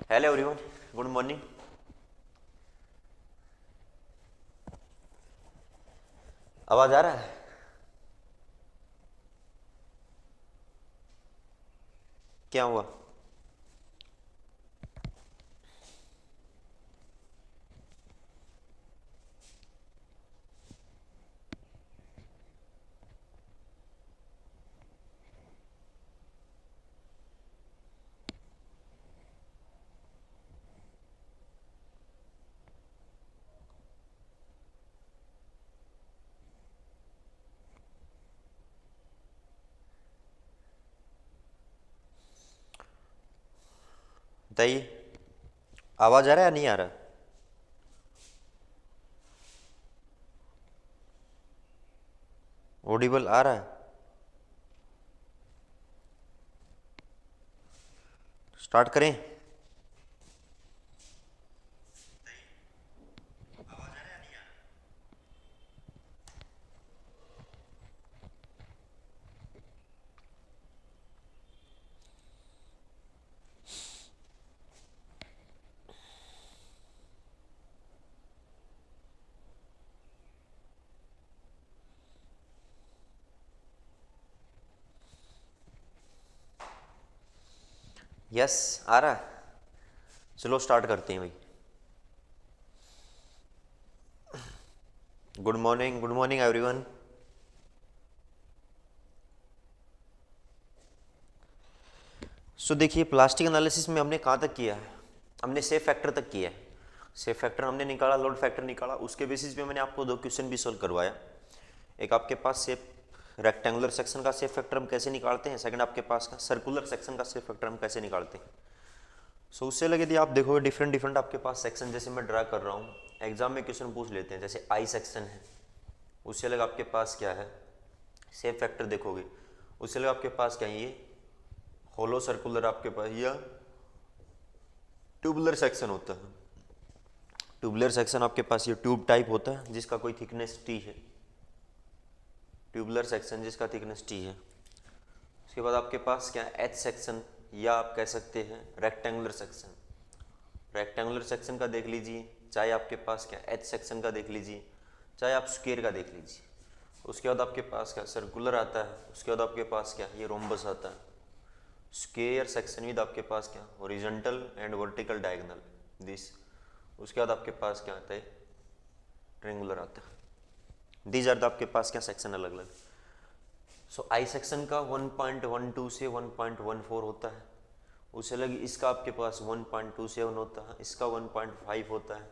Hello everyone, good morning. आवाज आ रहा है? क्या हुआ? बताइए, आवाज आ रहा है या नहीं आ रहा? ऑडिबल आ रहा है? स्टार्ट करें? यस, आ रहा है। चलो स्टार्ट करते हैं भाई। Good morning everyone. सो देखिए, प्लास्टिक एनालिसिस में हमने कहाँ तक किया है? हमने सेफ फैक्टर तक किया है। सेफ फैक्टर हमने निकाला, लोड फैक्टर निकाला, उसके बेसिस पे मैंने आपको दो क्वेश्चन भी सोल्व करवाया। एक आपके पास सेफ रेक्टेंगुलर सेक्शन का सेफ फैक्टर हम कैसे निकालते हैं, सेकंड आपके पास का सर्कुलर सेक्शन का सेफ फैक्टर हम कैसे निकालते हैं। सो उससे लगे यदि आप देखोगे डिफरेंट डिफरेंट आपके पास सेक्शन जैसे मैं ड्रा कर रहा हूँ, एग्जाम में क्वेश्चन पूछ लेते हैं। जैसे आई सेक्शन है, उससे अलग आपके पास क्या है, सेफ फैक्टर देखोगे, उससे अलग आपके पास क्या है, ये होलो सर्कुलर आपके पास या ट्यूबुलर सेक्शन होता है। ट्यूबुलर सेक्शन आपके पास ये ट्यूब टाइप होता है जिसका कोई थिकनेस टी है। ट्यूबुलर सेक्शन जिसका थिकनेस टी है। उसके बाद आपके पास क्या है, एच सेक्शन, या आप कह सकते हैं रेक्टेंगुलर सेक्शन। रेक्टेंगुलर सेक्शन का देख लीजिए, चाहे आपके पास क्या एच सेक्शन का देख लीजिए, चाहे आप स्क्वायर का देख लीजिए। उसके बाद आपके पास क्या सर्कुलर आता है, उसके बाद आपके पास क्या ये रोम्बस आता है। स्क्वायर सेक्शन विद आपके पास क्या horizontal and vertical diagonal this. उसके बाद आपके पास क्या आता है, ट्रेंगुलर आता है। दीज आर द आपके पास क्या सेक्शन अलग अलग। सो आई सेक्शन का 1.12 से 1.14 होता है। उससे अलग इसका आपके पास 1.27 होता है, इसका 1.5 होता है,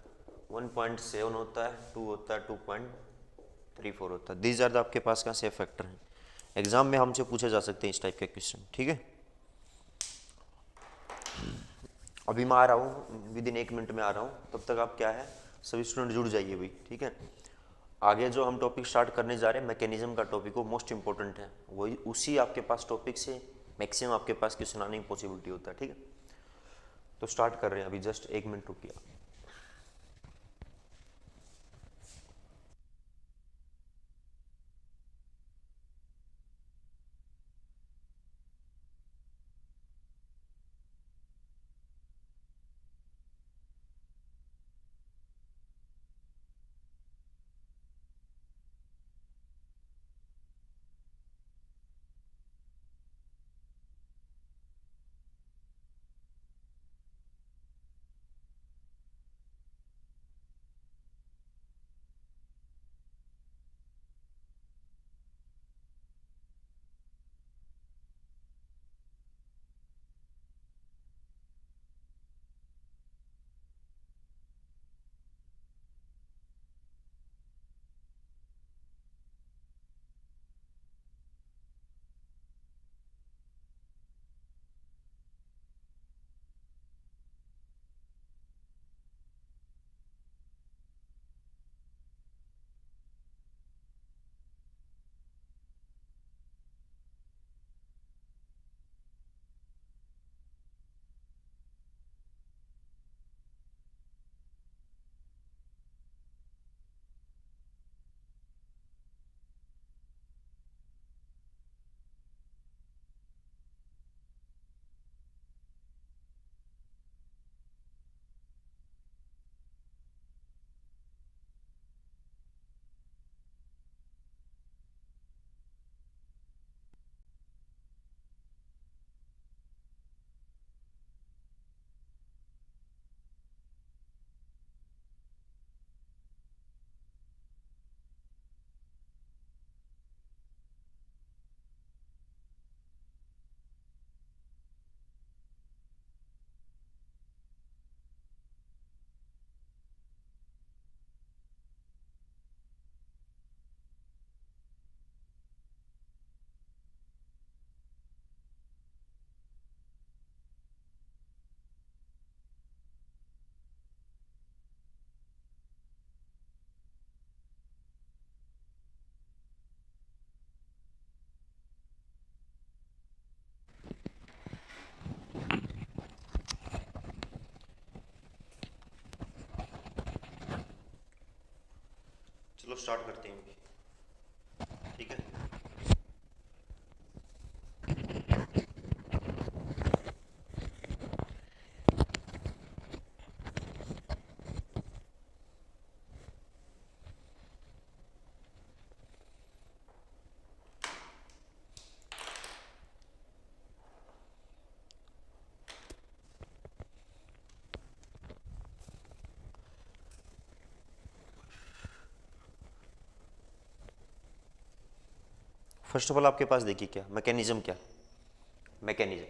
1.7 होता है, 2 होता है, 2.34 होता है। दीज आर द आपके पास का सेफ फैक्टर है। एग्जाम में हमसे पूछे जा सकते हैं इस टाइप के क्वेश्चन, ठीक है। अभी मैं आ रहा हूँ, विद इन 1 मिनट में आ रहा हूँ, तब तक आप क्या है सभी स्टूडेंट जुड़ जाइए भाई, ठीक है। आगे जो हम टॉपिक स्टार्ट करने जा रहे हैं मैकेनिज्म का टॉपिक, वो मोस्ट इंपॉर्टेंट है, वही उसी आपके पास टॉपिक से मैक्सिमम आपके पास क्वेश्चन आने की पॉसिबिलिटी होता है, ठीक है। तो स्टार्ट कर रहे हैं अभी, जस्ट 1 मिनट रुकिए। चलो स्टार्ट करते हैं अभी, ठीक है। फर्स्ट ऑफ ऑल आपके पास देखिए क्या मैकेनिज्म, क्या मैकेनिज्म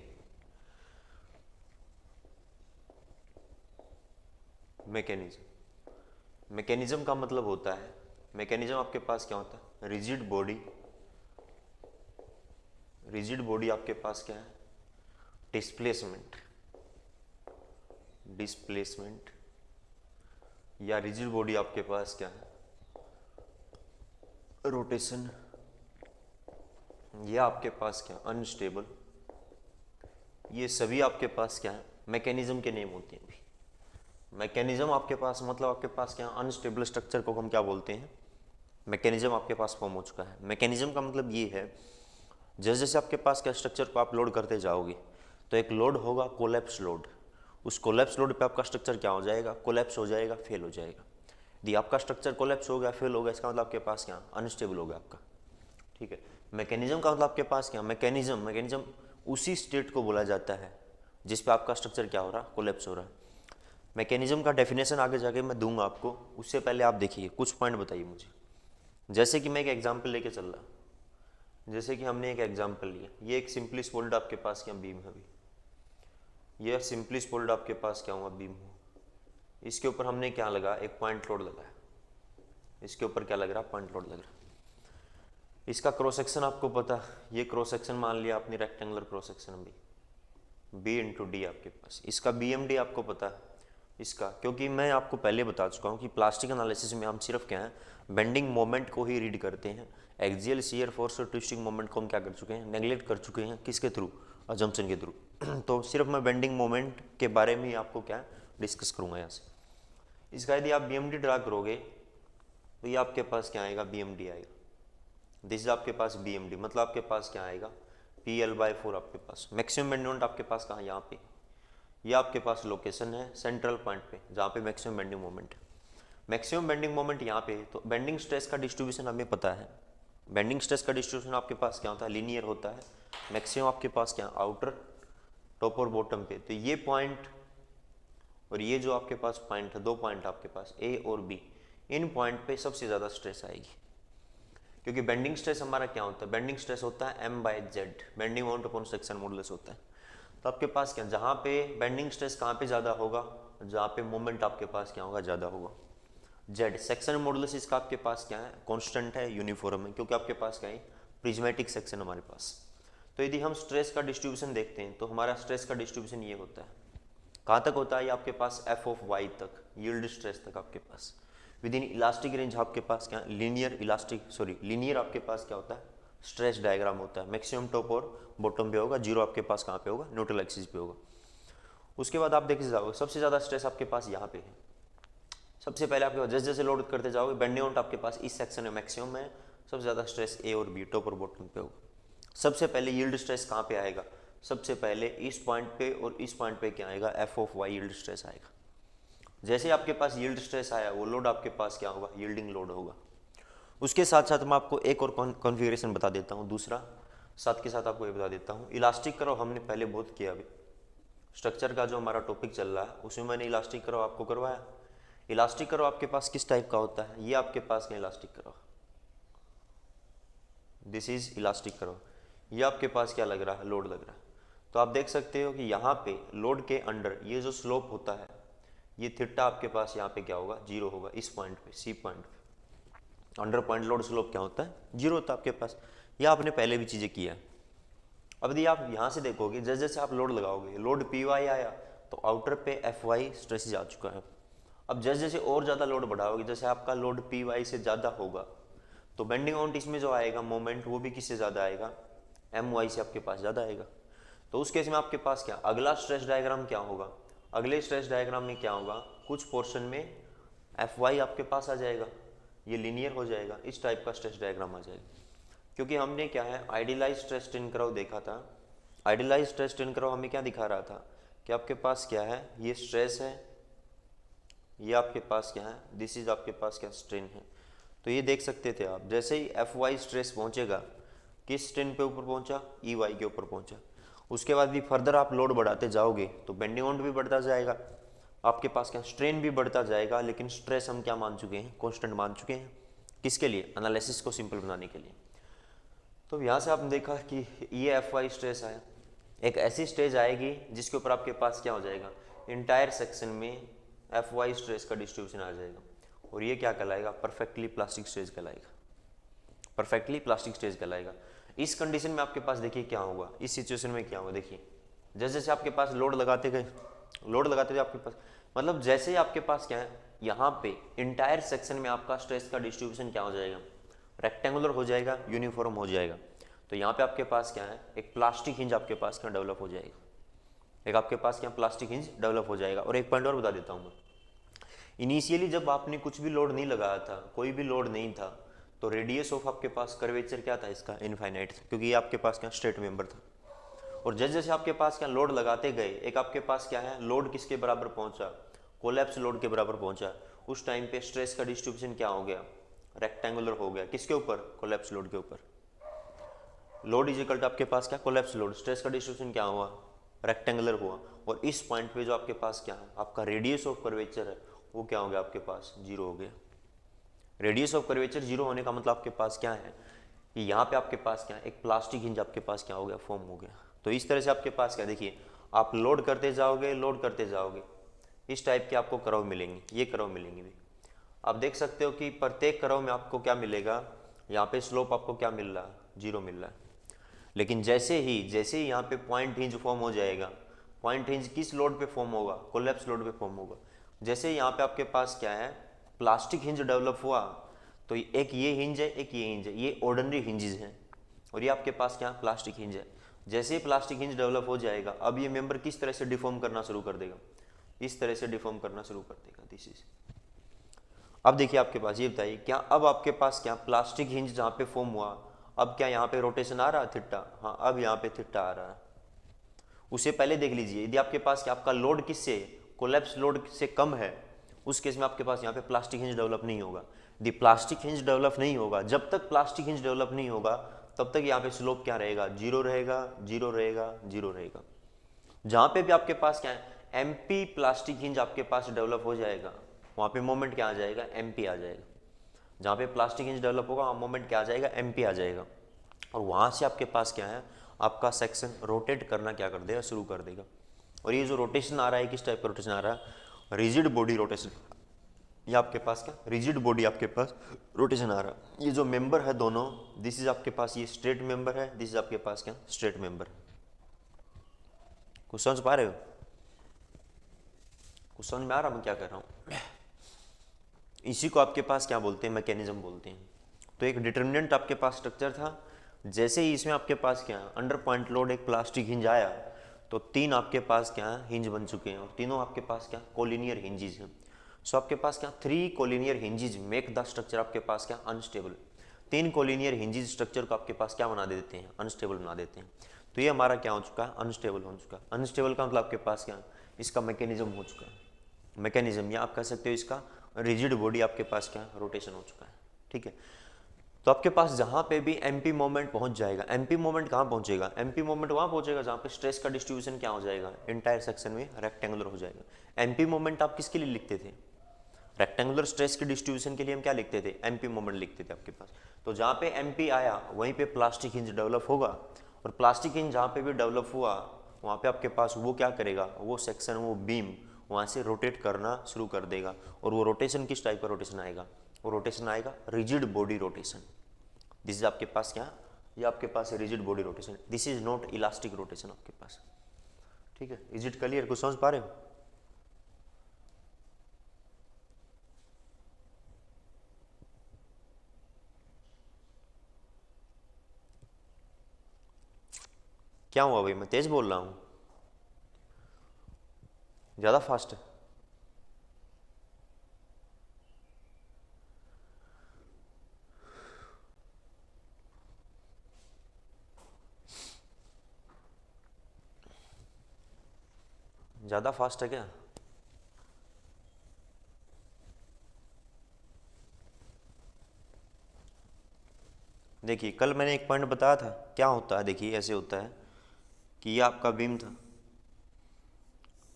मैकेनिज्म मैकेनिज्म का मतलब होता है, मैकेनिज्म आपके पास क्या होता है, रिजिड बॉडी, रिजिड बॉडी आपके पास क्या है, डिस्प्लेसमेंट, डिस्प्लेसमेंट, या रिजिड बॉडी आपके पास क्या है, रोटेशन, या आपके पास क्या अनस्टेबल। ये सभी आपके पास क्या है मैकेनिज्म के नेम होते हैं। मैकेनिज्म आपके पास मतलब आपके पास क्या अनस्टेबल स्ट्रक्चर को हम क्या बोलते हैं, मैकेनिज्म आपके पास फॉर्म हो चुका है। मैकेनिज्म का मतलब ये है जैसे जैसे आपके पास क्या स्ट्रक्चर को आप लोड करते जाओगे तो एक लोड होगा कोलैप्स लोड, उस कोलैप्स लोड पे आपका स्ट्रक्चर क्या हो जाएगा, कोलैप्स हो जाएगा, फेल हो जाएगा। यदि आपका स्ट्रक्चर कोलैप्स हो गया, फेल हो गया, इसका मतलब आपके पास क्या अनस्टेबल हो गया आपका, ठीक है। मैकेनिज्म का मतलब आपके पास क्या मैकेनिज्म, मैकेनिज्म उसी स्टेट को बोला जाता है जिस पे आपका स्ट्रक्चर क्या हो रहा, कोलैप्स हो रहा है। मैकेनिज्म का डेफिनेशन आगे जाके मैं दूंगा आपको, उससे पहले आप देखिए कुछ पॉइंट बताइए मुझे। जैसे कि मैं एक एग्जांपल लेके चल रहा, जैसे कि हमने एक एग्जांपल लिया, ये एक सिंपली स्पोल्ड आपके पास क्या बीम है, अभी ये सिंपली स्पोल्ड आपके पास क्या हुआ बीम हो, इसके ऊपर हमने क्या लगा, एक पॉइंट लोड लगाया, इसके ऊपर क्या लग रहा, पॉइंट लोड लग रहा। इसका क्रॉस सेक्शन आपको पता, ये क्रॉस सेक्शन मान लिया आपने rectangular cross section B into D आपके पास, इसका बी एम डी आपको पता है इसका, क्योंकि मैं आपको पहले बता चुका हूँ कि प्लास्टिक एनालिसिस में हम सिर्फ क्या है बेंडिंग मोमेंट को ही रीड करते हैं, एक्सियल शियर फोर्स और ट्विस्टिंग मोमेंट को हम क्या कर चुके हैं, नेगलेक्ट कर चुके हैं, किसके थ्रू, अजम्पशन के थ्रू। तो सिर्फ मैं बेंडिंग मोमेंट के बारे में ही आपको क्या डिस्कस करूँगा यहाँ से। इसका यदि आप बी एम डी ड्रा करोगे तो ये आपके पास क्या आएगा, बी एम डी आएगा, दिस इज आपके पास बी एम डी, मतलब आपके पास क्या आएगा, पी एल बाई 4 आपके पास। मैक्सिमम बेंडिंग मोमेंट आपके पास कहाँ, यहाँ पे, ये आपके पास लोकेशन है सेंट्रल पॉइंट पे जहाँ पे मैक्सिमम बेंडिंग मोमेंट है। मैक्सिमम बेंडिंग मोमेंट यहाँ पे, तो बेंडिंग स्ट्रेस का डिस्ट्रीब्यूशन हमें पता है, बेंडिंग स्ट्रेस का डिस्ट्रीब्यूशन आपके पास क्या होता है, लीनियर होता है। मैक्सिमम आपके पास क्या आउटर, टॉप और बॉटम पे, तो ये पॉइंट और ये जो आपके पास पॉइंट है, दो पॉइंट आपके पास ए और बी, इन पॉइंट पे सबसे ज़्यादा स्ट्रेस आएगी, क्योंकि बेंडिंग स्ट्रेस हमारा क्या होता है, बेंडिंग स्ट्रेस होता है M by Z, bending moment upon section modulus होता है। तो आपके पास क्या, जहाँ पे बेंडिंग स्ट्रेस कहाँ पे ज़्यादा होगा, जहाँ पे मोमेंट आपके पास क्या होगा, ज़्यादा होगा, जेड। सेक्शन मॉडुलस इसका आपके पास क्या है, कांस्टेंट है, यूनिफॉर्म है, क्योंकि आपके पास क्या है प्रिज्मेटिक सेक्शन हमारे पास। तो यदि हम स्ट्रेस का डिस्ट्रीब्यूशन देखते हैं तो हमारा स्ट्रेस का डिस्ट्रीब्यूशन ये होता है, कहाँ तक होता है, ये आपके पास एफ ऑफ वाई तक, यील्ड स्ट्रेस तक आपके पास, विद इन इलास्टिक रेंज आपके पास क्या लीनियर इलास्टिक सॉरी लीनियर आपके पास क्या होता है, स्ट्रेस डायग्राम होता है। मैक्सिमम टॉप और बॉटम पे होगा, जीरो आपके पास कहाँ पे होगा, न्यूट्रल एक्सिस पे होगा। उसके बाद आप देखते जाओगे सबसे ज़्यादा स्ट्रेस आपके पास यहाँ पे है। सबसे पहले आपके पास जैसे जैसे लोड करते जाओगे बेंडिंग मोमेंट आपके पास इस सेक्शन में मैक्सिमम है, सबसे ज़्यादा स्ट्रेस ए और बी, टॉप और बॉटम पे होगा। सबसे पहले यील्ड स्ट्रेस कहाँ पे आएगा, सबसे पहले इस पॉइंट पे और इस पॉइंट पे क्या आएगा, F of Y yield stress आएगा। जैसे आपके पास यील्ड स्ट्रेस आया वो लोड आपके पास क्या होगा, यील्डिंग लोड होगा। उसके साथ साथ मैं आपको एक और कॉन्फ़िगरेशन बता देता हूँ, दूसरा साथ के साथ आपको ये बता देता हूँ, इलास्टिक कर्व हमने पहले बहुत किया, अभी स्ट्रक्चर का जो हमारा टॉपिक चल रहा है उसमें मैंने इलास्टिक कर्व आपको करवाया। इलास्टिक कर्व आपके पास किस टाइप का होता है, ये आपके पास क्या elastic curve, this is elastic curve, ये आपके पास क्या लग रहा है, लोड लग रहा है। तो आप देख सकते हो कि यहाँ पे लोड के अंडर ये जो स्लोप होता है, ये थीटा आपके पास यहाँ पे क्या होगा, जीरो होगा, इस पॉइंट पे सी पॉइंट पे अंडर पॉइंट लोड स्लोप क्या होता है, जीरो होता है आपके पास। यह आपने पहले भी चीज़ें किया है। अब यदि आप यहाँ से देखोगे जैसे जैसे आप लोड लगाओगे, लोड पी वाई आया तो आउटर पे एफ वाई स्ट्रेस आ चुका है। अब जैसे जैसे और ज़्यादा लोड बढ़ाओगे, जैसे आपका लोड पी वाई से ज़्यादा होगा तो बेंडिंग मोमेंट इसमें जो आएगा मोमेंट वो भी किससे ज़्यादा आएगा, एम वाई से आपके पास ज़्यादा आएगा। तो उस केस में आपके पास क्या अगला स्ट्रेस डायग्राम क्या होगा, अगले स्ट्रेस डायग्राम में क्या होगा, कुछ पोर्शन में एफ वाई आपके पास आ जाएगा, ये लीनियर हो जाएगा, इस टाइप का स्ट्रेस डायग्राम आ जाएगा। क्योंकि हमने क्या है आइडियलाइज स्ट्रेस स्ट्रेन कर्व देखा था। आइडियलाइज स्ट्रेस स्ट्रेन कर्व हमें क्या दिखा रहा था कि आपके पास क्या है, ये स्ट्रेस है, ये आपके पास क्या है, दिस इज आपके पास क्या स्ट्रेन है। तो ये देख सकते थे आप, जैसे ही एफ वाई स्ट्रेस पहुंचेगा, किस स्ट्रेन पे ऊपर पहुंचा, ई वाई के ऊपर पहुंचा। उसके बाद भी फर्दर आप लोड बढ़ाते जाओगे तो बेंडिंग मोमेंट भी बढ़ता जाएगा, आपके पास क्या स्ट्रेन भी बढ़ता जाएगा, लेकिन स्ट्रेस हम क्या मान चुके हैं, कांस्टेंट मान चुके हैं। किसके लिए, एनालिसिस को सिंपल बनाने के लिए। तो यहाँ से आपने देखा कि ये एफ वाई स्ट्रेस है, एक ऐसी स्टेज आएगी जिसके ऊपर आपके पास क्या हो जाएगा, इंटायर सेक्शन में एफ वाई स्ट्रेस का डिस्ट्रीब्यूशन आ जाएगा, और ये क्या कहलाएगा, परफेक्टली प्लास्टिक स्टेज कहलाएगा, परफेक्टली प्लास्टिक स्टेज कहलाएगा। इस कंडीशन में आपके पास देखिए क्या होगा, इस सिचुएशन में क्या होगा, देखिए जैसे जैसे आपके पास लोड लगाते गए, लोड लगाते गए आपके पास, मतलब जैसे ही आपके पास क्या है, यहाँ पे इंटायर सेक्शन में आपका स्ट्रेस का डिस्ट्रीब्यूशन क्या हो जाएगा, रेक्टेंगुलर हो जाएगा, यूनिफॉर्म हो जाएगा। तो यहाँ पे आपके पास क्या है, एक प्लास्टिक हिंज आपके पास क्या डेवलप हो जाएगा, एक आपके पास क्या प्लास्टिक हिंज डेवलप हो जाएगा। और एक पॉइंट और बता देता हूँ मैं, इनिशियली जब आपने कुछ भी लोड नहीं लगाया था, कोई भी लोड नहीं था, तो रेडियस ऑफ आपके पास कर्वेचर क्या था इसका, इनफाइनाइट था, क्योंकि ये आपके पास क्या स्ट्रेट मेंबर था। और जैसे जैसे आपके पास क्या लोड लगाते गए, एक आपके पास क्या है लोड किसके बराबर पहुंचा, कोलैप्स लोड के बराबर पहुंचा, उस टाइम पे स्ट्रेस का डिस्ट्रीब्यूशन क्या हो गया, रेक्टेंगुलर हो गया। किसके ऊपर, कोलैप्स लोड के ऊपर। लोड इज इक्वल टू आपके पास क्या, कोलैप्स लोड, स्ट्रेस का डिस्ट्रीब्यूशन क्या हुआ, रेक्टेंगुलर हुआ। और इस पॉइंट पे जो आपके पास क्या है, आपका रेडियस ऑफ कर्वेचर है, वो क्या हो गया आपके पास, जीरो हो गया। रेडियस ऑफ कर्वेचर जीरो होने का मतलब आपके पास क्या है कि यहाँ पे आपके पास क्या है, एक प्लास्टिक हिंज आपके पास क्या हो गया, फॉर्म हो गया। तो इस तरह से आपके पास क्या, देखिए आप लोड करते जाओगे, लोड करते जाओगे, इस टाइप के आपको कर्व मिलेंगे, ये कर्व मिलेंगे भी। आप देख सकते हो कि प्रत्येक कर्व में आपको क्या मिलेगा, यहाँ पे स्लोप आपको क्या मिल रहा है, जीरो मिल रहा है। लेकिन जैसे ही यहाँ पे पॉइंट हिंज फॉर्म हो जाएगा, पॉइंट हिंज किस लोड पे फॉर्म होगा, कोलैप्स लोड पे फॉर्म होगा। जैसे यहाँ पे आपके पास क्या है, प्लास्टिक हिंज डेवलप हुआ, तो एक ये हिंज है, एक ये हिंज है, ये ऑर्डिनरी हिंजेस हैं, और ये आपके पास क्या प्लास्टिक हिंज है। जैसे ही प्लास्टिक हिंज डेवलप हो जाएगा, अब ये मेंबर किस तरह से डिफॉर्म करना शुरू कर देगा, इस तरह से डिफॉर्म करना शुरू कर देगा, दिस इज। अब देखिए आपके पास ये बताइए, क्या अब आपके पास क्या प्लास्टिक हिंज जहाँ पे फॉर्म हुआ, अब क्या यहाँ पे रोटेशन आ रहा है थीटा, हाँ अब यहाँ पे थीटा आ रहा है। उसे पहले देख लीजिए, यदि आपके पास क्या आपका लोड किससे, कोलैप्स लोड से कम है, उस केस में आपके पास यहाँ पे प्लास्टिक हिंज डेवलप नहीं होगा। यदि प्लास्टिक हिंज डेवलप नहीं होगा, जब तक प्लास्टिक हिंज डेवलप नहीं होगा तब तक यहाँ पे स्लोप क्या रहेगा, जीरो रहेगा, जीरो रहेगा, जीरो रहेगा। जहाँ पे भी आपके पास क्या है एमपी प्लास्टिक हिंज आपके पास डेवलप हो जाएगा, वहाँ पे मोमेंट क्या आ जाएगा, एमपी आ जाएगा। जहाँ पे प्लास्टिक हिंज डेवलप होगा वहाँ मोमेंट क्या आ जाएगा, एमपी आ जाएगा। और वहाँ से आपके पास क्या है, आपका सेक्शन रोटेट करना क्या कर देगा, शुरू कर देगा। और ये जो रोटेशन आ रहा है, किस टाइप का रोटेशन आ रहा है, रिजिड बॉडी रोटेशन। ये आपके पास क्या रिजिड बॉडी आपके पास रोटेशन आ रहा है। ये जो मेंबर है दोनों, दिस इज आपके पास ये स्ट्रेट मेंबर है, दिस इज आपके पास क्या स्ट्रेट मेंबर है। कुछ समझ पा रहे हो, कुछ समझ में आ रहा मैं क्या कर रहा हूँ। इसी को आपके पास क्या बोलते हैं, मैकेनिज्म बोलते हैं। तो एक डिटर्मिनेंट आपके पास स्ट्रक्चर था, जैसे ही इसमें आपके पास क्या अंडर पॉइंट लोड एक प्लास्टिक हिंज आया, तो तीन आपके पास क्या हिंज बन चुके हैं, और तीनों आपके पास क्या कोलिनियर हिंजेस हैं। सो आपके पास क्या three collinear hinges make the structure आपके पास क्या अनस्टेबल। तीन कोलिनियर हिंजेस स्ट्रक्चर को आपके पास क्या बना देते हैं, अनस्टेबल बना देते हैं। तो ये हमारा क्या हो चुका है, अनस्टेबल हो चुका है। अनस्टेबल का मतलब आपके पास क्या इसका मैकेनिज्म हो चुका है, मैकेनिज्म, या आप कह सकते हो इसका रिजिड बॉडी आपके पास क्या रोटेशन हो चुका है। ठीक है, तो आपके पास जहाँ पे भी एमपी मोमेंट पहुंच जाएगा, एमपी मोमेंट कहाँ पहुंचेगा, एमपी मोमेंट वहाँ पहुंचेगा जहाँ पे स्ट्रेस का डिस्ट्रीब्यूशन क्या हो जाएगा, इंटायर सेक्शन में रेक्टेंगुलर हो जाएगा। एमपी मोमेंट आप किसके लिए लिखते थे, रेक्टेंगुलर स्ट्रेस के डिस्ट्रीब्यूशन के लिए हम क्या लिखते थे, एमपी मोमेंट लिखते थे आपके पास। तो जहाँ पे एमपी आया वहीं पे प्लास्टिक हिंज डेवलप होगा, और प्लास्टिक हिंज जहाँ पे भी डेवलप हुआ वहाँ पे आपके पास वो क्या करेगा, वो सेक्शन, वो बीम वहाँ से रोटेट करना शुरू कर देगा। और वो रोटेशन किस टाइप का रोटेशन आएगा, वो रोटेशन आएगा rigid body rotation. This is आपके पास क्या, ये आपके पास है rigid body rotation, this is not elastic rotation आपके पास। ठीक है, इज इट क्लियर, कुछ समझ पा रहे हो। क्या हुआ भाई, मैं तेज बोल रहा हूँ, ज़्यादा फास्ट है। ज़्यादा फास्ट है क्या? देखिए कल मैंने एक पॉइंट बताया था, क्या होता है, देखिए ऐसे होता है कि ये आपका बीम था,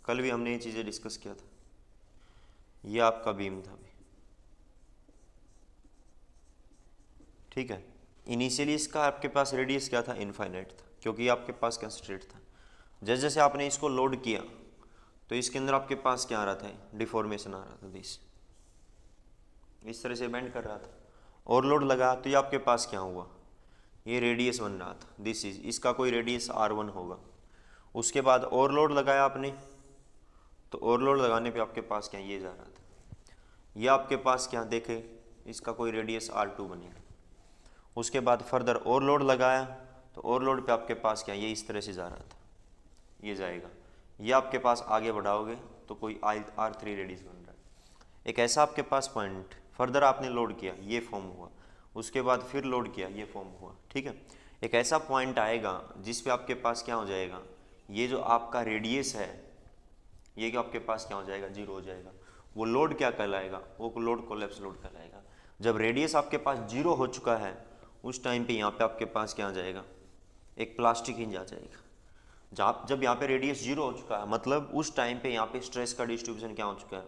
कल भी हमने ये चीज़ें डिस्कस किया था, ये आपका बीम था अभी, ठीक है। इनिशियली इसका आपके पास रेडियस क्या था, इनफाइनाइट था, क्योंकि ये आपके पास क्या स्ट्रेट था। जैसे जैसे आपने इसको लोड किया तो इसके अंदर आपके पास क्या आ रहा था, डिफॉर्मेशन आ रहा था, दिस इस तरह से बेंड कर रहा था। और लोड लगा तो ये आपके पास क्या हुआ, ये रेडियस बन रहा था, दिस इज, इसका कोई रेडियस R1 होगा। उसके बाद और लोड लगाया आपने, तो और लोड लगाने पे आपके पास क्या ये जा रहा था, ये आपके पास क्या देखे, इसका कोई रेडियस R2 बनेगा। उसके बाद फर्दर और लोड लगाया तो और लोड पे आपके पास क्या ये इस तरह से जा रहा था, ये जाएगा, ये आपके पास आगे बढ़ाओगे तो कोई R3 रेडियस बन रहा है। एक ऐसा आपके पास पॉइंट, फर्दर आपने लोड किया ये फॉर्म हुआ, उसके बाद फिर लोड किया ये फॉर्म हुआ, ठीक है। एक ऐसा पॉइंट आएगा जिस पे आपके पास क्या हो जाएगा, ये जो आपका रेडियस है ये क्या आपके पास क्या हो जाएगा, जीरो हो जाएगा। वो लोड क्या कहलाएगा, वो लोड कोलैप्स लोड कहलाएगा। जब रेडियस आपके पास जीरो हो चुका है उस टाइम पे यहाँ पे आपके पास क्या आ जाएगा, एक प्लास्टिक हिंज आ जाएगा। जब यहाँ पे रेडियस जीरो हो चुका है मतलब उस टाइम पे यहाँ पे स्ट्रेस का डिस्ट्रीब्यूशन क्या हो चुका है,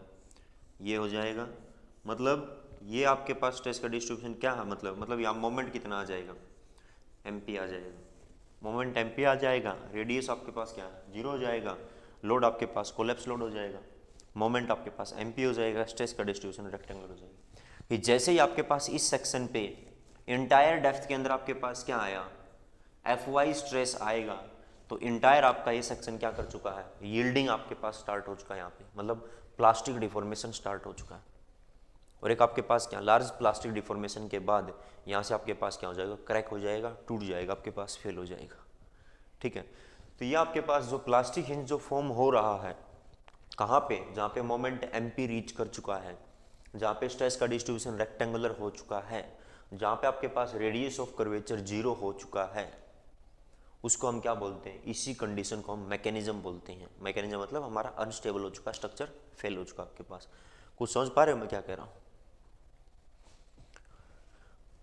ये हो जाएगा। मतलब ये आपके पास स्ट्रेस का डिस्ट्रीब्यूशन क्या है, मतलब यहाँ मोमेंट कितना आ जाएगा, MP आ जाएगा, मोमेंट MP आ जाएगा, रेडियस आपके पास क्या है, जीरो हो जाएगा, लोड आपके पास कोलैप्स लोड हो जाएगा, मोमेंट आपके पास MP हो जाएगा, स्ट्रेस का डिस्ट्रीब्यूशन रेक्टेंगुलर हो जाएगा। कि जैसे ही आपके पास इस सेक्शन पे इंटायर डेप्थ के अंदर आपके पास क्या आया, Fy स्ट्रेस आएगा, तो इंटायर आपका ये सेक्शन क्या कर चुका है, यील्डिंग आपके पास स्टार्ट हो चुका है यहाँ पे, मतलब प्लास्टिक डिफॉर्मेशन स्टार्ट हो चुका है। और एक आपके पास क्या, लार्ज प्लास्टिक डिफॉर्मेशन के बाद यहाँ से आपके पास क्या हो जाएगा, क्रैक हो जाएगा, टूट जाएगा, आपके पास फेल हो जाएगा, ठीक है। तो ये आपके पास जो प्लास्टिक हिंज जो फॉर्म हो रहा है कहाँ पे, जहाँ पे मोमेंट MP रीच कर चुका है, जहाँ पे स्ट्रेस का डिस्ट्रीब्यूशन रेक्टेंगुलर हो चुका है, जहाँ पे आपके पास रेडियस ऑफ कर्वेचर जीरो हो चुका है, उसको हम क्या बोलते हैं, इसी कंडीशन को हम मैकेनिज्म बोलते हैं। मैकेनिज्म मतलब हमारा अनस्टेबल हो चुका स्ट्रक्चर, फेल हो चुका आपके पास। कुछ समझ पा रहे हो मैं क्या कह रहा हूँ?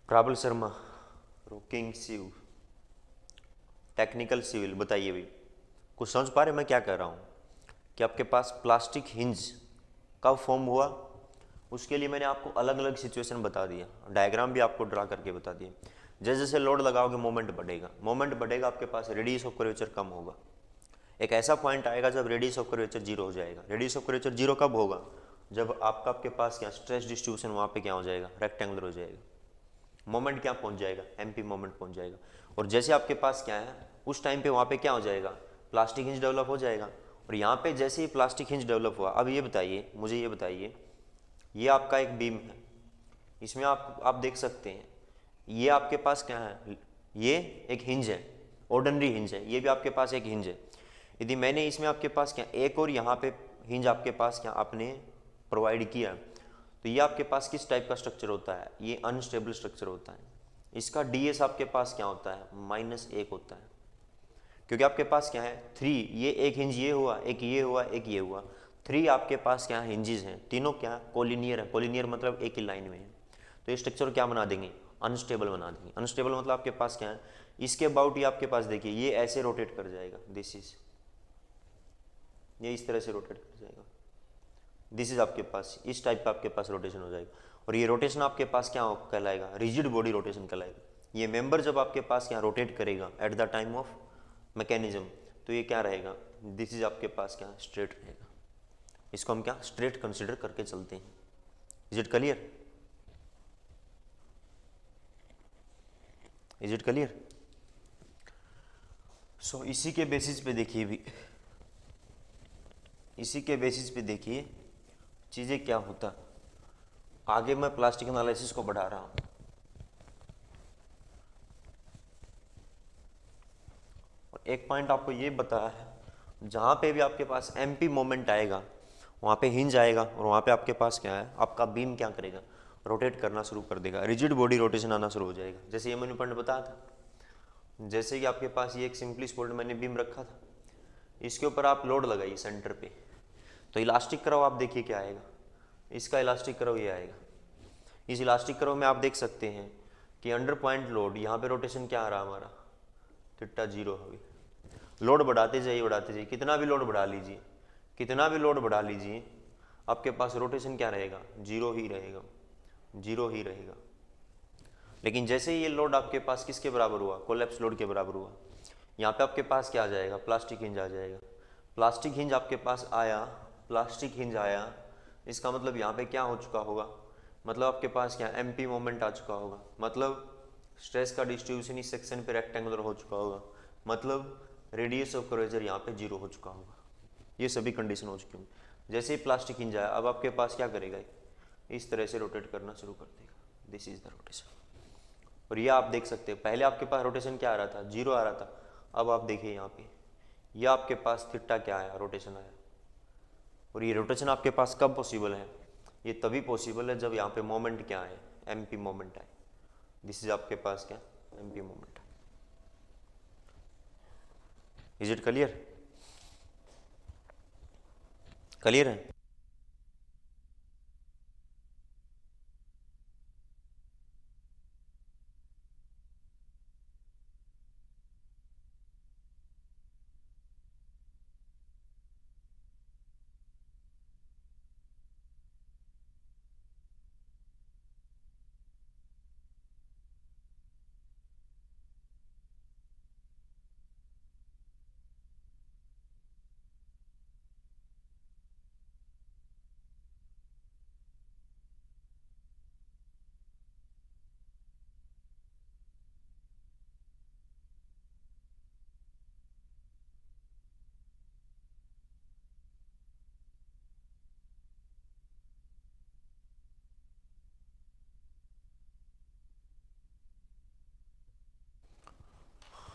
प्राबल शर्मा, रोकिंग सिव, टेक्निकल सिविल, बताइए भाई कुछ समझ पा रहे मैं क्या कह रहा हूँ? कि आपके पास प्लास्टिक हिंज कब फॉर्म हुआ, उसके लिए मैंने आपको अलग अलग सिचुएशन बता दिया, डायग्राम भी आपको ड्रा करके बता दिए। जैसे जैसे लोड लगाओगे मोमेंट बढ़ेगा, मोमेंट बढ़ेगा, आपके पास रेडियस ऑफ कर्वेचर कम होगा। एक ऐसा पॉइंट आएगा जब रेडियस ऑफ कर्वेचर जीरो हो जाएगा। रेडियस ऑफ कर्वेचर जीरो कब होगा, जब आपके पास क्या स्ट्रेस डिस्ट्रीब्यूशन वहाँ पे क्या हो जाएगा, रेक्टेंगुलर हो जाएगा, मोमेंट क्या पहुँच जाएगा, MP मोमेंट पहुँच जाएगा। और जैसे आपके पास क्या है उस टाइम पे वहाँ पे क्या हो जाएगा, प्लास्टिक हिंज डेवलप हो जाएगा। और यहाँ पे जैसे ही प्लास्टिक हिंज डेवलप हुआ, अब ये बताइए, मुझे ये बताइए, ये आपका एक बीम है, इसमें आप देख सकते हैं ये आपके पास क्या है, ये एक हिंज है, ऑर्डिनरी हिंज है, ये भी आपके पास एक हिंज है। यदि मैंने इसमें आपके पास क्या एक और यहाँ पे हिंज आपके पास क्या आपने प्रोवाइड किया, तो ये आपके पास किस टाइप का स्ट्रक्चर होता है, ये अनस्टेबल स्ट्रक्चर होता है। इसका DS आपके पास क्या होता है, -1 होता है, क्योंकि आपके पास क्या है 3, ये एक हिंज ये हुआ, एक ये हुआ, एक ये हुआ, 3 आपके पास क्या हिंजेस हैं, तीनों क्या कोलिनियर है, कोलिनियर मतलब एक ही लाइन में है। तो ये स्ट्रक्चर क्या बना देंगे, अनस्टेबल बना देंगे। अनस्टेबल मतलब आपके पास क्या है, इसके अबाउट ये आपके पास देखिए ये ऐसे रोटेट कर जाएगा, दिस इज, ये इस तरह से रोटेट कर जाएगा, दिस इज आपके पास इस टाइप का आपके पास रोटेशन हो जाएगा। और ये रोटेशन आपके पास क्या कहलाएगा, रिजिड बॉडी रोटेशन कहलाएगा। ये मेंबर जब आपके पास क्या रोटेट करेगा at the time of mechanism, तो ये क्या रहेगा, दिस इज आपके पास क्या स्ट्रेट रहेगा। इसको हम क्या स्ट्रेट कंसिडर करके चलते हैं। Is it clear, is it clear? So इसी के बेसिस पे देखिए भी, इसी के बेसिस पे देखिए चीज़ें क्या होता। आगे मैं प्लास्टिक एनालिसिस को बढ़ा रहा हूँ। और एक पॉइंट आपको ये बताया है, जहाँ पे भी आपके पास MP मोमेंट आएगा वहाँ पे हिंज आएगा, और वहाँ पे आपके पास क्या है, आपका बीम क्या करेगा, रोटेट करना शुरू कर देगा, रिजिड बॉडी रोटेशन आना शुरू हो जाएगा। जैसे ये मैंने पॉइंट बताया था, जैसे कि आपके पास ये एक सिंपली सपोर्टेड मैंने बीम रखा था, इसके ऊपर आप लोड लगाइए सेंटर पे, तो इलास्टिक कर्व आप देखिए क्या आएगा, इसका इलास्टिक कर्व ये आएगा। इस इलास्टिक कर्व में आप देख सकते हैं कि अंडर पॉइंट लोड, यहाँ पे रोटेशन क्या आ रहा हमारा, थीटा 0 होगी। लोड बढ़ाते जाइए, कितना भी लोड बढ़ा लीजिए, कितना भी लोड बढ़ा लीजिए, आपके पास रोटेशन क्या रहेगा, 0 ही रहेगा, 0 ही रहेगा। लेकिन जैसे ही ये लोड आपके पास किसके बराबर हुआ, कोलैप्स लोड के बराबर हुआ, यहाँ पे आपके पास क्या आ जाएगा, प्लास्टिक हिंज आ जाएगा। प्लास्टिक हिंज आपके पास आया, प्लास्टिक हिंज आया, इसका मतलब यहाँ पे क्या हो चुका होगा, मतलब आपके पास क्या एमपी मोमेंट आ चुका होगा, मतलब स्ट्रेस का डिस्ट्रीब्यूशन इस सेक्शन पे रेक्टेंगुलर हो चुका होगा, मतलब रेडियस ऑफ कर्वेचर यहाँ पे 0 हो चुका होगा। ये सभी कंडीशन हो चुकी होंगी। जैसे ही प्लास्टिक हिंज आया, अब आपके पास क्या करेगा, इस तरह से रोटेट करना शुरू कर देगा। This is the rotation. और ये आप देख सकते हैं, पहले आपके पास रोटेशन क्या आ रहा था, 0 आ रहा था। अब आप देखिए यहाँ पे, ये आपके पास थीटा क्या आया, रोटेशन आया। और ये रोटेशन आपके पास कब पॉसिबल है, ये तभी पॉसिबल है जब यहाँ पे मोमेंट क्या आए, एमपी मोमेंट आए। दिस इज आपके पास क्या, MP moment. Is it clear, clear है।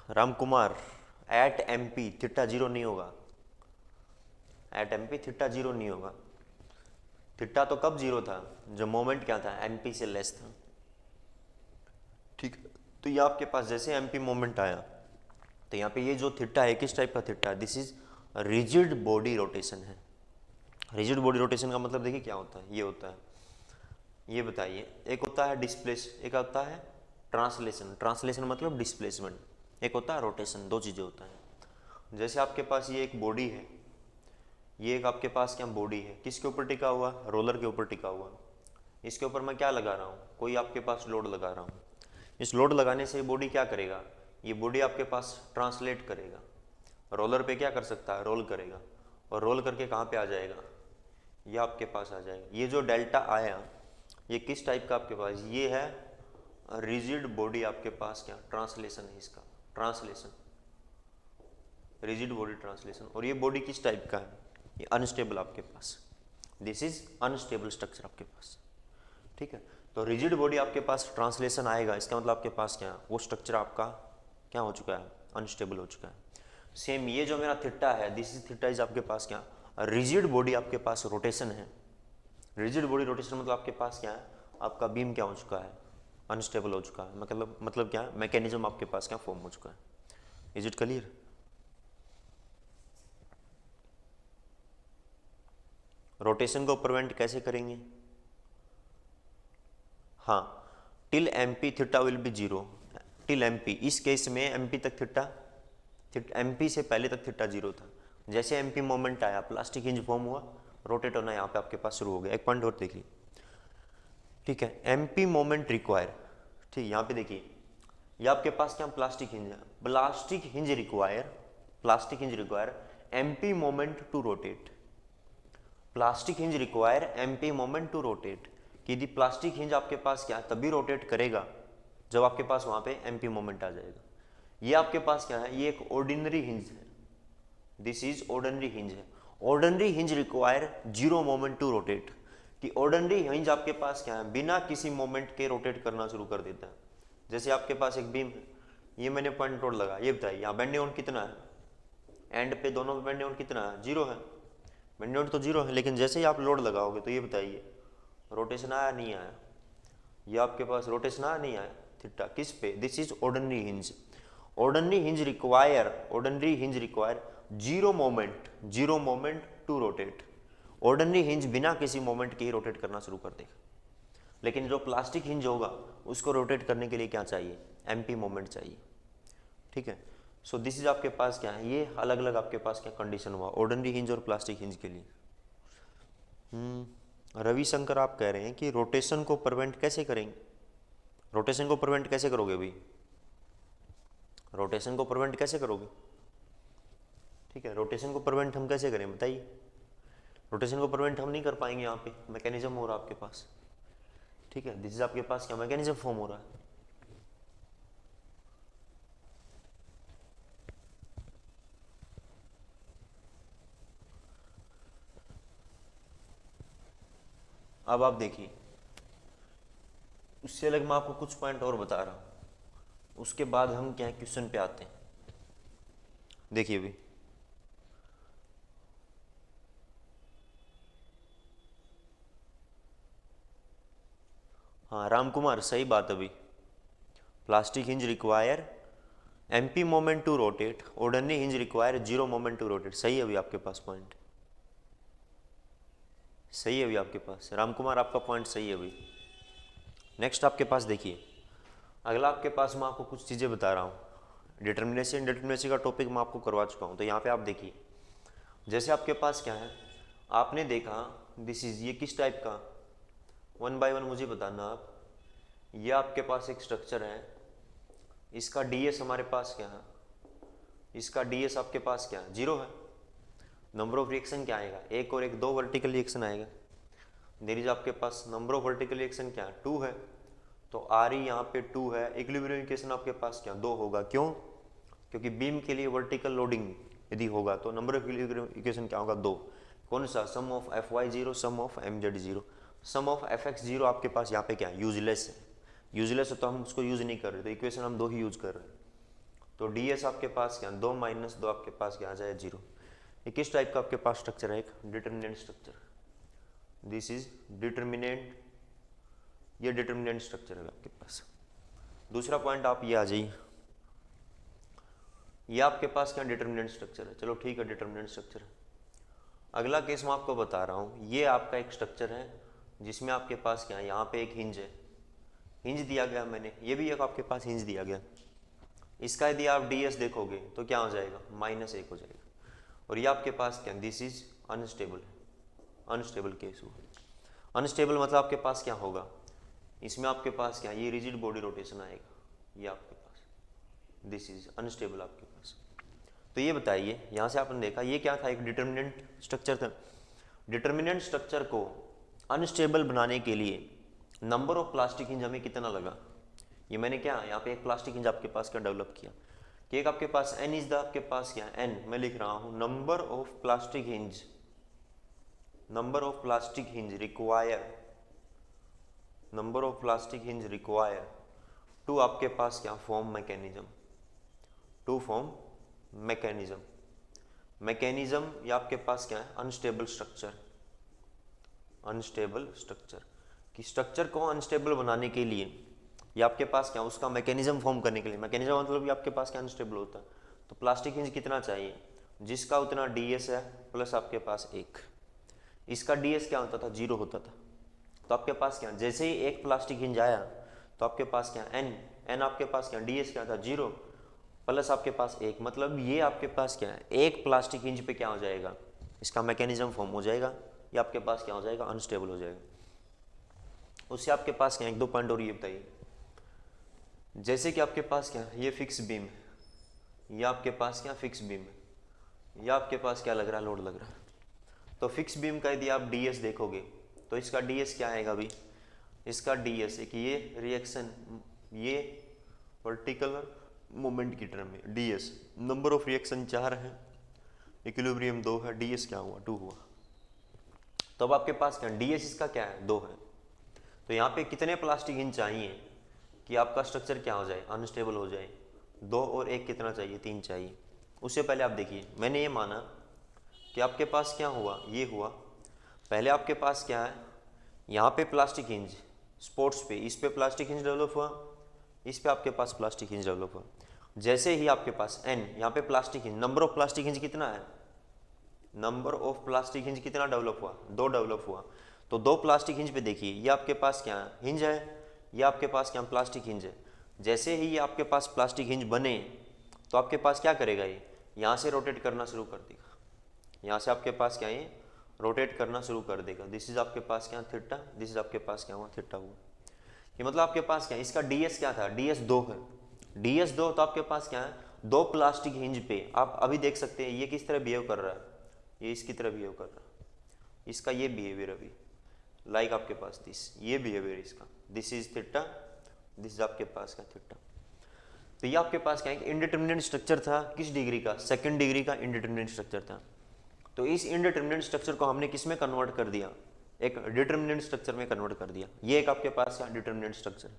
Ram Kumar, at MP theta 0 नहीं होगा, एट एमपी थीटा 0 नहीं होगा। थीटा तो कब 0 था, जब मोमेंट क्या था, एमपी से लेस था। ठीक है, तो ये आपके पास जैसे एमपी मोमेंट आया, तो यहाँ पे ये जो थीटा है किस टाइप का थीटा है, this is rigid body rotation है। रिजिड बॉडी रोटेशन का मतलब देखिए क्या होता है, ये होता है, ये बताइए, एक होता है डिस्प्लेस, एक होता है ट्रांसलेशन। ट्रांसलेशन मतलब डिस्प्लेसमेंट, एक होता है रोटेशन, दो चीज़ें होता है। जैसे आपके पास ये एक बॉडी है, ये एक आपके पास क्या बॉडी है, किसके ऊपर टिका हुआ, रोलर के ऊपर टिका हुआ। इसके ऊपर मैं क्या लगा रहा हूँ, कोई आपके पास लोड लगा रहा हूँ। इस लोड लगाने से बॉडी क्या करेगा, ये बॉडी आपके पास ट्रांसलेट करेगा, रोलर पे क्या कर सकता है, रोल करेगा, और रोल करके कहाँ पे आ जाएगा, ये आपके पास आ जाएगा। ये जो डेल्टा आया, ये किस टाइप का आपके पास, ये है रिजिड बॉडी आपके पास, क्या ट्रांसलेशन है इसका, ट्रांसलेशन, रिजिड बॉडी ट्रांसलेशन। और ये बॉडी किस टाइप का है, ये अनस्टेबल आपके पास, दिस इज अनस्टेबल स्ट्रक्चर आपके पास। ठीक है, तो रिजिड बॉडी आपके पास ट्रांसलेशन आएगा, इसका मतलब आपके पास क्या है, वो स्ट्रक्चर आपका क्या हो चुका है, अनस्टेबल हो चुका है। सेम ये जो मेरा थीटा है, दिस इज थीटा इज आपके पास क्या, रिजिड बॉडी आपके पास रोटेशन है। रिजिड बॉडी रोटेशन मतलब आपके पास क्या है, आपका बीम क्या हो चुका है, अनस्टेबल हो चुका है। मतलब क्या है, मैकेनिज्म आपके पास क्या फॉर्म हो चुका है। Is it clear. रोटेशन को प्रिवेंट कैसे करेंगे, हाँ, till MP theta will be 0, till MP, इस केस में एमपी तक थीटा, एमपी से पहले तक थीटा 0 था। जैसे एमपी मोमेंट आया, प्लास्टिक हिंज फॉर्म हुआ, रोटेट होना यहाँ पे आपके पास शुरू हो गया। एक पॉइंट और देखिए, ठीक है, एमपी मोमेंट रिक्वायर, ठीक, यहाँ पे देखिए, ये आपके पास क्या प्लास्टिक हिंज है, plastic hinge require, plastic hinge require MP moment to rotate, plastic hinge require MP moment to rotate, कि यदि प्लास्टिक हिंज आपके पास क्या तभी रोटेट करेगा जब आपके पास वहां पे एमपी मोमेंट आ जाएगा। ये आपके पास क्या है, ये एक ऑर्डिनरी हिंज है, दिस इज ऑर्डिनरी हिंज है। Ordinary hinge require 0 moment to rotate, कि ऑर्डिनरी हिंज आपके पास क्या है, बिना किसी मोमेंट के रोटेट करना शुरू कर देता है। जैसे आपके पास एक बीम है, ये मैंने पॉइंट रोड लगा, ये बताइए यहाँ बेंडिंग मोमेंट कितना है, एंड पे दोनों में बेंडिंग मोमेंट कितना है, 0 है, बेंडिंग मोमेंट तो 0 है। लेकिन जैसे ही आप लोड लगाओगे तो ये बताइए रोटेशन आया नहीं आया, ये आपके पास रोटेशन आया नहीं आया, थीटा किस पे, this is ordinary hinge. Ordinary hinge require, ordinary hinge require zero moment to rotate. Ordinary hinge बिना किसी मोमेंट के ही रोटेट करना शुरू कर देगा, लेकिन जो प्लास्टिक हिंज होगा उसको रोटेट करने के लिए क्या चाहिए, एम्पी मोमेंट चाहिए। ठीक है, सो दिस इज आपके पास क्या है, ये अलग अलग आपके पास क्या कंडीशन हुआ ऑर्डिनरी हिंज और प्लास्टिक हिंज के लिए। रविशंकर आप कह रहे हैं कि रोटेशन को प्रिवेंट कैसे करेंगे, रोटेशन को प्रिवेंट कैसे करोगे भाई, रोटेशन को प्रिवेंट कैसे करोगे। ठीक है, रोटेशन को प्रिवेंट हम कैसे करें बताइए। रोटेशन को प्रिवेंट हम नहीं कर पाएंगे, यहाँ पे मैकेनिज्म हो रहा है आपके पास। ठीक है, दिस इज आपके पास क्या मैकेनिज्म फॉर्म हो रहा है। अब आप देखिए, उससे अलग मैं आपको कुछ पॉइंट और बता रहा हूं, उसके बाद हम क्या क्वेश्चन पे आते हैं। देखिए भी, हाँ राम कुमार सही बात। अभी plastic hinge require MP moment to rotate, ordinary hinge require zero moment to rotate. सही है अभी आपके पास पॉइंट, सही है अभी आपके पास राम कुमार, आपका पॉइंट सही है अभी। नेक्स्ट आपके पास देखिए, अगला आपके पास मैं आपको कुछ चीज़ें बता रहा हूँ। डिटर्मिनेसी का टॉपिक मैं आपको करवा चुका हूँ। तो यहाँ पे आप देखिए, जैसे आपके पास क्या है, आपने देखा दिस इज, ये किस टाइप का, वन बाय वन मुझे बताना आप। ये आपके पास एक स्ट्रक्चर है, इसका डीएस हमारे पास क्या है, इसका डीएस आपके पास क्या है, जीरो है। नंबर ऑफ रिएक्शन क्या आएगा, एक और एक, दो वर्टिकल रिएक्शन आएगा। देयर इज आपके पास नंबर ऑफ वर्टिकल रिएक्शन क्या है, 2 है। तो आर ई यहाँ पे 2 है। इक्विलिब्रियम इक्वेशन आपके पास क्या 2 होगा, क्यों, क्योंकि बीम के लिए वर्टिकल लोडिंग यदि होगा तो नंबर ऑफ इक्विलिब्रियम इक्वेशन क्या होगा 2। कौन सा, sum of F Y zero, sum of M Z zero. Sum of F X zero आपके पास यहाँ पे क्या है, यूजलेस है। यूजलेस है तो हम उसको यूज नहीं कर रहे, तो इक्वेशन हम 2 ही यूज कर रहे हैं। तो डी एस आपके पास क्या 2 माइनस 2 आपके पास क्या आ जाए 0। ये किस टाइप का आपके पास स्ट्रक्चर है, एक determinant structure. This is determinant, ये डिटर्मिनेंट स्ट्रक्चर है आपके पास। दूसरा पॉइंट आप ये आ जाइए, ये आपके पास क्या डिटर्मिनेंट स्ट्रक्चर है। चलो ठीक है, डिटर्मिनेंट स्ट्रक्चर है। अगला केस मैं आपको बता रहा हूँ, ये आपका एक स्ट्रक्चर है जिसमें आपके पास क्या है, यहाँ पे एक हिंज है, हिंज दिया गया मैंने, ये भी एक आपके पास हिंज दिया गया। इसका यदि आप ds देखोगे तो क्या हो जाएगा, -1 हो जाएगा। और ये आपके पास क्या, this is unstable, unstable case हुआ। अनस्टेबल मतलब आपके पास क्या होगा, इसमें आपके पास क्या, ये रिजिड बॉडी रोटेशन आएगा, ये आपके पास दिस इज अनस्टेबल आपके पास। तो ये बताइए, यहाँ से आपने देखा ये क्या था, एक डिटर्मिनेंट स्ट्रक्चर था। डिटर्मिनेंट स्ट्रक्चर को अनस्टेबल बनाने के लिए नंबर ऑफ प्लास्टिक हिंज हमें कितना लगा, ये मैंने क्या यहाँ पे एक प्लास्टिक हिंज आपके पास क्या डेवलप किया कि एक आपके पास n इज द आपके पास क्या n, मैं लिख रहा हूँ number of plastic hinge, number of plastic hinge require, number of plastic hinge require to आपके पास क्या form mechanism, to form mechanism. Mechanism या आपके पास क्या है, अनस्टेबल स्ट्रक्चर, अनस्टेबल स्ट्रक्चर कि स्ट्रक्चर को अनस्टेबल बनाने के लिए या आपके पास क्या उसका मैकेनिज्म फॉर्म करने के लिए, मैकेनिज्म मतलब कि आपके पास क्या अनस्टेबल होता है, तो प्लास्टिक हिंज कितना चाहिए, जिसका उतना ds है प्लस आपके पास 1। इसका ds क्या होता था, 0 होता था। तो आपके पास क्या, जैसे ही एक प्लास्टिक हिंज आया तो आपके पास क्या n आपके पास क्या ds क्या था 0 प्लस आपके पास 1, मतलब ये आपके पास क्या है, एक प्लास्टिक हिंज पे क्या हो जाएगा, इसका मैकेनिज्म फॉर्म हो जाएगा, ये आपके पास क्या हो जाएगा, अनस्टेबल हो जाएगा। उससे आपके पास क्या, 1-2 पॉइंट और ये बताइए, जैसे कि आपके पास क्या ये फिक्स बीम है, या आपके पास क्या फिक्स बीम है, या आपके पास क्या लग रहा है, लोड लग रहा है। तो फिक्स बीम का यदि आप ds देखोगे तो इसका ds क्या आएगा अभी, इसका ds एक ये रिएक्शन, ये वर्टिकल मोमेंट की टर्म में ds, नंबर ऑफ रिएक्शन 4 है, इक्विलिब्रियम 2 है, ds क्या हुआ 2 हुआ। तो अब आपके पास क्या ds इसका क्या है 2 है। तो यहाँ पे कितने प्लास्टिक हिंज चाहिए कि आपका स्ट्रक्चर क्या हो जाए, अनस्टेबल हो जाए, 2 और 1 कितना चाहिए, 3 चाहिए। उससे पहले आप देखिए, मैंने ये माना कि आपके पास क्या हुआ, ये हुआ, पहले आपके पास क्या है, यहाँ पे प्लास्टिक हिंज स्पोर्ट्स पे, इस पे प्लास्टिक हिंज डेवलप हुआ, इस पे आपके पास प्लास्टिक हिंज डेवलप हुआ। जैसे ही आपके पास n, यहाँ पे plastic hinge, number of plastic hinge कितना है, नंबर ऑफ प्लास्टिक हिंज कितना डेवलप हुआ, 2 डेवलप हुआ। तो 2 प्लास्टिक हिंज पे देखिए, ये आपके पास क्या है, हिंज है, ये आपके पास क्या प्लास्टिक हिंज है। जैसे ही ये आपके पास प्लास्टिक हिंज बने तो आपके पास क्या करेगा, ये यहाँ से रोटेट करना शुरू कर देगा, यहाँ से आपके पास क्या ये रोटेट करना शुरू कर देगा। दिस इज आपके पास क्या थीटा, दिस इज आपके पास क्या हुआ थीटा हुआ। ये मतलब आपके पास क्या, इसका ds क्या था, ds 2 है, ds 2, तो आपके पास क्या है 2 प्लास्टिक हिंज पे। आप अभी देख सकते हैं ये किस तरह बिहेव कर रहा है, ये इसकी तरह बिहेव कर रहा है, इसका ये बिहेवियर अभी लाइक आपके पास दिस, ये बिहेवियर इसका, this is theta, this is आपके पास क्या थीटा। तो ये आपके पास क्या है, इंडिटरमिनेट स्ट्रक्चर था, किस डिग्री का, 2nd डिग्री का इंडिटरमिनेट स्ट्रक्चर था। तो इस इंडिटरमिनेट स्ट्रक्चर को हमने किस में कन्वर्ट कर दिया, एक डिटरमिनेंट स्ट्रक्चर में कन्वर्ट कर दिया। ये एक आपके पास क्या डिटरमिनेंट स्ट्रक्चर।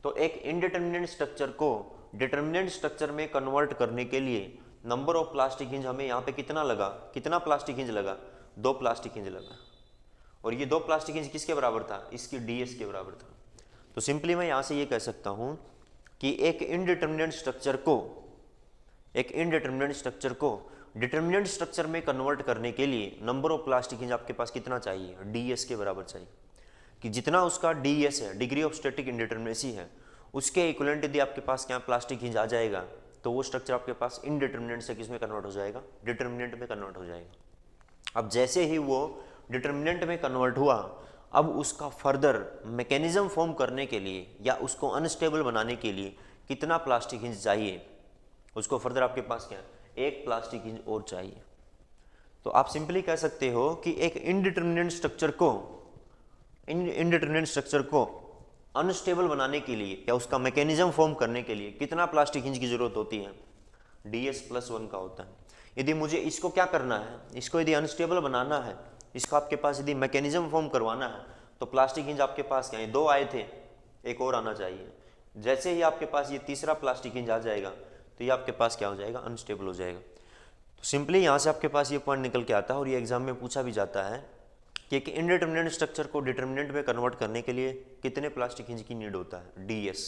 तो एक इनडिटरमिनेंट स्ट्रक्चर को डिटरमिनेंट स्ट्रक्चर में कन्वर्ट करने के लिए नंबर ऑफ प्लास्टिक हिंज हमें यहाँ पे कितना लगा, कितना प्लास्टिक हिंज लगा, 2 प्लास्टिक हिंज लगा। और ये 2 प्लास्टिक हिंज किसके बराबर था, इसकी ds के बराबर था। तो सिंपली मैं यहाँ से ये कह सकता हूँ कि एक इनडिटरमिनेंट स्ट्रक्चर को डिटरमिनेंट स्ट्रक्चर में कन्वर्ट करने के लिए नंबर ऑफ प्लास्टिक हिंज आपके पास कितना चाहिए, ds के बराबर चाहिए। कि जितना उसका ds है, डिग्री ऑफ स्टैटिक इंडिटरमिनेसी है, उसके इक्विवेलेंट यदि आपके पास क्या प्लास्टिक हिंज आ जाएगा तो वो स्ट्रक्चर आपके पास इनडिटरमिनेंट से किस में कन्वर्ट हो जाएगा, डिटरमिनेंट में कन्वर्ट हो जाएगा। अब जैसे ही वो डिटरमिनेंट में कन्वर्ट हुआ, अब उसका फर्दर मैकेनिज्म फॉर्म करने के लिए या उसको अनस्टेबल बनाने के लिए कितना प्लास्टिक हिंज चाहिए, उसको फर्दर आपके पास क्या 1 प्लास्टिक हिंज और चाहिए। तो आप सिंपली कह सकते हो कि एक इनडिटरमिनेंट स्ट्रक्चर को अनस्टेबल बनाने के लिए या उसका मैकेनिज्म फॉर्म करने के लिए कितना प्लास्टिक हिंज की जरूरत होती है, ds+1 का होता है। यदि मुझे इसको क्या करना है, इसको यदि अनस्टेबल बनाना है, इसका आपके पास यदि मैकेनिज्म फॉर्म करवाना है, तो प्लास्टिक हिंज आपके पास क्या है, 2 आए थे, एक और आना चाहिए। जैसे ही आपके पास ये तीसरा प्लास्टिक हिंज आ जाएगा तो ये आपके पास क्या हो जाएगा, अनस्टेबल हो जाएगा। तो सिंपली यहाँ से आपके पास ये पॉइंट निकल के आता है और ये एग्जाम में पूछा भी जाता है कि एक इनडिटरमिनेंट स्ट्रक्चर को डिटरमिनेंट में कन्वर्ट करने के लिए कितने प्लास्टिक हिंज की नीड होता है, ds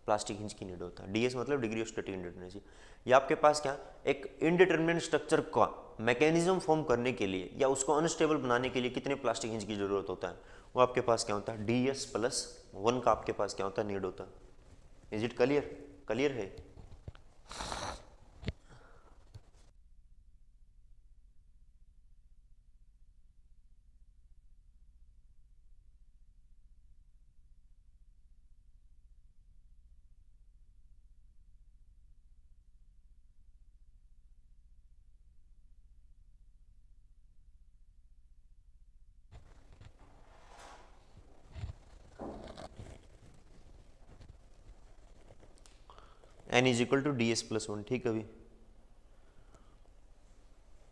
प्लास्टिक हिंज की नीड होता है। ds मतलब डिग्री ऑफ स्टैटिक इंडिटरमिनेसी। ये आपके पास क्या एक इनडिटरमिनेंट स्ट्रक्चर का मैकेनिज्म फॉर्म करने के लिए या उसको अनस्टेबल बनाने के लिए कितने प्लास्टिक हिंज की जरूरत होता है, वो आपके पास क्या होता है, ds+1 का आपके पास क्या होता है, नीड होता है। इज इट क्लियर है। n = ds+1, ठीक है अभी,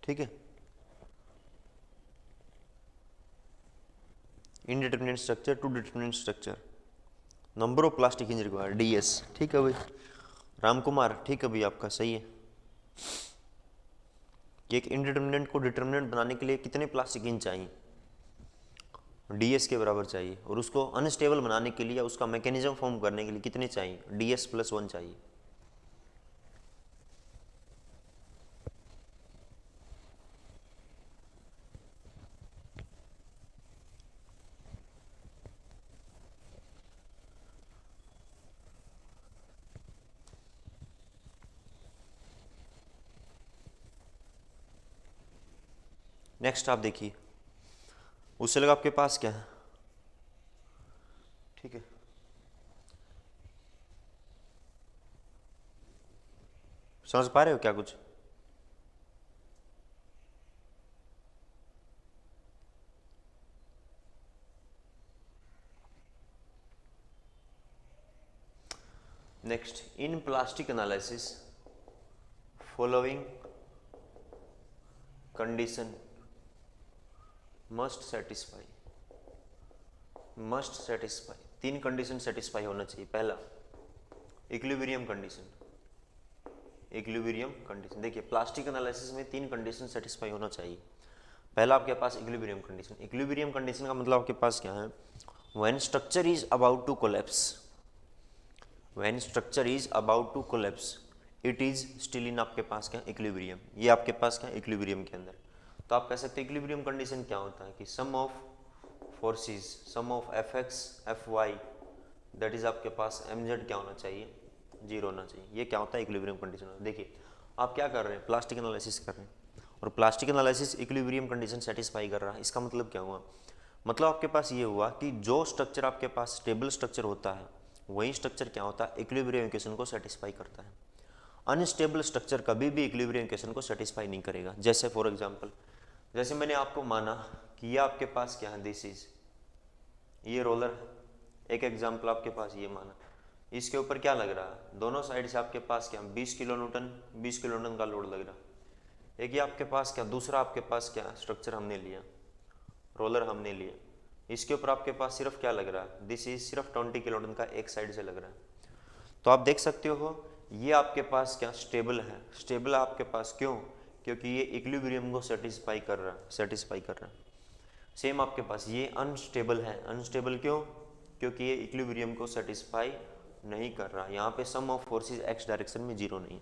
ठीक है। Indeterminate structure to determinate structure, number of plastic hinge required ds, ठीक है भाई राम कुमार, ठीक है भाई आपका सही है कि एक इनडिटरमिनेंट को डिटरमिनेंट बनाने के लिए कितने प्लास्टिक हिंज चाहिए, ds के बराबर चाहिए। और उसको अनस्टेबल बनाने के लिए या उसका मैकेनिज्म फॉर्म करने के लिए कितने चाहिए, ds+1 चाहिए। नेक्स्ट आप देखिए, उससे लगा आपके पास क्या है, ठीक है। समझ पा रहे हो क्या कुछ, next in plastic analysis following condition must satisfy, 3 condition satisfy होना चाहिए। पहला इक्विलिब्रियम कंडीशन, देखिए प्लास्टिक एनालिसिस में 3 कंडीशन सेटिस्फाई होना चाहिए। पहला आपके पास इक्विलिब्रियम कंडीशन का मतलब आपके पास क्या है, when structure is about to collapse, it is still in आपके पास क्या इक्विलिब्रियम, ये आपके पास क्या इक्विलिब्रियम के अंदर। तो आप कह सकते हैं इक्विलिब्रियम कंडीशन क्या होता है कि sum of forces, sum of F X F Y that is आपके पास एम जेड क्या होना चाहिए, जीरो होना चाहिए। ये क्या होता है इक्विलिब्रियम कंडीशन। देखिए आप क्या कर रहे हैं, प्लास्टिक एनालिसिस कर रहे हैं और plastic analysis equilibrium condition satisfy कर रहा है। इसका मतलब क्या हुआ, मतलब आपके पास ये हुआ कि जो स्ट्रक्चर आपके पास स्टेबल स्ट्रक्चर होता है वही स्ट्रक्चर क्या होता है इक्विलिब्रियम इक्वेशन को सेटिस्फाई करता है। अनस्टेबल स्ट्रक्चर कभी भी इक्विलिब्रियम इक्वेशन को सेटिस्फाई नहीं करेगा। जैसे फॉर एग्जांपल, जैसे मैंने आपको माना कि ये आपके पास क्या है, दिस इज ये रोलर है, एक एग्जांपल आपके पास ये माना, इसके ऊपर क्या लग रहा है, दोनों साइड से आपके पास क्या 20 किलो न्यूटन का लोड लग रहा है। एक ये आपके पास क्या, दूसरा आपके पास क्या स्ट्रक्चर हमने लिया, रोलर हमने लिया, इसके ऊपर आपके पास सिर्फ क्या लग रहा है, दिस इज सिर्फ 20 किलो न्यूटन का एक साइड से लग रहा है। तो आप देख सकते हो ये आपके पास क्या स्टेबल है, स्टेबल है आपके पास, क्यों, क्योंकि ये इक्विलिब्रियम को सेटिस्फाई कर रहा है। सेम आपके पास ये अनस्टेबल है, अनस्टेबल क्यों, क्योंकि ये इक्विलिब्रियम को सेटिस्फाई नहीं कर रहा। यहाँ पे सम ऑफ फोर्सेस एक्स डायरेक्शन में जीरो नहीं।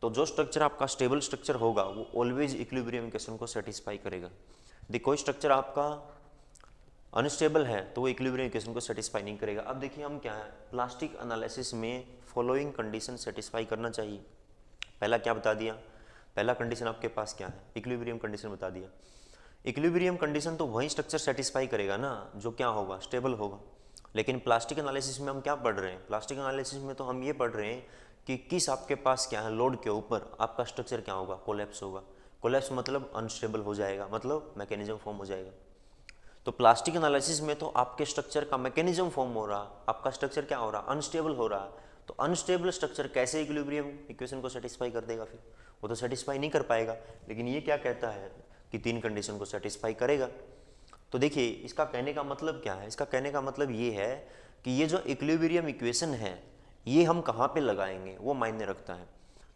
तो जो स्ट्रक्चर आपका स्टेबल स्ट्रक्चर होगा वो ऑलवेज इक्विलिब्रियम इक्वेशन को सेटिस्फाई करेगा। देखिए कोई स्ट्रक्चर आपका अनस्टेबल है तो वो इक्विलिब्रियम इक्वेशन को सेटिस्फाई नहीं करेगा। अब देखिए हम क्या है, प्लास्टिक एनालिसिस में फॉलोइंग कंडीशन सेटिस्फाई करना चाहिए। पहला क्या बता दिया, पहला कंडीशन आपके पास क्या है, इक्विलिब्रियम कंडीशन बता दिया। इक्विलिब्रियम कंडीशन तो वही स्ट्रक्चर सेटिस्फाई करेगा ना जो क्या होगा, स्टेबल होगा। लेकिन प्लास्टिक एनालिसिस में हम क्या पढ़ रहे हैं, प्लास्टिक एनालिसिस में तो हम ये पढ़ रहे हैं कि किस आपके पास क्या है लोड के ऊपर आपका स्ट्रक्चर क्या होगा, कोलैप्स होगा। कोलैप्स मतलब अनस्टेबल हो जाएगा, मतलब मैकेनिज्म फॉर्म हो जाएगा। तो प्लास्टिक एनालिसिस में तो आपके स्ट्रक्चर का मैकेनिज्म फॉर्म हो रहा, आपका स्ट्रक्चर क्या हो रहा, अनस्टेबल हो रहा। तो अनस्टेबल स्ट्रक्चर कैसे इक्विलिब्रियम इक्वेशन को सेटिस्फाई कर देगा, फिर वो तो सेटिस्फाई नहीं कर पाएगा। लेकिन ये क्या कहता है कि 3 कंडीशन को सेटिस्फाई करेगा। तो देखिए इसका कहने का मतलब क्या है, इसका कहने का मतलब ये है कि ये जो इक्विलिब्रियम इक्वेशन है ये हम कहाँ पे लगाएंगे वो मायने रखता है।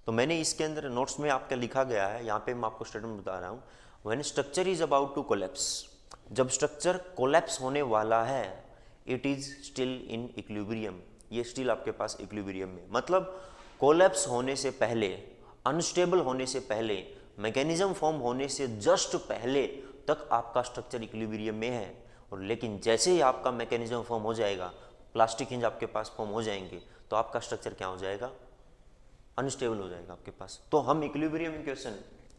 तो मैंने इसके अंदर नोट्स में आपका लिखा गया है, यहाँ पे मैं आपको स्टेटमेंट बता रहा हूँ, when structure is about to collapse, जब स्ट्रक्चर कोलैप्स होने वाला है, it is still in equilibrium, ये स्टिल आपके पास इक्विलिब्रियम में। मतलब कोलैप्स होने से पहले, अनस्टेबल होने से पहले, मैकेनिज्म फॉर्म होने से जस्ट पहले तक आपका स्ट्रक्चर इक्विलिब्रियम में है। और लेकिन जैसे ही आपका मैकेनिज्म फॉर्म हो जाएगा, प्लास्टिक हिंज आपके पास फॉर्म हो जाएंगे, तो आपका स्ट्रक्चर क्या हो जाएगा, अनस्टेबल हो जाएगा आपके पास। तो हम इक्विलिब्रियम इक्वेशन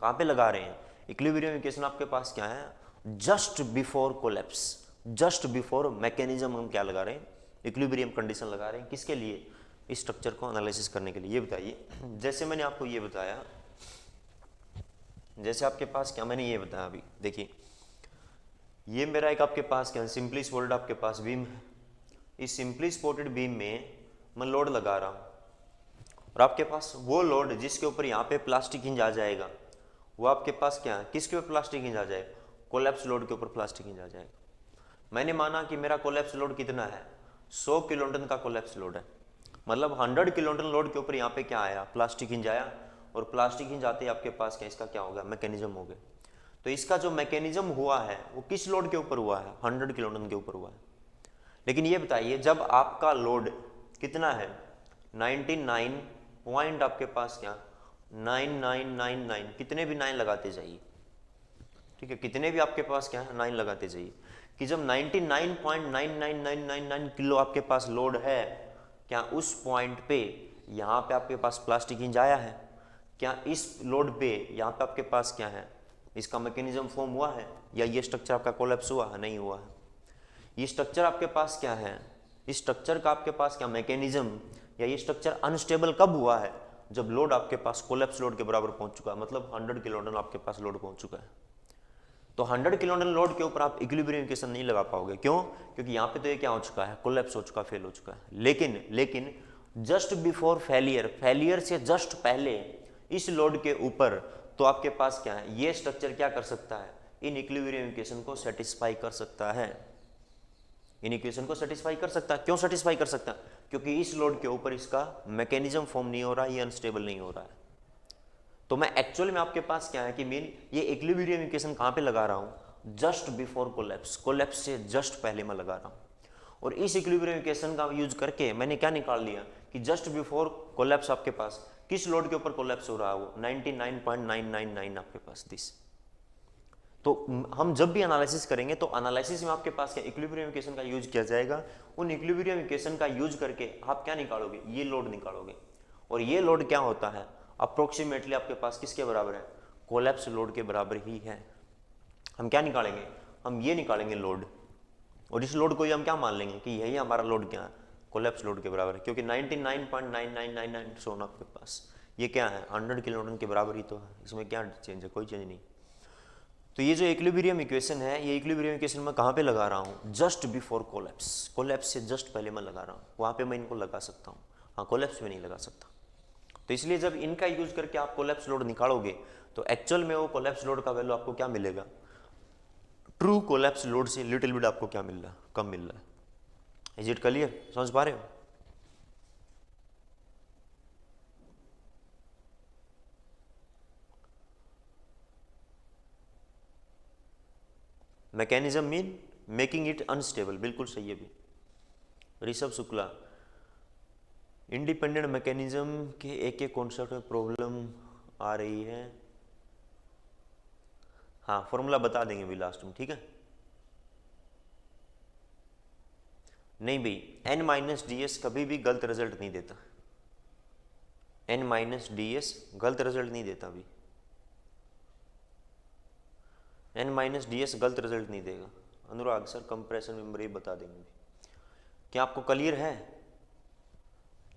कहाँ पे लगा रहे हैं, इक्विलिब्रियम इक्वेशन आपके पास क्या है, just before collapse, just before mechanism हम क्या लगा रहे हैं, इक्विलिब्रियम कंडीशन लगा रहे हैं। किसके लिए, इस स्ट्रक्चर को एनालिसिस करने के लिए। ये बताइए, जैसे मैंने आपको ये बताया, जैसे आपके पास क्या मैंने ये बताया अभी, देखिए ये मेरा एक आपके पास क्या सिंपली सपोर्टेड आपके पास बीम है। इस सिंपली सपोर्टेड बीम में मैं लोड लगा रहा हूँ और आपके पास वो लोड जिसके ऊपर यहाँ पे प्लास्टिक हिंज आ जाएगा, वो आपके पास क्या है, किसके ऊपर प्लास्टिक हिंज आ जाएगा, कोलैप्स लोड के ऊपर प्लास्टिक हिंज आ जाएगा। मैंने माना कि मेरा कोलैप्स लोड कितना है, 100 किलो न्यूटन का कोलैप्स लोड है। मतलब 100 किलो न्यूटन लोड के ऊपर यहाँ पे क्या आया, प्लास्टिक हिंज आया, और प्लास्टिक हिंज आते ही आपके पास क्या, इसका क्या होगा, मैकेनिज्म हो गया। तो इसका जो मैकेनिज्म हुआ है वो किस लोड के ऊपर हुआ है, 100 किलो न्यूटन के ऊपर हुआ है। लेकिन ये बताइए जब आपका लोड कितना है, 99 पॉइंट आपके पास क्या 9999, कितने भी 9 लगाते जाइए, ठीक है, कितने भी आपके पास क्या है 9 लगाते जाइए, कि जब 99.99999 किलो आपके पास लोड है, क्या उस पॉइंट पे यहाँ पे आपके पास प्लास्टिक हिंज आया है, क्या इस लोड पे यहाँ पे आपके पास क्या है, इसका मैकेनिज्म फॉर्म हुआ है, या ये स्ट्रक्चर आपका कोलैप्स हुआ है, नहीं हुआ है। ये स्ट्रक्चर आपके पास क्या है, इस स्ट्रक्चर का आपके पास क्या मैकेनिज्म, या ये स्ट्रक्चर अनस्टेबल कब हुआ है, जब लोड आपके पास कोलैप्स लोड के बराबर पहुंच चुका है, मतलब 100 किलो न्यूटन आपके पास लोड पहुंच चुका है। तो 100 किलो न्यूटन लोड के ऊपर आप इक्विलिब्रियम इक्वेशन नहीं लगा पाओगे, क्यों, क्योंकि यहाँ पे तो ये क्या हो चुका है, कोलैप्स हो चुका, फेल हो चुका है। लेकिन जस्ट बिफोर फेलियर, फेलियर से जस्ट पहले इस लोड के ऊपर तो आपके पास क्या है, ये स्ट्रक्चर क्या कर सकता है, इन इक्विलिब्रियम इक्वेशन को सेटिस्फाई कर सकता है, इन इक्वेशन को सेटिस्फाई कर सकता है। क्यों सेटिस्फाई कर सकता है, क्योंकि इस लोड के ऊपर इसका मैकेनिज्म फॉर्म नहीं हो रहा, ये अनस्टेबल नहीं हो रहा है। तो मैं एक्चुअल में आपके पास क्या है कि मेन ये इक्विलिब्रियम इक्वेशन कहाँ पे लगा रहा हूँ, जस्ट बिफोर कोलैप्स, कोलैप्स से जस्ट पहले मैं लगा रहा हूँ। और इस इक्विलिब्रियम इक्वेशन का यूज करके मैंने क्या निकाल लिया कि जस्ट बिफोर कोलैप्स आपके पास किस लोड के ऊपर कोलैप्स हो रहा है वो 99.999 आपके पास दिस। तो हम जब भी एनालिसिस करेंगे तो एनालिसिस में आपके पास क्या इक्विलिब्रियम इक्वेशन का यूज किया जाएगा। उन इक्विलिब्रियम इक्वेशन का यूज करके आप क्या निकालोगे, ये लोड निकालोगे। और ये लोड क्या होता है, अप्रोक्सीमेटली आपके पास किसके बराबर है, कोलैप्स लोड के बराबर ही है। हम क्या निकालेंगे, हम ये निकालेंगे लोड, और इस लोड को ही हम क्या मान लेंगे कि यही हमारा लोड क्या है, कोलैप्स लोड के बराबर है, क्योंकि 99.9999 सोना आपके पास ये क्या है 100 किलो न्यूटन के बराबर ही तो है, इसमें क्या चेंज है, कोई चेंज नहीं। तो ये जो इक्विलिब्रियम इक्वेशन है, ये इक्विलिब्रियम इक्वेशन मैं कहाँ पे लगा रहा हूँ, जस्ट बिफोर कोलैप्स, कोलैप्स से जस्ट पहले मैं लगा रहा हूँ, वहाँ पे मैं इनको लगा सकता हूँ, हाँ कोलैप्स में नहीं लगा सकता। तो इसलिए जब इनका यूज करके आप कोलैप्स लोड निकालोगे तो एक्चुअल में वो कोलैप्स लोड का वैल्यू आपको क्या मिलेगा, ट्रू कोलैप्स लोड से लिटिल बिट आपको क्या मिल रहा है, कम मिल रहा है। इज इट क्लियर, समझ पा रहे हो। Mechanism mean making it unstable, बिल्कुल सही है भी ऋषभ शुक्ला। इंडिपेंडेंट मैकेनिज्म के एक एक कॉन्सेप्ट में प्रॉब्लम आ रही है, हाँ फॉर्मूला बता देंगे भी लास्ट में, ठीक है। नहीं भाई n माइनस डी एस कभी भी गलत रिजल्ट नहीं देता, n माइनस डी एस गलत रिजल्ट नहीं देता भी, n माइनस डी एस गलत रिजल्ट नहीं देगा। अनुराग सर कंप्रेशन मेंबर ये बता देंगे। क्या आपको क्लियर है,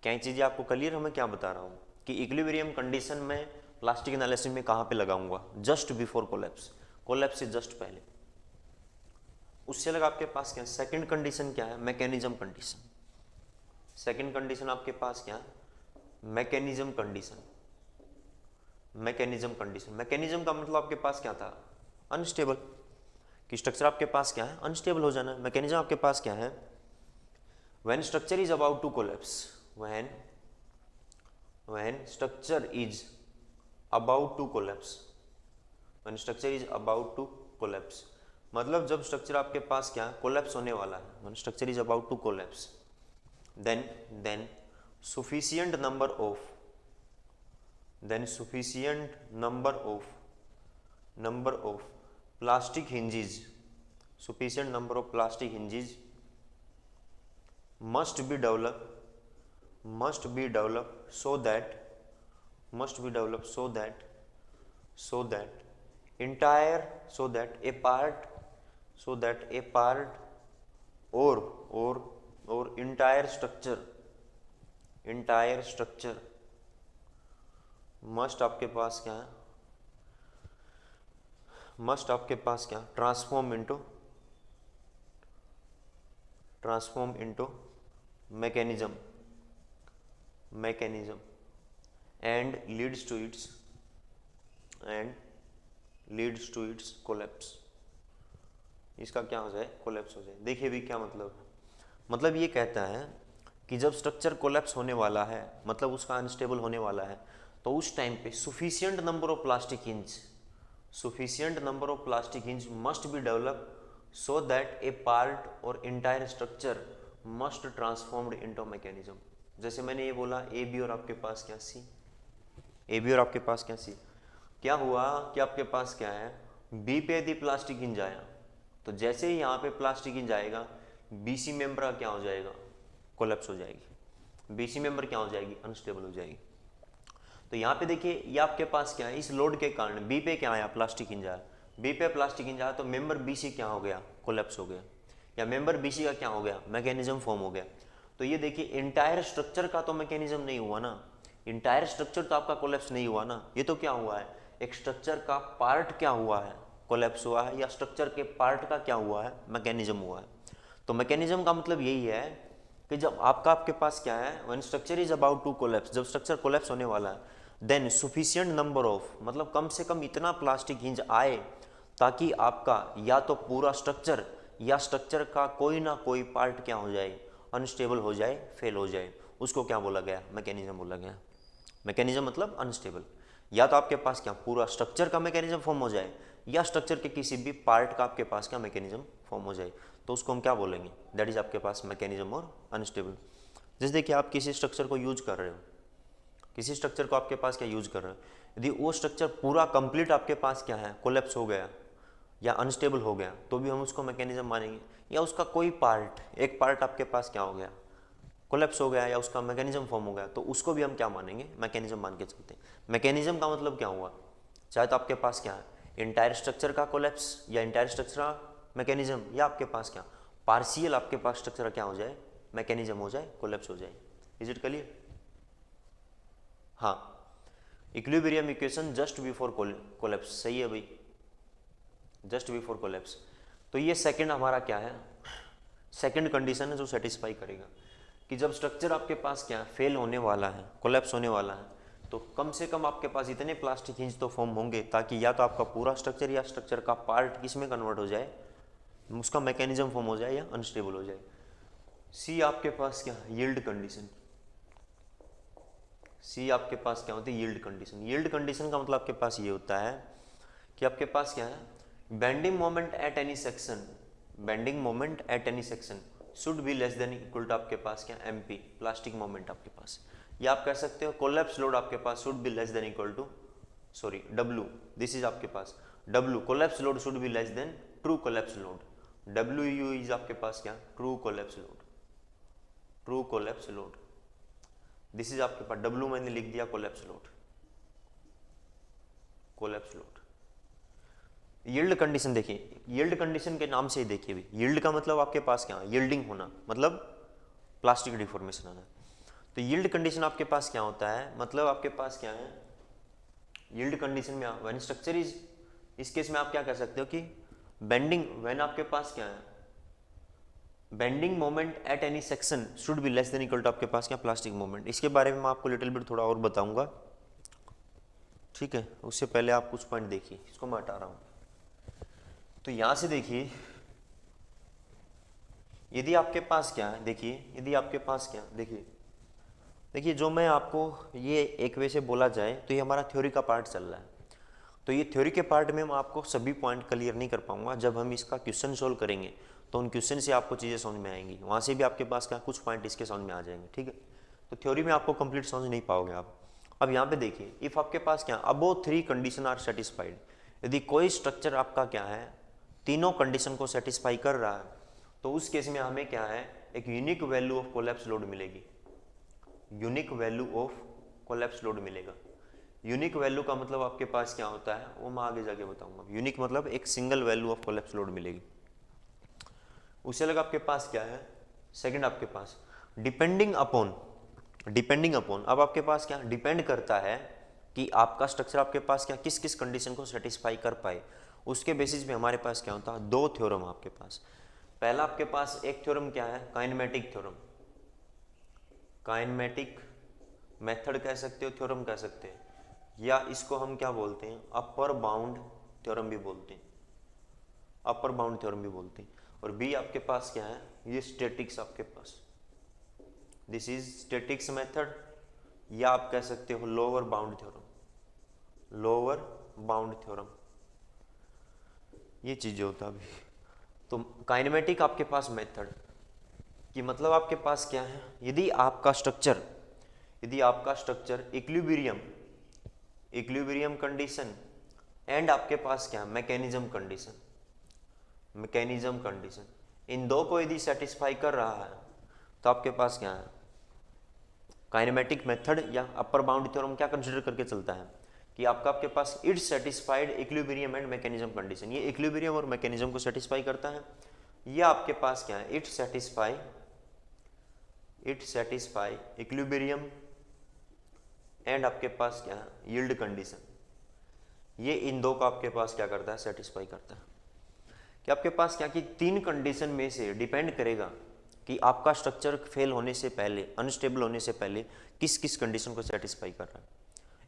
क्या चीज़ें आपको क्लियर है मैं क्या बता रहा हूँ कि इक्विलिब्रियम कंडीशन में प्लास्टिक एनालिसिस में कहाँ पे लगाऊंगा, जस्ट बिफोर कोलैप्स, कोलैप्स से जस्ट पहले। उससे अलग आपके पास क्या है, सेकंड कंडीशन क्या है, मैकेनिज्म कंडीशन। सेकंड कंडीशन आपके पास क्या है, mechanism condition. Mechanism condition, mechanism का मतलब आपके पास क्या था, अनस्टेबल, कि स्ट्रक्चर आपके पास क्या है, अनस्टेबल हो जाना। मैकेनिज्म आपके पास क्या है, when structure is about to collapse, when structure is about to collapse, when structure is about to collapse, मतलब जब स्ट्रक्चर आपके पास क्या कोलैप्स होने वाला है, when structure is about to collapse, then sufficient number of plastic hinges, sufficient number of plastic hinges must be developed so that a part or entire structure must आपके पास क्या है, मस्ट आपके पास क्या transform into mechanism and leads to its collapse, इसका क्या हो जाए, कोलैप्स हो जाए। देखिए भी क्या मतलब ये कहता है कि जब स्ट्रक्चर कोलैप्स होने वाला है, मतलब उसका अनस्टेबल होने वाला है, तो उस टाइम पे sufficient number of plastic hinge must be developed so that a part or entire structure must transformed into mechanism। जैसे मैंने ये बोला ए बी और आपके पास क्या सी, ए बी और आपके पास क्या सी, क्या हुआ कि आपके पास क्या है बी पे यदि प्लास्टिक हिंज आया, तो जैसे ही यहाँ पे प्लास्टिक हिंज आएगा बीसी मेंबर क्या हो जाएगा, कोलैप्स हो जाएगी, बीसी मेंबर क्या हो जाएगी, अनस्टेबल हो जाएगी। तो यहाँ पे देखिए ये आपके पास क्या है, इस लोड के कारण बी पे क्या आया, प्लास्टिक हिंज आया, बी पे प्लास्टिक हिंज आया तो मेंबर बी सी क्या हो गया, कोलैप्स हो गया, या मेंबर बी सी का क्या हो गया, मैकेनिज्म फॉर्म हो गया। तो ये देखिए इंटायर स्ट्रक्चर का तो मैकेनिज्म नहीं हुआ ना, इंटायर स्ट्रक्चर तो आपका कोलैप्स नहीं हुआ ना, ये तो क्या हुआ है, एक स्ट्रक्चर का पार्ट क्या हुआ है, कोलैप्स हुआ है, या स्ट्रक्चर के पार्ट का क्या हुआ है, मैकेनिज्म हुआ है। तो मैकेनिज्म का मतलब यही है कि जब आपके पास क्या है, when structure is about to collapse, जब स्ट्रक्चर कोलैप्स होने वाला है, देन सुफिशिएंट नंबर ऑफ, मतलब कम से कम इतना प्लास्टिक हिंज आए ताकि आपका या तो पूरा स्ट्रक्चर या स्ट्रक्चर का कोई ना कोई पार्ट क्या हो जाए, अनस्टेबल हो जाए, फेल हो जाए, उसको क्या बोला गया, मैकेनिज्म बोला गया। मैकेनिज्म मतलब अनस्टेबल, या तो आपके पास क्या पूरा स्ट्रक्चर का मैकेनिज्म फॉर्म हो जाए, या स्ट्रक्चर के किसी भी पार्ट का आपके पास क्या मैकेनिज्म फॉर्म हो जाए, तो उसको हम क्या बोलेंगे, दैट इज आपके पास मैकेनिज्म और अनस्टेबल। जैसे देखिए आप किसी स्ट्रक्चर को यूज कर रहे हो, किसी स्ट्रक्चर को आपके पास क्या यूज कर रहे हैं। यदि वो स्ट्रक्चर पूरा कंप्लीट आपके पास क्या है कोलैप्स हो गया या अनस्टेबल हो गया तो भी हम उसको मैकेनिज्म मानेंगे, या उसका कोई पार्ट, एक पार्ट आपके पास क्या हो गया कोलैप्स हो गया या उसका मैकेनिज्म फॉर्म हो गया तो उसको भी हम क्या मानेंगे, मैकेनिज्म मान के चलते हैं। मैकेनिज्म का मतलब क्या हुआ, चाहे तो आपके पास क्या है इंटायर स्ट्रक्चर का कोलैप्स या इंटायर स्ट्रक्चर का मैकेनिज्म, या आपके पास क्या पार्शियल आपके पास स्ट्रक्चर क्या हो जाए मैकेनिज्म हो जाए, कोलैप्स हो जाए। Is it clear? हाँ, equilibrium equation just before collapse, सही है भाई, जस्ट बिफोर कोलैप्स। तो ये सेकंड हमारा क्या है, सेकंड कंडीशन है जो सेटिस्फाई करेगा कि जब स्ट्रक्चर आपके पास क्या फेल होने वाला है, कोलैप्स होने वाला है, तो कम से कम आपके पास इतने प्लास्टिक हिंज तो फॉर्म होंगे ताकि या तो आपका पूरा स्ट्रक्चर या स्ट्रक्चर का पार्ट किसमें कन्वर्ट हो जाए, उसका मैकेनिज्म फॉर्म हो जाए या अनस्टेबल हो जाए। सी आपके पास क्या यील्ड कंडीशन, सी आपके पास क्या होती है यील्ड कंडीशन। यील्ड कंडीशन का मतलब आपके पास ये होता है कि आपके पास क्या है bending moment at any section, bending moment at any section should be less than equal to आपके पास क्या एमपी प्लास्टिक मोमेंट आपके पास, या आप कह सकते हो कोलैप्स लोड आपके पास should be less than equal to sorry W, this is आपके पास W collapse load should be less than true collapse load, W U is आपके पास क्या true collapse load, true collapse load, this is आपके पास W मैंने लिख दिया collapse load, collapse load. Yield condition देखिए, यील्ड कंडीशन के नाम से ही देखिए भी, यील्ड का मतलब आपके पास क्या यील्डिंग होना, मतलब प्लास्टिक डिफॉर्मेशन आना। तो यील्ड कंडीशन आपके पास क्या होता है, मतलब आपके पास क्या है यील्ड कंडीशन में व्हेन स्ट्रक्चर इज, इस केस में आप क्या कह सकते हो कि बेंडिंग, व्हेन आपके पास क्या है bending moment at any section should be less than equal to आपके पास क्या प्लास्टिक मोमेंट। इसके बारे में मैं आपको लिटिल बिट थोड़ा और बताऊंगा, ठीक है, उससे पहले आप कुछ पॉइंट देखिए, इसको मैं हटा रहा हूं। तो यहां से देखिए यदि आपके पास क्या है, देखिए यदि आपके पास क्या देखिए, देखिए जो मैं आपको ये एक वे से बोला जाए तो ये हमारा थ्योरी का पार्ट चल रहा है, तो ये थ्योरी के पार्ट में मैं आपको सभी पॉइंट क्लियर नहीं कर पाऊंगा, जब हम इसका क्वेश्चन सोल्व करेंगे तो उन क्वेश्चन से आपको चीज़ें समझ में आएंगी, वहाँ से भी आपके पास क्या कुछ पॉइंट इसके समझ में आ जाएंगे, ठीक है। तो थ्योरी में आपको कंप्लीट समझ नहीं पाओगे आप। अब यहाँ पे देखिए इफ आपके पास क्या अबोव 3 कंडीशन आर सेटिस्फाइड, यदि कोई स्ट्रक्चर आपका क्या है तीनों कंडीशन को सेटिस्फाई कर रहा है तो उस केस में हमें क्या है एक unique value of collapse load मिलेगी, unique value of collapse load मिलेगा। यूनिक वैल्यू का मतलब आपके पास क्या होता है वो मैं आगे जाके बताऊंगा। यूनिक मतलब एक single value of collapse load मिलेगी। उससे अलग आपके पास क्या है सेकंड आपके पास डिपेंडिंग अपॉन, डिपेंडिंग अपॉन, अब आपके पास क्या डिपेंड करता है कि आपका स्ट्रक्चर आपके पास क्या किस किस कंडीशन को सेटिस्फाई कर पाए, उसके बेसिस पे हमारे पास क्या होता है दो थ्योरम आपके पास। पहला आपके पास एक थ्योरम क्या है काइनेमेटिक थ्योरम, काइनेमेटिक मेथड कह सकते हो, थ्योरम कह सकते हैं, या इसको हम क्या बोलते हैं अपर बाउंड थ्योरम भी बोलते हैं, अपर बाउंड थ्योरम भी बोलते हैं। और बी आपके पास क्या है ये स्टैटिक्स आपके पास, दिस इज स्टैटिक्स मेथड, या आप कह सकते हो lower bound theorem, lower bound theorem, ये चीजें होता है। तो काइनेमेटिक आपके पास मेथड कि मतलब आपके पास क्या है यदि आपका स्ट्रक्चर, यदि आपका structure equilibrium, equilibrium condition and आपके पास क्या मैकेनिज्म कंडीशन, मैकेनिज्म कंडीशन, इन दो को यदि सेटिस्फाई कर रहा है तो आपके पास क्या है काइनेमेटिक मेथड या अपर बाउंड थ्योरम क्या कंसीडर करके चलता है कि आपके पास it's satisfied equilibrium and mechanism condition, ये इक्विलिब्रियम और मैकेनिज्म को सेटिस्फाई करता है, या आपके पास क्या है इट सेटिस्फाई इक्विलिब्रियम एंड आपके पास क्या है यील्ड कंडीशन, ये इन दो को आपके पास क्या करता है सेटिस्फाई करता है। कि आपके पास क्या कि तीन कंडीशन में से डिपेंड करेगा कि आपका स्ट्रक्चर फेल होने से पहले, अनस्टेबल होने से पहले किस किस कंडीशन को सेटिस्फाई कर रहा है।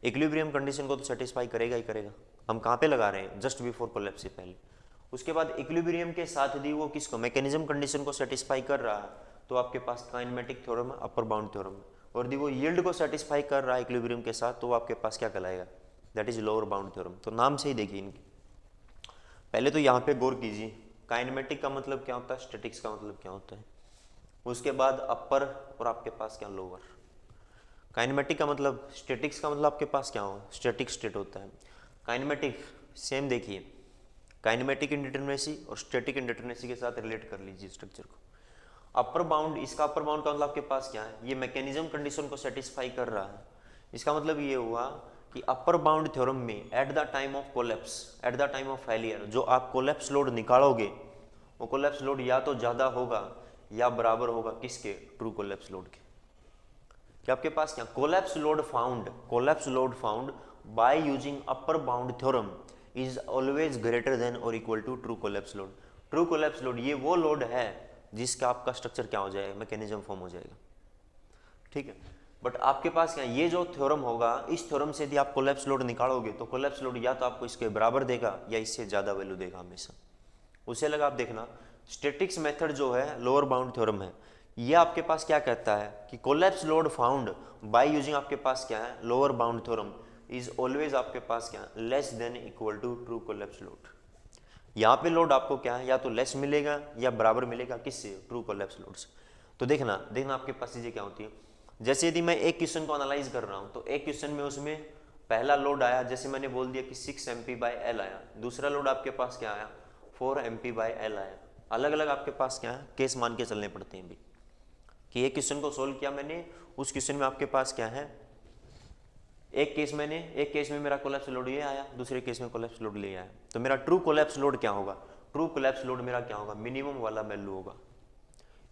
इक्विलिब्रियम कंडीशन को तो सेटिस्फाई करेगा ही करेगा, हम कहाँ पे लगा रहे हैं जस्ट बिफोर कोलैप्स से पहले। उसके बाद इक्विलिब्रियम के साथ यदि वो किसको मैकेनिज्म कंडीशन को सेटिस्फाई कर रहा है तो आपके पास काइनेमेटिक थ्योरम है, अपर बाउंड थ्योरम है, और यदि वो यील्ड को सेटिस्फाई कर रहा है इक्विलिब्रियम के साथ तो वो आपके पास क्या कहलाएगा that is lower bound theorem. तो नाम से ही देखिए इनकी, पहले तो यहाँ पे गौर कीजिए काइनेमेटिक का मतलब क्या होता है, स्टैटिक्स का मतलब क्या होता है, उसके बाद अपर और आपके पास क्या लोअर। काइनेमेटिक का मतलब, स्टैटिक्स का मतलब आपके पास क्या हो, स्टैटिक स्टेट होता है। काइनेमेटिक सेम देखिए, काइनेमेटिक इंडिटरमिनेसी और स्टैटिक इंडिटरमिनेसी के साथ रिलेट कर लीजिए स्ट्रक्चर को। अपर बाउंड, इसका अपर बाउंड का मतलब आपके पास क्या है, ये मैकेनिज्म कंडीशन को सेटिस्फाई कर रहा है। इसका मतलब ये हुआ कि अपर बाउंड थ्योरम में at the time of collapse, at the time of failure, जो आप कोलैप्स लोड निकालोगे वो कोलैप्स लोड या तो ज़्यादा होगा या बराबर होगा किसके, ट्रू कोलैप्स लोड के। कि आपके पास क्या, collapse load found, collapse load found by using upper bound theorem is always greater than और equal to true collapse load. True collapse load ये वो लोड है जिसका आपका स्ट्रक्चर क्या हो जाएगा, मैकेनिज्म फॉर्म हो जाएगा, ठीक है। बट आपके पास क्या, ये जो थ्योरम होगा, इस थ्योरम से यदि आप कोलैप्स लोड निकालोगे तो कोलैप्स लोड या तो आपको इसके बराबर देगा या इससे ज़्यादा वैल्यू देगा हमेशा। उसे लगा आप देखना, स्टैटिक्स मेथड जो है लोअर बाउंड थ्योरम है, ये आपके पास क्या कहता है कि collapse load found by using आपके पास क्या है, lower bound theorem is always आपके पास क्या, less than equal to true collapse load. यहाँ पे लोड आपको क्या है, या तो लेस मिलेगा या बराबर मिलेगा किससे, ट्रू कोलैप्स लोड से। तो देखना देखना आपके पास चीज़ें क्या होती है। जैसे यदि मैं एक क्वेश्चन को एनालाइज कर रहा हूँ तो एक क्वेश्चन में उसमें पहला लोड आया, जैसे मैंने बोल दिया कि 6 MP/L आया, दूसरा लोड आपके पास क्या आया, 4 MP/L आया। अलग अलग आपके पास क्या है, केस मान के चलने पड़ते हैं भी, कि एक क्वेश्चन को सोल्व किया मैंने, उस क्वेश्चन में आपके पास क्या है, एक केस में मेरा कोलैप्स लोड ये आया, दूसरे केस में कोलैप्स लोड ले आया, तो मेरा ट्रू कोलैप्स लोड क्या होगा, ट्रू कोलैप्स लोड मेरा क्या होगा, मिनिमम वाला वैल्यू होगा।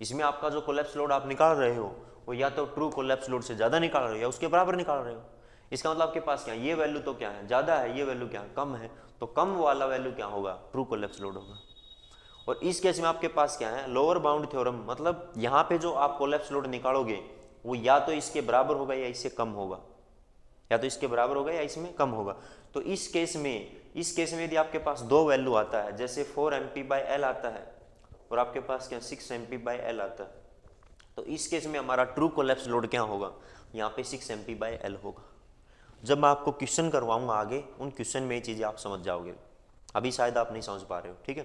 इसमें आपका जो कोलैप्स लोड आप निकाल रहे हो वो या तो ट्रू कोलैप्स लोड से ज़्यादा निकाल रहे हो या उसके बराबर निकाल रहे हो। इसका मतलब आपके पास क्या, ये वैल्यू तो क्या है, ज़्यादा है, ये वैल्यू क्या है, कम है, तो कम वाला वैल्यू क्या होगा, ट्रू कोलैप्स लोड होगा। और इस केस में आपके पास क्या है, लोअर बाउंड थ्योरम, मतलब यहाँ पे जो आप कोलैप्स लोड निकालोगे वो या तो इसके बराबर होगा या इससे कम होगा, या तो इसके बराबर होगा या इसमें कम होगा। तो इस केस में यदि आपके पास दो वैल्यू आता है, जैसे 4 MP/L आता है और आपके पास क्या 6 MP/L आता है, तो इस केस में हमारा ट्रू कोलैप्स लोड क्या होगा, यहाँ पे 6 MP/L होगा। जब मैं आपको क्वेश्चन करवाऊंगा आगे, उन क्वेश्चन में ये चीज़ें आप समझ जाओगे, अभी शायद आप नहीं समझ पा रहे हो, ठीक है।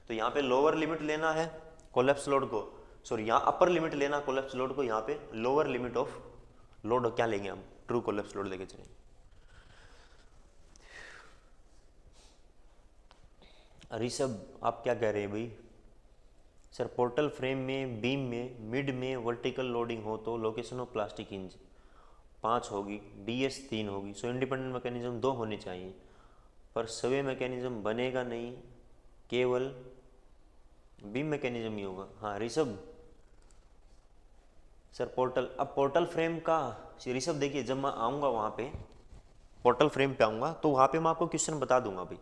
तो यहाँ पे लोअर लिमिट लेना है कोलैप्स लोड को, सॉरी यहाँ अपर लिमिट लेना कोलैप्स लोड को, यहाँ पे लोअर लिमिट ऑफ लोड क्या लेंगे हम, ट्रू कोलैप्स लोड लेके चलेंगे। ऋषभ आप क्या कह रहे हैं भाई, सर पोर्टल फ्रेम में बीम में मिड में वर्टिकल लोडिंग हो तो लोकेशन ऑफ प्लास्टिक हिंज 5 होगी, DS 3 होगी, सो इंडिपेंडेंट मैकेनिज्म 2 होने चाहिए, पर सवे मैकेनिज्म बनेगा नहीं, केवल बीम मैकेनिज्म ही होगा। हाँ ऋषभ, सर पोर्टल, अब पोर्टल फ्रेम का ऋषभ देखिए, जब मैं आऊँगा वहाँ पे पोर्टल फ्रेम पे आऊँगा तो वहाँ पे मैं आपको क्वेश्चन बता दूंगा भाई,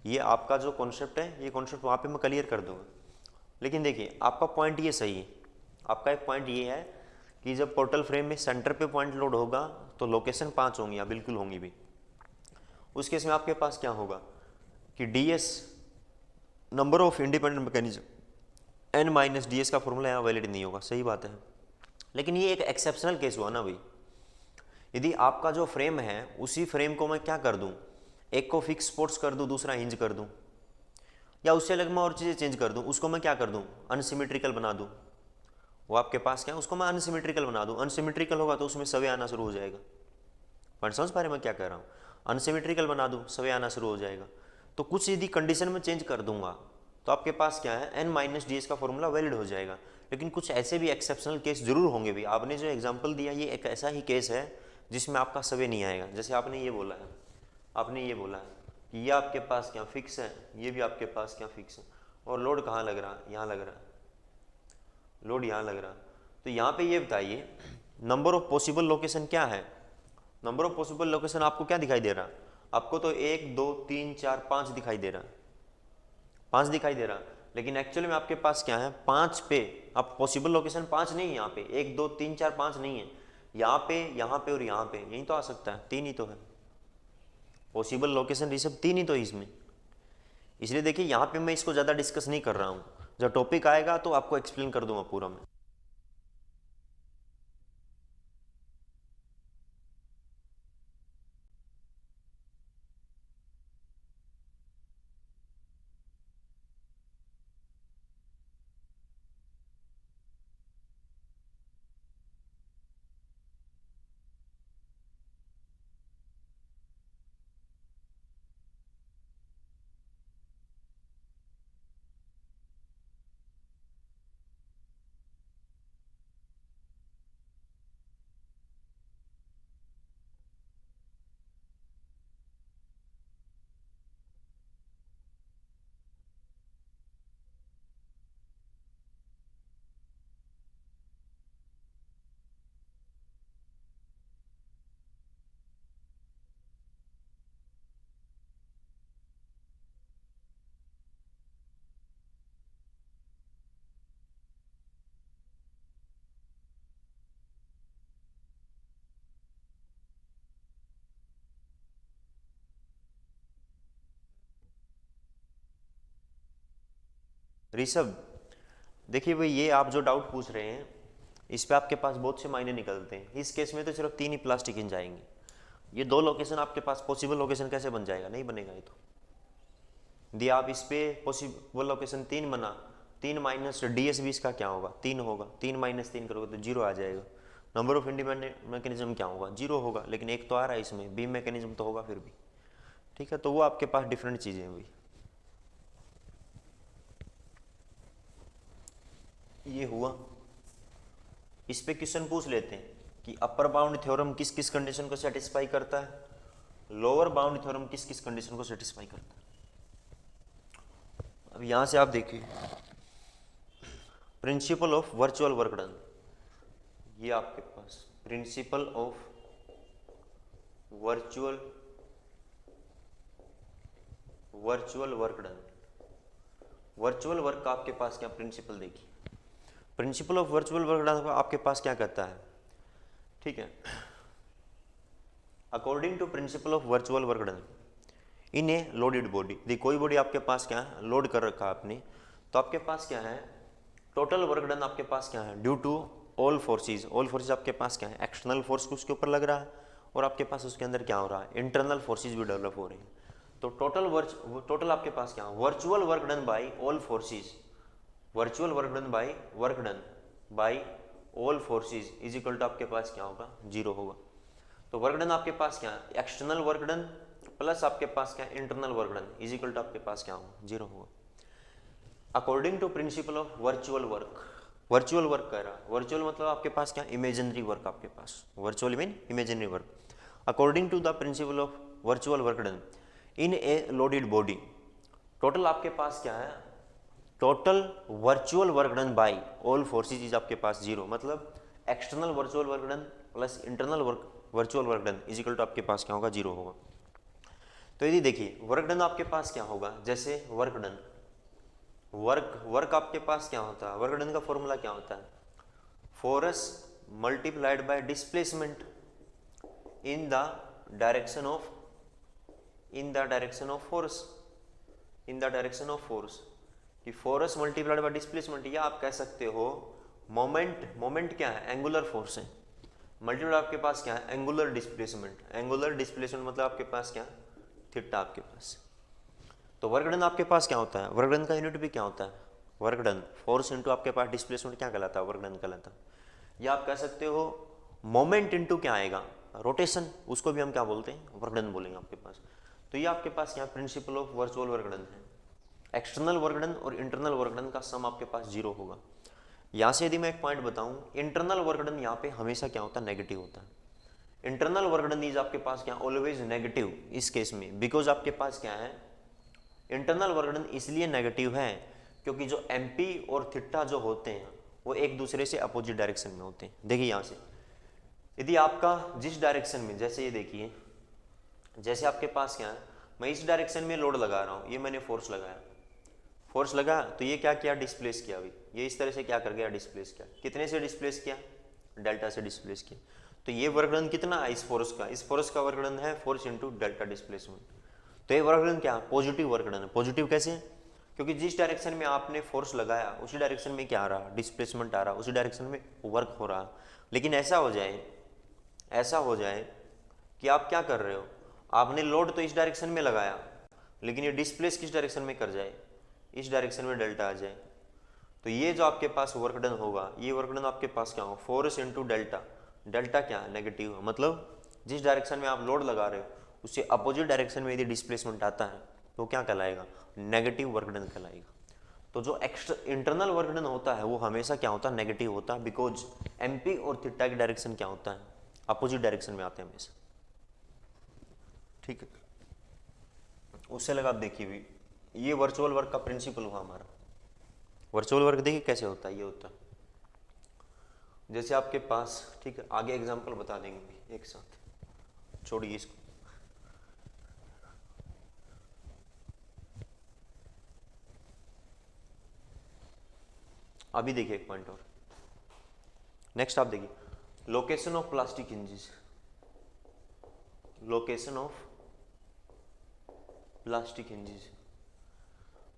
ये आपका जो कॉन्सेप्ट है ये कॉन्सेप्ट वहाँ पे मैं क्लियर कर दूंगा। लेकिन देखिए आपका पॉइंट ये सही है, आपका एक पॉइंट ये है कि जब पोर्टल फ्रेम में सेंटर पे पॉइंट लोड होगा तो लोकेशन 5 होंगी, या बिल्कुल होंगी भी। उस केस में आपके पास क्या होगा कि DS number of independent mechanism, N-DS का फॉर्मूला यहाँ वैलिड नहीं होगा, सही बात है। लेकिन ये एक एक्सेप्शनल केस हुआ ना भाई, यदि आपका जो फ्रेम है उसी फ्रेम को मैं क्या कर दूं, एक को फिक्स स्पोर्ट्स कर दूं, दूसरा हिंज कर दूं, या उससे अलग मैं और चीज़ें चेंज कर दूं, उसको मैं क्या कर दूं, अनसिमेट्रिकल बना दूं, वो आपके पास क्या है, उसको मैं अनसिमेट्रिकल बना दूं। अनसिमेट्रिकल होगा तो उसमें सवे आना शुरू हो जाएगा, पॉइंट समझ पा रहे मैं क्या कह रहा हूँ, अनसिमेट्रिकल बना दूं सवे आना शुरू हो जाएगा। तो कुछ यदि कंडीशन में चेंज कर दूंगा तो आपके पास क्या है, N-DS का फॉर्मूला वैलिड हो जाएगा। लेकिन कुछ ऐसे भी एक्सेप्शनल केस जरूर होंगे भी, आपने जो एग्जाम्पल दिया ये एक ऐसा ही केस है जिसमें आपका सवे नहीं आएगा। जैसे आपने ये बोला है, आपने ये बोला है कि ये आपके पास क्या फिक्स है, ये भी आपके पास क्या फिक्स है, और लोड कहाँ लग रहा है, यहाँ लग रहा है, लोड यहाँ लग रहा है। तो यहाँ पे ये बताइए नंबर ऑफ पॉसिबल लोकेशन क्या है, नंबर ऑफ पॉसिबल लोकेशन आपको क्या दिखाई दे रहा है, आपको तो 1 2 3 4 5 दिखाई दे रहा है, 5 दिखाई दे रहा है। लेकिन एक्चुअली में आपके पास क्या है, 5 पे अब पॉसिबल लोकेशन 5 नहीं है, यहाँ पे 1 2 3 4 5 नहीं है, यहाँ पे और यहाँ पे, यही तो आ सकता है, 3 ही तो है पॉसिबल लोकेशन, ये सब 3 ही तो है इसमें। इसलिए देखिए यहाँ पे मैं इसको ज़्यादा डिस्कस नहीं कर रहा हूँ, जब टॉपिक आएगा तो आपको एक्सप्लेन कर दूंगा पूरा मैं। ऋषभ, देखिए भाई ये आप जो डाउट पूछ रहे हैं इस पे आपके पास बहुत से मायने निकलते हैं। इस केस में तो सिर्फ 3 ही प्लास्टिक इंच आएंगे। ये 2 लोकेशन आपके पास पॉसिबल लोकेशन कैसे बन जाएगा, नहीं बनेगा ये तो। दिया आप इस पे पॉसिबल लोकेशन 3 बना, 3 माइनस ds भी इसका क्या होगा, 3 होगा। 3 माइनस 3 करोगे तो 0 आ जाएगा। नंबर ऑफ इंडिपेंडेंट मैकेनिज्म क्या होगा, 0 होगा। लेकिन एक तो आ रहा है इसमें, बीम मैकेनिज्म तो होगा फिर भी। ठीक है, तो वो आपके पास डिफरेंट चीज़ें हैं भाई। ये हुआ। इस पे क्वेश्चन पूछ लेते हैं कि अपर बाउंड थ्योरम किस किस कंडीशन को सेटिस्फाई करता है, लोअर बाउंड थ्योरम किस किस कंडीशन को सेटिस्फाई करता है। अब यहां से आप देखिए principle of virtual work done, ये आपके पास principle of virtual work done. Virtual work का आपके पास क्या प्रिंसिपल देखिए, principle of virtual work done आपके पास क्या कहता है। ठीक है, according to principle of virtual work done in a loaded body, the कोई बॉडी आपके पास क्या है, लोड कर रखा है आपने, तो आपके पास क्या है, टोटल वर्क डन आपके पास क्या है, due to all forces. All forces आपके पास क्या है, एक्सटर्नल फोर्स उसके ऊपर लग रहा है, और आपके पास उसके अंदर क्या हो रहा है, इंटरनल फोर्सेज भी डेवलप हो रहे हैं। तो टोटल आपके पास क्या है, virtual work done by all forces, virtual work done by all forces is equal to आपके पास क्या होगा, 0 होगा। तो वर्क डन आपके पास क्या है, एक्सटर्नल वर्क डन प्लस आपके पास क्या है, internal work done is equal to आपके पास क्या होगा, 0 होगा। According to principle of virtual work, virtual work कह रहा है, वर्चुअल मतलब आपके पास क्या, इमेजिनरी वर्क आपके पास, virtual mean imaginary work. According to the principle of virtual work done in a loaded body, total आपके पास क्या है, total virtual work done by all forces is आपके पास 0, मतलब external virtual work done plus internal virtual work done is equal to आपके पास क्या होगा, 0 होगा। तो यदि देखिए वर्क डन आपके पास क्या होगा, जैसे वर्क डन, वर्क आपके पास क्या होता है, वर्क डन का फॉर्मूला क्या होता है, force multiplied by displacement in the direction of force, in the direction of force, कि फोर्स मल्टीप्लाइड बाय डिस्प्लेसमेंट, या आप कह सकते हो मोमेंट क्या है, एंगुलर फोर्स है, मल्टीप्लाइड आपके पास क्या है, एंगुलर डिस्प्लेसमेंट मतलब आपके पास क्या, थीटा आपके पास। तो वर्क डन आपके पास क्या होता है, वर्क डन का यूनिट भी क्या होता है, वर्क डन फोर्स इंटू आपके पास डिस्प्लेसमेंट क्या कहलाता है, वर्क डन कहलाता है। या आप कह सकते हो मोमेंट इंटू क्या आएगा, रोटेशन, उसको भी हम क्या बोलते हैं, वर्क डन बोलेंगे आपके पास। तो ये आपके पास क्या principal of virtual work done है। एक्सटर्नल वर्क डन और इंटरनल वर्क डन का सम आपके पास 0 होगा। यहाँ से यदि मैं एक पॉइंट बताऊँ, इंटरनल वर्क डन यहाँ पे हमेशा क्या होता है, नेगेटिव होता है। इंटरनल वर्क डन इज आपके पास क्या, ऑलवेज नेगेटिव इस केस में, बिकॉज आपके पास क्या है, इंटरनल वर्क डन इसलिए नेगेटिव है क्योंकि जो एमपी और थीटा जो होते हैं वो एक दूसरे से अपोजिट डायरेक्शन में होते हैं। देखिए यहाँ से यदि आपका जिस डायरेक्शन में, जैसे ये देखिए, जैसे आपके पास क्या है, मैं इस डायरेक्शन में लोड लगा रहा हूँ, ये मैंने फोर्स लगाया तो ये क्या किया, डिस्प्लेस किया। अभी ये इस तरह से क्या कर गया, डिस्प्लेस किया। कितने से डिस्प्लेस किया, डेल्टा से डिस्प्लेस किया। तो ये वर्क डन कितना है इस फोर्स का वर्क डन है फोर्स इंटू डेल्टा डिस्प्लेसमेंट। तो ये वर्क डन क्या, पॉजिटिव वर्क डन है। पॉजिटिव कैसे, क्योंकि जिस डायरेक्शन में आपने फोर्स लगाया उसी डायरेक्शन में क्या आ रहा, डिस्प्लेसमेंट आ रहा, उसी डायरेक्शन में वर्क हो रहा। लेकिन ऐसा हो जाए कि आप क्या कर रहे हो, आपने लोड तो इस डायरेक्शन में लगाया लेकिन ये डिस्प्लेस किस डायरेक्शन में कर जाए, इस डायरेक्शन में डेल्टा आ जाए। तो ये जो आपके पास वर्क डन होगा, ये वर्क डन आपके पास क्या होगा, फोर्स इंटू डेल्टा। डेल्टा क्या है, नेगेटिव, मतलब जिस डायरेक्शन में आप लोड लगा रहे हो उससे अपोजिट डायरेक्शन में यदि डिस्प्लेसमेंट आता है तो क्या कहलाएगा, नेगेटिव वर्क डन कहलाएगा। तो जो इंटरनल वर्क डन होता है वो हमेशा क्या होता है, नेगेटिव होता है, बिकॉज एमपी और थीटा की डायरेक्शन क्या होता है, अपोजिट डायरेक्शन में आते हैं हमेशा। ठीक है, उससे लगा आप देखिए भी, ये वर्चुअल वर्क का प्रिंसिपल हुआ हमारा। वर्चुअल वर्क देखिए कैसे होता है, ये होता है जैसे आपके पास, ठीक है, आगे एग्जांपल बता देंगे एक साथ, छोड़िए इसको। अभी देखिए एक पॉइंट और, नेक्स्ट आप देखिए, location of plastic hinges, location of plastic hinges.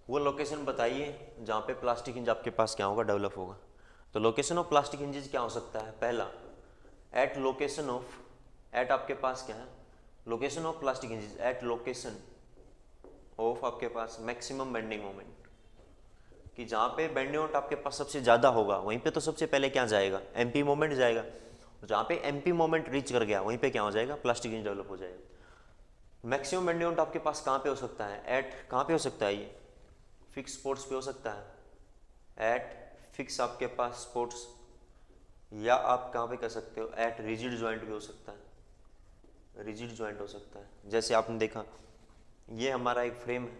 वो लोकेशन बताइए जहाँ पे प्लास्टिक हिंज आपके पास क्या होगा, डेवलप होगा। तो लोकेशन ऑफ प्लास्टिक हिंजेस क्या हो सकता है, पहला एट लोकेशन ऑफ, एट आपके पास क्या है, location of plastic hinges at location of आपके पास मैक्सिमम बेंडिंग मोमेंट, कि जहाँ पे बेंडिंग मोमेंट आपके पास सबसे ज़्यादा होगा वहीं पे तो सबसे पहले क्या जाएगा, एमपी मोमेंट जाएगा। जहाँ पे एमपी मोमेंट रीच कर गया वहीं पे क्या हो जाएगा, प्लास्टिक हिंज डेवलप हो जाएगा। मैक्सिमम बेंडिंग मोमेंट आपके पास कहाँ पे हो सकता है, एट कहाँ पे हो सकता है, ये फिक्स स्पोर्ट्स पे हो सकता है, एट फिक्स आपके पास स्पोर्ट्स, या आप कहाँ पे कर सकते हो, एट रिजिड जॉइंट भी हो सकता है, रिजिड जॉइंट हो सकता है। जैसे आपने देखा ये हमारा एक फ्रेम है,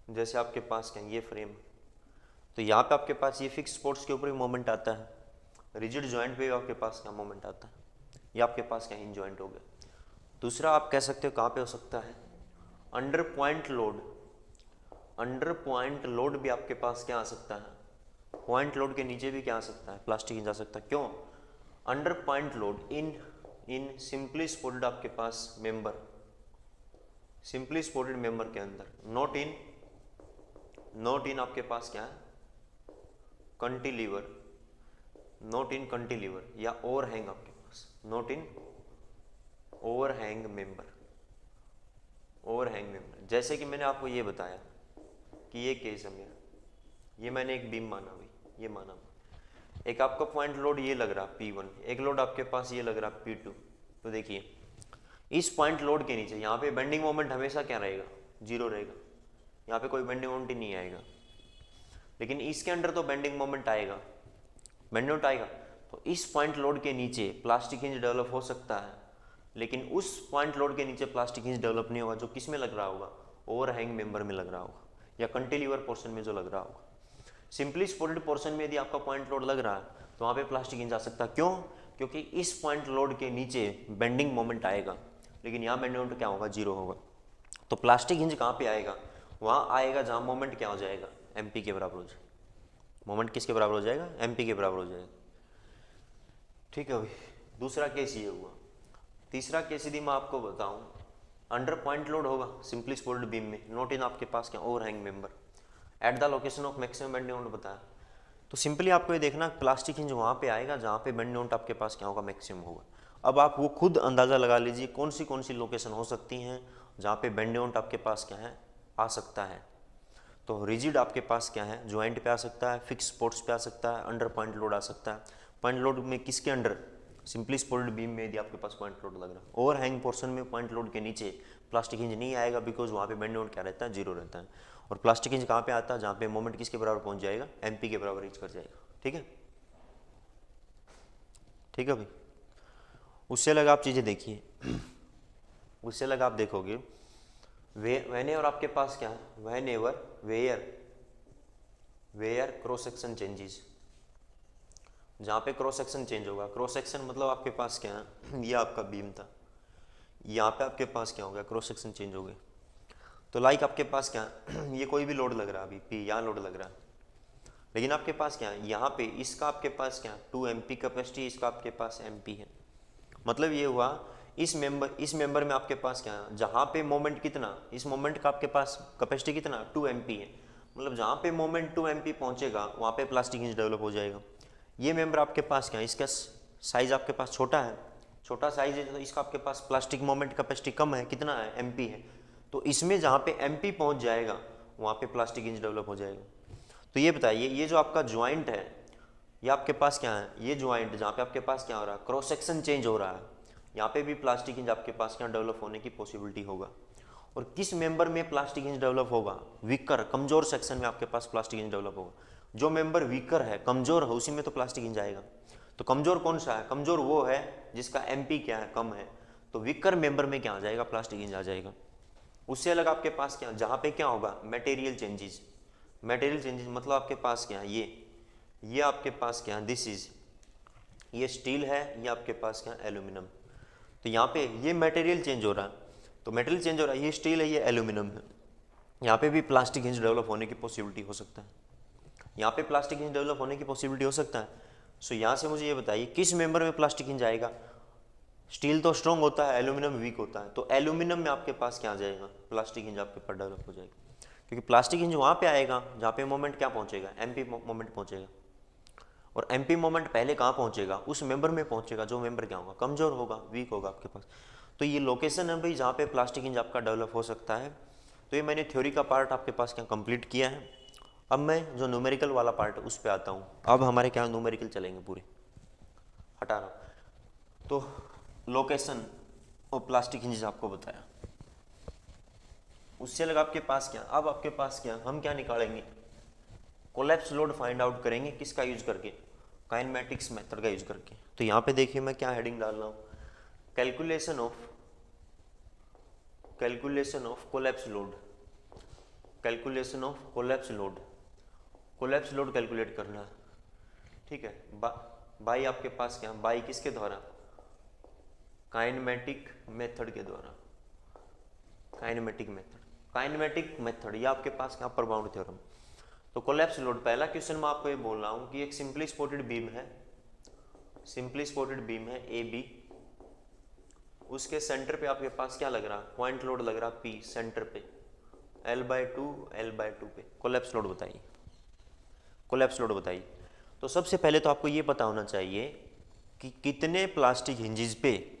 जैसे आपके पास क्या ये फ्रेम, तो यहाँ पे आपके पास ये फिक्स स्पोर्ट्स के ऊपर भी मोमेंट आता है, रिजिड जॉइंट पे भी आपके पास क्या मोमेंट आता है, ये आपके पास क्या हिंज जॉइंट हो गया। दूसरा आप कह सकते हो कहाँ पे हो सकता है, under point load, under point load भी आपके पास क्या आ सकता है, पॉइंट लोड के नीचे भी क्या आ सकता है, प्लास्टिक हिंज आ सकता है। क्यों, under point load in simply supported आपके पास मेंबर, सिंपली सपोर्टेड मेंबर के अंदर, नॉट इन आपके पास क्या है, कंटिलीवर, नॉट इन कंटिलीवर या ओवरहैंग आपके पास, not in overhang member, overhang member. जैसे कि मैंने आपको ये बताया कि ये केस है मेरा, ये मैंने एक बीम माना भाई, ये माना, एक आपका पॉइंट लोड ये लग रहा P1, एक लोड आपके पास ये लग रहा P2। तो देखिए इस पॉइंट लोड के नीचे यहाँ पे बेंडिंग मोमेंट हमेशा क्या रहेगा, जीरो रहेगा, यहाँ पे कोई बेंडिंग मोमेंट ही नहीं आएगा। लेकिन इसके अंदर तो बेंडिंग मोमेंट आएगा, बेंडिंग मोमेंट आएगा, तो इस पॉइंट लोड के नीचे प्लास्टिक हिंज डेवलप हो सकता है, लेकिन उस पॉइंट लोड के नीचे प्लास्टिक हिंज डेवलप नहीं होगा जो किस में लग रहा होगा, ओवरहैंग मेंबर में लग रहा होगा या कंटिलीवर पोर्शन में जो लग रहा होगा। सिंपली सपोर्टेड पोर्शन में यदि आपका पॉइंट लोड लग रहा है तो वहाँ पे प्लास्टिक हिंज आ सकता है। क्यों, क्योंकि इस पॉइंट लोड के नीचे बेंडिंग मोमेंट आएगा, लेकिन यहाँ बेंडिंग मोमेंट क्या होगा, जीरो होगा। तो प्लास्टिक हिंज कहाँ पे आएगा, वहाँ आएगा जहाँ मोमेंट क्या हो जाएगा, एमपी के बराबर हो जाएगा। मोमेंट किसके बराबर हो जाएगा, एमपी के बराबर हो जाएगा। ठीक है भाई, दूसरा केस ये हुआ। तीसरा केस यदि मैं आपको बताऊँ, अंडर पॉइंट लोड होगा सिंपली सपोर्टेड बीम में, नॉट इन आपके पास क्या overhang member, at the location of maximum bending moment बताया। तो सिंपली आपको ये देखना प्लास्टिक हिंज वहाँ पे आएगा जहाँ पे बेंडिंग मोमेंट आपके पास क्या होगा, मैक्सिमम होगा। अब आप वो खुद अंदाज़ा लगा लीजिए कौन सी लोकेशन हो सकती हैं जहाँ पे बेंडिंग मोमेंट आपके पास क्या है, आ सकता है। तो रिजिड आपके पास क्या है, ज्वाइंट पे आ सकता है, फिक्स स्पोर्ट्स पे आ सकता है, अंडर पॉइंट लोड आ सकता है। पॉइंट लोड में किसके अंडर, सिंपली सपोर्टेड बीम में यदि आपके पास पॉइंट लोड लग रहा है। ओवरहैंग पोर्शन में पॉइंट लोड के नीचे प्लास्टिक हिंज नहीं आएगा, बिकॉज वहाँ पे बेंडिंग मोमेंट क्या रहता है, जीरो रहता है। और प्लास्टिक हिंज कहाँ पे आता है, जहाँ पे मोमेंट किसके बराबर पहुँच जाएगा, एमपी के बराबर रीच कर जाएगा। ठीक है, ठीक है भाई। उससे अलग आप चीज़ें देखिए, उससे अलग आप देखोगे वेनेवर आपके पास क्या है, whenever where cross section changes, जहाँ पे क्रॉस सेक्शन चेंज होगा, क्रॉस सेक्शन मतलब आपके पास क्या है, ये आपका बीम था, यहाँ पे आपके पास क्या हो गया, क्रॉस सेक्शन चेंज हो गया। तो लाइक आपके पास क्या ये कोई भी लोड लग रहा है, अभी P यहाँ लोड लग रहा है, लेकिन आपके पास क्या है, यहाँ पे इसका आपके पास क्या 2 MP कैपेसिटी, इसका आपके पास MP है। मतलब ये हुआ इस मेंबर में आपके पास क्या है, जहाँ पे मोमेंट कितना, इस मोमेंट का आपके पास कैपेसिटी कितना 2 MP है। मतलब जहाँ पे मोमेंट 2 MP पहुँचेगा वहाँ पे प्लास्टिक हिंज डेवलप हो जाएगा। ये मेंबर आपके पास क्या है, इसका साइज आपके पास छोटा है, छोटा साइज है, तो इसका आपके पास प्लास्टिक मोमेंट कैपेसिटी कम है, कितना है, MP है। तो इसमें जहाँ पे MP पहुँच जाएगा वहाँ पे प्लास्टिक हिंज डेवलप हो जाएगा। तो ये बताइए, ये जो आपका ज्वाइंट है, ये आपके पास क्या है, ये ज्वाइंट जहाँ पे आपके पास क्या हो रहा है, क्रॉस सेक्शन चेंज हो रहा है, यहाँ पे भी प्लास्टिक हिंज आपके पास क्या डेवलप होने की पॉसिबिलिटी होगा। और किस मेंबर में प्लास्टिक हिंज डेवलप होगा, वीकर कमजोर सेक्शन में आपके पास प्लास्टिक हिंज डेवलप होगा। जो मेंबर वीकर है, कमजोर है, उसी में तो प्लास्टिक हिंज आएगा। तो कमजोर कौन सा है, कमजोर वो है जिसका MP क्या है, कम है। तो वीकर मेंबर में क्या आ जाएगा, प्लास्टिक हिंज आ जाएगा। उससे अलग आपके पास क्या, जहाँ पे क्या होगा, मटेरियल चेंजेस, मटेरियल चेंजेस मतलब आपके पास क्या है, ये आपके पास क्या है, दिस इज, ये स्टील है, ये आपके पास क्या है, एल्यूमिनियम। तो यहाँ पे ये मटेरियल चेंज हो रहा है, तो मटेरियल चेंज हो रहा है, ये स्टील है, ये एल्यूमिनियम है। यहाँ पे भी प्लास्टिक हिंज डेवलप होने की पॉसिबिलिटी हो सकता है, यहाँ पे प्लास्टिक हिंज डेवलप होने की पॉसिबिलिटी हो सकता है। सो यहाँ से मुझे ये बताइए किस मेंबर में प्लास्टिक हिंज आएगा। स्टील तो स्ट्रॉन्ग होता है, एल्यूमिनियम वीक होता है, तो एल्यूमिनियम में आपके पास क्या आ जाएगा, प्लास्टिक हिंज आपके पास डेवलप हो जाएगा। क्योंकि प्लास्टिक हिंज वहाँ पे आएगा जहाँ पे मोमेंट क्या पहुँचेगा, एमपी मोमेंट पहुँचेगा, और एमपी मोमेंट पहले कहाँ पहुँचेगा, उस मेंबर में पहुँचेगा जो मेंबर क्या होगा, कमज़ोर होगा, वीक होगा आपके पास। तो ये लोकेशन है भाई जहाँ पे प्लास्टिक हिंज आपका डेवलप हो सकता है। तो ये मैंने थ्योरी का पार्ट आपके पास क्या कंप्लीट किया है। अब मैं जो न्यूमेरिकल वाला पार्ट है उस पर आता हूँ। अब हमारे क्या न्यूमेरिकल चलेंगे पूरे, हटा रहा हूँ। तो लोकेशन और प्लास्टिक हिंज आपको बताया, उससे लगा आपके पास क्या, अब आपके पास क्या, हम क्या निकालेंगे, कोलैप्स लोड फाइंड आउट करेंगे, किसका यूज करके, काइनेमेटिक्स मेथड का यूज करके। तो यहाँ पे देखिए मैं क्या हेडिंग डाल रहा हूँ, calculation of collapse load, calculation of collapse load, collapse load calculate करना है, ठीक है। बाई आपके पास क्या, बाई किसके द्वारा, काइनेमेटिक मेथड के द्वारा, काइनेमेटिक मेथड या आपके पास क्या, परबाउंड थ्योरम। तो कोलैप्स लोड, पहला क्वेश्चन मैं आपको ये बोल रहा हूँ कि एक सिंपली स्पोर्टेड बीम है, सिंपली स्पोर्टेड बीम है ए बी, उसके सेंटर पे आपके पास क्या लग रहा, पॉइंट लोड लग रहा पी, सेंटर पे L/2 पे। कोलैप्स लोड बताइए, कोलैप्स लोड बताइए। तो सबसे पहले तो आपको ये पता होना चाहिए कि कितने प्लास्टिक हिंजेस पे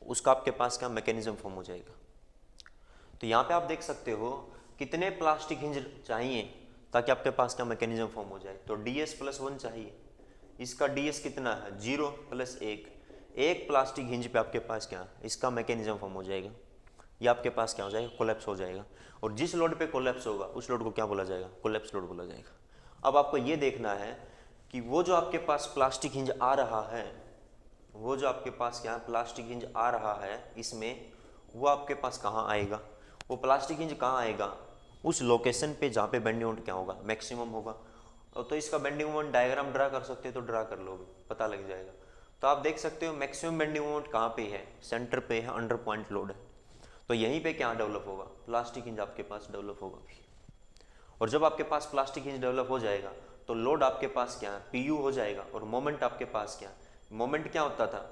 उसका आपके पास क्या मैकेनिज्म फॉर्म हो जाएगा। तो यहाँ पे आप देख सकते हो कितने प्लास्टिक हिंज चाहिए ताकि आपके पास क्या मैकेनिज्म फॉर्म हो जाए। तो ds+1 चाहिए, इसका ds कितना है 0 + 1, एक प्लास्टिक हिंज पे आपके पास क्या, इसका मैकेनिज्म फॉर्म हो जाएगा, ये आपके पास क्या हो जाएगा, कोलैप्स हो जाएगा। और जिस लोड पे कोलैप्स होगा उस लोड को क्या बोला जाएगा, कोलैप्स लोड बोला जाएगा। अब आपको ये देखना है कि वो जो आपके पास प्लास्टिक हिंज आ रहा है, वो जो आपके पास क्या प्लास्टिक हिंज आ रहा है इसमें, वो आपके पास कहाँ आएगा, वो प्लास्टिक हिंज कहाँ आएगा, उस लोकेशन पे जहाँ पे बेंडिंग मोमेंट क्या होगा, मैक्सिमम होगा। तो इसका बेंडिंग मोमेंट डायग्राम ड्रा कर सकते हो तो ड्रा कर लोगे, पता लग जाएगा। तो आप देख सकते हो मैक्सिमम बेंडिंग मोमेंट कहाँ पे है, सेंटर पे है, अंडर पॉइंट लोड है। तो यहीं पे क्या डेवलप होगा, प्लास्टिक हिंज आपके पास डेवलप होगा भी। और जब आपके पास प्लास्टिक हिंज डेवलप हो जाएगा तो लोड आपके पास क्या है, पी हो जाएगा, और मोमेंट आपके पास क्या, मोमेंट क्या होता था,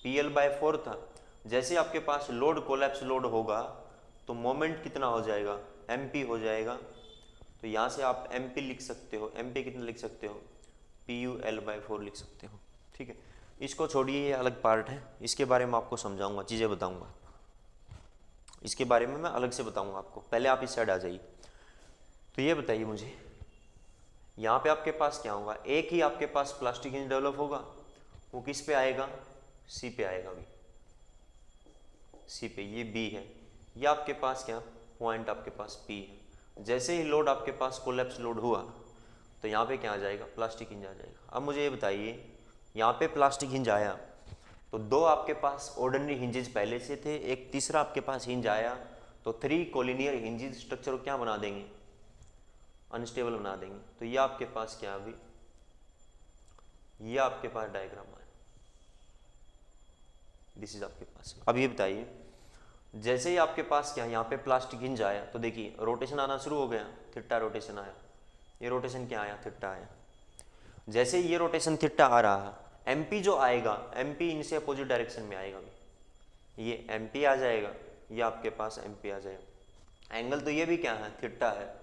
PL/4 था। जैसे आपके पास लोड कोलैप्स लोड होगा तो मोमेंट कितना हो जाएगा, MP हो जाएगा। तो यहाँ से आप MP लिख सकते हो, MP कितना लिख सकते हो, PUL/4 लिख सकते हो, ठीक है। इसको छोड़िए, ये अलग पार्ट है, इसके बारे में आपको समझाऊंगा, चीज़ें बताऊंगा, इसके बारे में मैं अलग से बताऊंगा आपको। पहले आप इस साइड आ जाइए। तो ये बताइए मुझे, यहाँ पे आपके पास क्या होगा, एक ही आपके पास प्लास्टिक हिंज डेवलप होगा, वो किस पे आएगा, C पे आएगा भी, C पे, ये B है, ये आपके पास क्या पॉइंट आपके पास P है। जैसे ही लोड आपके पास कोलैप्स लोड हुआ तो यहाँ पे क्या आ जाएगा, प्लास्टिक हिंज आ जाएगा। अब मुझे ये बताइए, यहाँ पे प्लास्टिक हिंज आया तो दो आपके पास ऑर्डिनरी हिंजेस पहले से थे, एक तीसरा आपके पास हिंज आया, तो 3 कोलिनियर हिंजेस स्ट्रक्चर को क्या बना देंगे, अनस्टेबल बना देंगे। तो ये आपके पास क्या, अभी ये आपके पास डायग्राम है, दिस इज आपके पास। अब ये बताइए, जैसे ही आपके पास क्या यहाँ पे प्लास्टिक हिंज आया तो देखिए रोटेशन आना शुरू हो गया, थीटा रोटेशन आया, ये रोटेशन क्या आया, थीटा आया। जैसे ये रोटेशन थीटा आ रहा है, MP जो आएगा, MP इनसे अपोजिट डायरेक्शन में आएगा, ये MP आ जाएगा, ये आपके पास MP आ जाएगा। एंगल तो ये भी क्या है, थीटा है,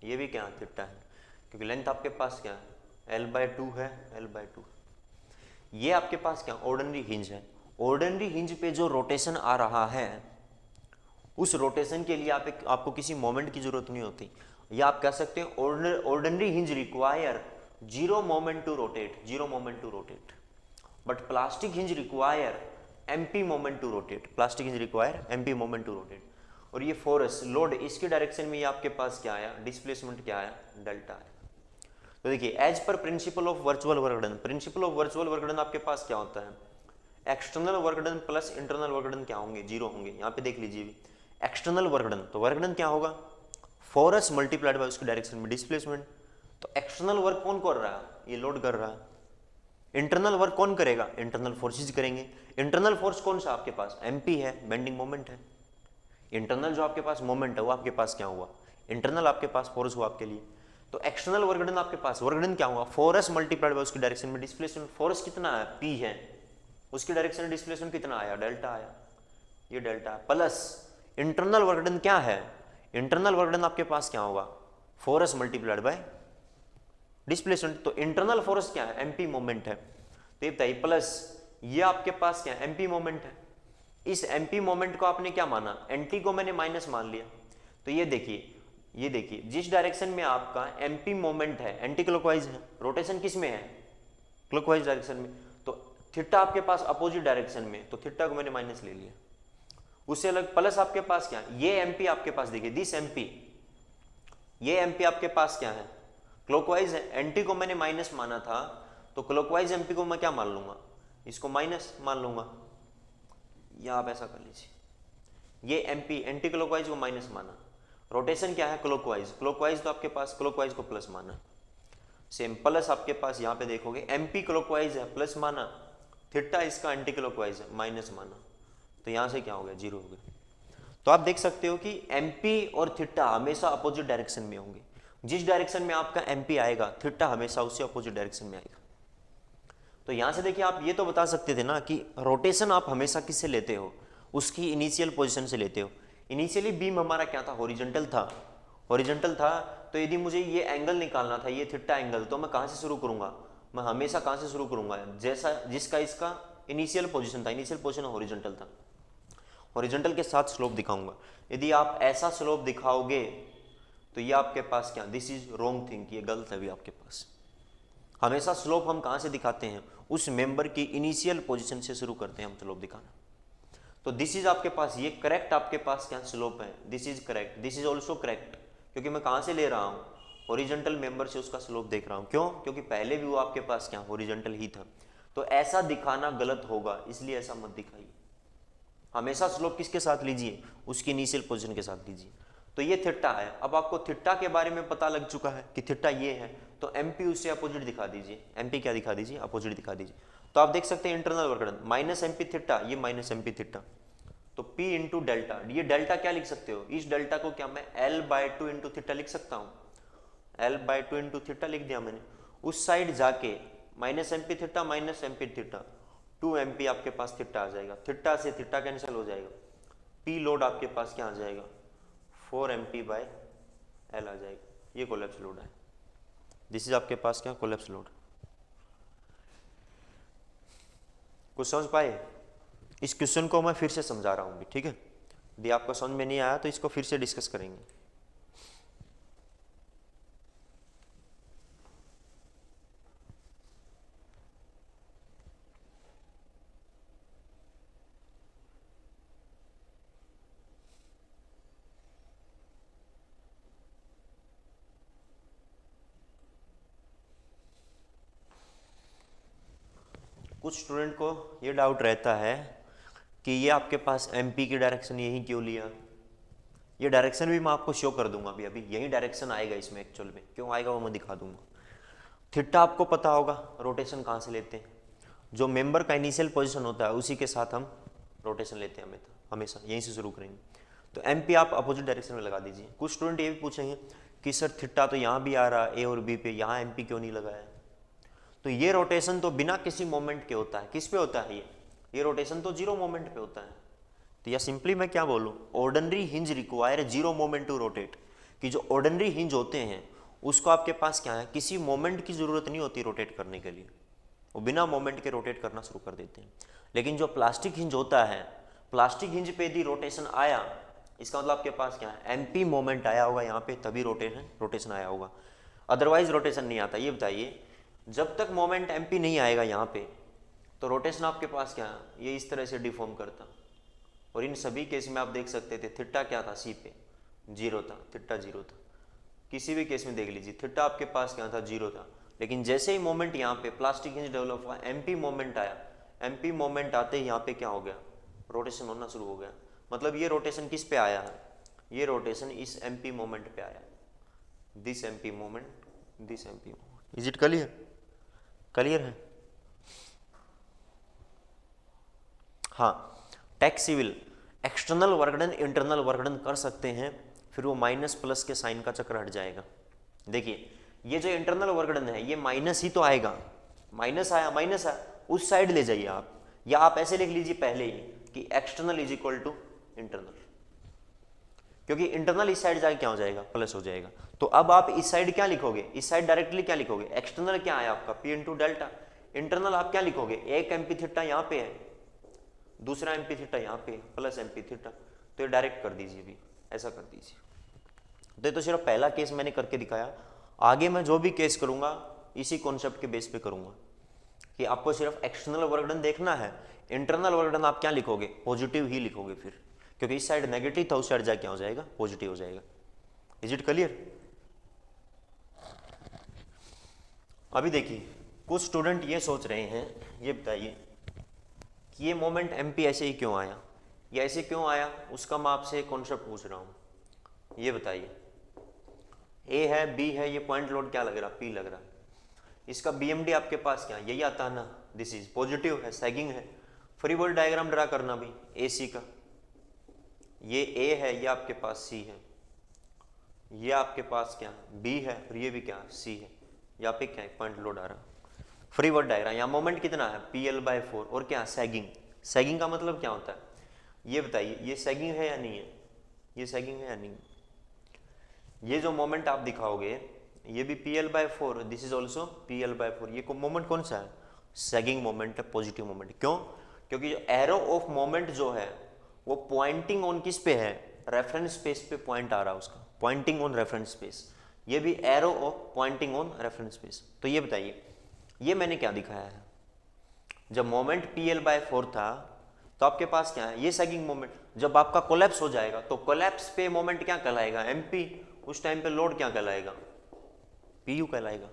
ये भी क्या है, थीटा है, क्योंकि लेंथ आपके पास क्या है, L/2 है, L/2। ये आपके पास क्या ऑर्डिनरी हिंज है, ऑर्डिनरी हिंज पे जो रोटेशन आ रहा है उस रोटेशन के लिए आपको किसी मोमेंट की जरूरत नहीं होती, या आप कह सकते हैं ordinary hinge require 0 moment to rotate, 0 moment to rotate, but plastic hinge require MP moment to rotate, plastic hinge require MP moment to rotate. और ये फोर्स लोड इसके डायरेक्शन में ये आपके पास क्या आया, डिस्प्लेसमेंट क्या आया, डेल्टा आया। तो देखिए एज पर principle of virtual work done, principle of virtual work done आपके पास क्या होता है, external work done plus internal work done क्या होंगे, 0 होंगे। यहाँ पे देख लीजिए एक्सटर्नल वर्क डन, तो वर्क डन क्या होगा, फोर्स मल्टीप्लाइड बाय उसके डायरेक्शन में डिस्प्लेसमेंट। तो एक्सटर्नल वर्क कौन कर रहा है, ये लोड कर रहा है। इंटरनल वर्क कौन करेगा, इंटरनल फोर्सेज करेंगे। इंटरनल फोर्स कौन सा आपके पास, MP है, बेंडिंग मोमेंट है। इंटरनल जो आपके पास मोमेंट है वो आपके पास क्या हुआ, इंटरनल आपके पास फोर्स हुआ आपके लिए। तो एक्सटर्नल वर्क डन आपके पास, वर्क डन क्या हुआ, फोर्स मल्टीप्लाइड बाय उसकी डायरेक्शन में डिस्प्लेसमेंट। फोर्स कितना है, P है, उसकी डायरेक्शन में डिस्प्लेसमेंट कितना आया, डेल्टा आया, ये delta. Plus internal work done क्या है, इंटरनल वर्क डन आपके पास क्या होगा, फोर्स मल्टीप्लाइड बाय डिस्प्लेसमेंट। तो इंटरनल फोर्स क्या है, एमपी मोमेंट है। तो ये बताइए प्लस ये आपके पास क्या है, एमपी मोमेंट है। इस एमपी मोमेंट को आपने क्या माना, एंटी को मैंने माइनस मान लिया। तो ये देखिए जिस डायरेक्शन में आपका एमपी मोमेंट है एंटी क्लॉकवाइज है, रोटेशन किस में है, क्लॉकवाइज डायरेक्शन में। तो थीटा आपके पास अपोजिट डायरेक्शन में, तो थीटा को मैंने माइनस ले लिया। उससे अलग प्लस आपके पास क्या है, ये एमपी आपके पास देखिए दिस एमपी, ये एमपी आपके पास क्या है, क्लॉकवाइज है। एंटी को मैंने माइनस माना था, तो क्लॉकवाइज एमपी को मैं क्या मान लूंगा, इसको माइनस मान लूंगा, या आप ऐसा कर लीजिए, ये एमपी एंटी क्लॉकवाइज को माइनस माना, रोटेशन क्या है क्लॉकवाइज, क्लॉकवाइज तो आपके पास क्लॉकवाइज को प्लस माना। सेम प्लस आपके पास यहाँ पे देखोगे एमपी क्लॉकवाइज है प्लस माना, थीटा इसका एंटी क्लॉकवाइज है माइनस माना, तो यहाँ से क्या हो गया, जीरो हो गया। तो आप देख सकते हो कि एमपी और थीटा हमेशा अपोजिट डायरेक्शन में होंगे। जिस डायरेक्शन में आपका एमपी आएगा थीटा हमेशा उससे अपोजिट डायरेक्शन में आएगा। तो यहां से देखिए आप ये तो बता सकते थे ना कि रोटेशन आप हमेशा किससे लेते हो, उसकी इनिशियल पोजीशन से लेते हो। इनिशियली बीम हमारा क्या था, हॉरिजॉन्टल था, हॉरिजॉन्टल था। तो यदि मुझे ये एंगल निकालना था, ये थीटा एंगल, तो मैं कहां से शुरू करूंगा, मैं हमेशा कहां से शुरू करूंगा, जैसा जिसका इसका इनिशियल पोजीशन था, इनिशियल पोजीशन हॉरिजॉन्टल था, हॉरिजॉन्टल के साथ स्लोप दिखाऊंगा। यदि आप ऐसा स्लोप दिखाओगे तो ये आपके पास क्या, दिस इज रॉन्ग थिंग, ये गलत है अभी आपके पास। हमेशा स्लोप हम कहां से दिखाते हैं, उस मेंबर की इनिशियल पोजीशन से शुरू करते हैं हम स्लोप दिखाना। तो दिस इज आपके पास ये करेक्ट आपके पास क्या स्लोप है, this is correct, this is also correct, क्योंकि मैं कहां से ले रहा हूं, हॉरिजॉन्टल मेंबर से उसका स्लोप देख रहा हूं। क्यों, क्योंकि पहले भी वो आपके पास क्या हॉरिजॉन्टल ही था। तो ऐसा दिखाना गलत होगा, इसलिए ऐसा मत दिखाइए। हमेशा स्लोप किसके साथ लीजिए, उसकी इनिशियल पोजीशन के साथ लीजिए। तो ये थीटा है। अब आपको थीटा के बारे में पता लग चुका है कि थीटा ये है, तो एमपी उससे अपोजिट दिखा दीजिए, एमपी क्या दिखा दीजिए, अपोजिट दिखा दीजिए। तो आप देख सकते हैं internal work done minus MP theta, ये माइनस एमपी थीटा, तो P इंटू डेल्टा, ये डेल्टा क्या लिख सकते हो, इस डेल्टा को क्या मैं L/2 इंटू थीटा लिख सकता हूँ, L/2 इंटू थीटा लिख दिया मैंने। उस साइड जाके minus MP theta minus MP theta, 2 MP आपके पास थीटा आ जाएगा, थीटा से थीटा कैंसिल हो जाएगा, P लोड आपके पास क्या आ जाएगा, 4 MP/L आ जाएगा, ये कोलैप्स लोड है। दिस इज आपके पास क्या, कोलैप्स लोड। कुछ समझ पाए, इस क्वेश्चन को मैं फिर से समझा रहा हूँ भी, ठीक है। यदि आपको समझ में नहीं आया तो इसको फिर से डिस्कस करेंगे। कुछ स्टूडेंट को ये डाउट रहता है कि ये आपके पास एमपी की डायरेक्शन यही क्यों लिया। ये डायरेक्शन भी मैं आपको शो कर दूंगा अभी, यही डायरेक्शन आएगा इसमें, एक्चुअल में क्यों आएगा वो मैं दिखा दूंगा। थीटा आपको पता होगा रोटेशन कहाँ से लेते हैं, जो मेंबर का इनिशियल पोजीशन होता है उसी के साथ हम रोटेशन लेते हैं हमेशा यहीं से शुरू करेंगे। तो एमपी आप अपोजिट डायरेक्शन में लगा दीजिए। कुछ स्टूडेंट ये भी पूछेंगे कि सर थीटा तो यहाँ भी आ रहा है ए और बी पे, यहाँ एमपी क्यों नहीं लगाया। तो ये रोटेशन तो बिना किसी मोमेंट के होता है, किस पे होता है ये रोटेशन तो जीरो मोमेंट पे होता है। तो या सिंपली मैं क्या बोलूँ, ordinary hinge require zero moment to rotate, कि जो ऑर्डिनरी हिंज होते हैं उसको आपके पास क्या है, किसी मोमेंट की जरूरत नहीं होती रोटेट करने के लिए, वो बिना मोमेंट के रोटेट करना शुरू कर देते हैं। लेकिन जो प्लास्टिक हिंज होता है, प्लास्टिक हिंज पे यदि रोटेशन आया, इसका मतलब आपके पास क्या है, एमपी मोमेंट आया होगा यहाँ पे, तभी रोटेशन आया होगा, अदरवाइज रोटेशन नहीं आता। ये बताइए जब तक मोमेंट एमपी नहीं आएगा यहाँ पे, तो रोटेशन आपके पास क्या है, ये इस तरह से डिफॉर्म करता। और इन सभी केस में आप देख सकते थे थीटा क्या था, सी पे जीरो था, थीटा जीरो था। किसी भी केस में देख लीजिए थीटा आपके पास क्या था, जीरो था। लेकिन जैसे ही मोमेंट यहाँ पे प्लास्टिक हिंज डेवलप हुआ, एमपी मोमेंट आया, एमपी मोमेंट आते ही यहाँ पे क्या हो गया, रोटेशन होना शुरू हो गया। मतलब ये रोटेशन किस पे आया है, ये रोटेशन इस एमपी मोमेंट पे आया, this MP moment, this MP moment. Is it clear, clear है। हाँ, टैक्स सिविल एक्सटर्नल वर्कडन इंटरनल वर्कडन कर सकते हैं, फिर वो माइनस प्लस के साइन का चक्र हट जाएगा। देखिए ये जो इंटरनल वर्कडन है ये माइनस ही तो आएगा, माइनस आया, माइनस आया, उस साइड ले जाइए आप, या आप ऐसे लिख लीजिए पहले ही कि external is equal to internal, क्योंकि इंटरनल इस साइड जाके क्या हो जाएगा, प्लस हो जाएगा। तो अब आप इस साइड क्या लिखोगे, इस साइड डायरेक्टली क्या लिखोगे, एक्सटर्नल क्या है आपका पी इंटू डेल्टा, इंटरनल आप क्या लिखोगे, एक एमपी थीटा यहाँ पे है, दूसरा एमपी थीटा यहाँ पे प्लस एमपी थीटा, तो ये डायरेक्ट कर दीजिए भी, ऐसा कर दीजिए। तो सिर्फ पहला केस मैंने करके दिखाया, आगे मैं जो भी केस करूंगा इसी कॉन्सेप्ट के बेस पे करूंगा कि आपको सिर्फ एक्सटर्नल वर्क डन देखना है, इंटरनल वर्क डन आप क्या लिखोगे, पॉजिटिव ही लिखोगे फिर, क्योंकि इस साइड नेगेटिव था, उस साइड जाके क्या हो जाएगा, पॉजिटिव हो जाएगा। Is it clear? अभी देखिए कुछ स्टूडेंट ये सोच रहे हैं, ये बताइए कि ये मोमेंट एमपी ऐसे ही क्यों आया, या ऐसे क्यों आया, उसका मैं आपसे कॉन्सेप्ट पूछ रहा हूँ। ये बताइए, ए है, बी है, ये पॉइंट लोड क्या लग रहा, पी लग रहा, इसका बीएमडी आपके पास क्या, यही आता है ना, दिस इज पॉजिटिव है, सैगिंग है। फ्री बॉडी डायग्राम ड्रा करना भी ए सी का, ये ए है, ये आपके पास सी है, ये आपके पास क्या बी है, और ये भी क्या सी है, यहाँ पे क्या पॉइंट लोड आ रहा। फ्री बॉडी डायग्राम, यहाँ मोमेंट कितना है PL/4, और क्या सैगिंग, सैगिंग का मतलब क्या होता है ये बताइए, ये सैगिंग है या नहीं है, ये सैगिंग है या नहीं। ये जो मोमेंट आप दिखाओगे ये भी PL/4, this is also PL/4, ये मोमेंट कौन सा है, सैगिंग मोमेंट है, पॉजिटिव मोमेंट। क्यों? क्योंकि जो एरो ऑफ मोमेंट जो है वो पॉइंटिंग ऑन किस पे है, रेफरेंस स्पेस पे पॉइंट आ रहा है उसका, पॉइंटिंग ऑन रेफरेंस स्पेस, ये भी arrow of pointing on reference space. तो ये बताइए ये मैंने क्या दिखाया है, जब मोमेंट PL/4 था तो आपके पास क्या है, ये सैगिंग मोमेंट, जब आपका कोलैप्स हो जाएगा तो कोलैप्स पे मोमेंट क्या कहलाएगा, MP, उस टाइम पे लोड क्या कहलाएगा, PU कहलाएगा।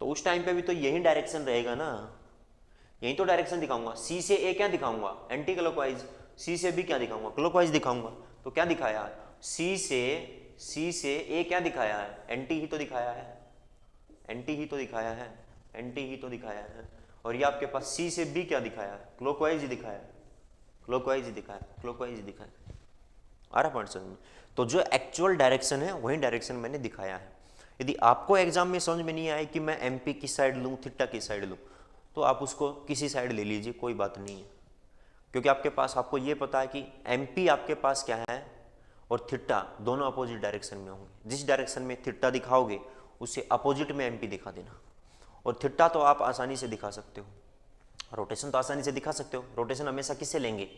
तो उस टाइम पे भी तो यही डायरेक्शन रहेगा ना, यही तो डायरेक्शन दिखाऊंगा, C से A क्या दिखाऊंगा, एंटी क्लॉकवाइज, C से B क्या दिखाऊंगा, क्लॉकवाइज दिखाऊंगा। तो क्या दिखाया है, C से A क्या दिखाया है, एंटी ही तो दिखाया है, एंटी ही तो दिखाया है, एंटी ही तो दिखाया है। और ये आपके पास C से B क्या दिखाया है, क्लॉकवाइज ही दिखाया है, क्लॉकवाइज ही दिखाया, क्लॉकवाइज ही दिखाया। आ रहा पॉइंट समझ में? तो जो एक्चुअल डायरेक्शन है वही डायरेक्शन मैंने दिखाया है। यदि आपको एग्जाम में समझ में नहीं आए कि मैं MP की साइड लूँ, थीटा की साइड लूँ, तो आप उसको किसी साइड ले लीजिए, कोई बात नहीं है, क्योंकि आपके पास, आपको ये पता है कि MP आपके पास क्या है और थीटा दोनों अपोजिट डायरेक्शन में होंगे। जिस डायरेक्शन में थीटा दिखाओगे उससे अपोजिट में MP दिखा देना। और थीटा तो आप आसानी से दिखा सकते हो, रोटेशन तो आसानी से दिखा सकते हो। रोटेशन हमेशा किससे लेंगे,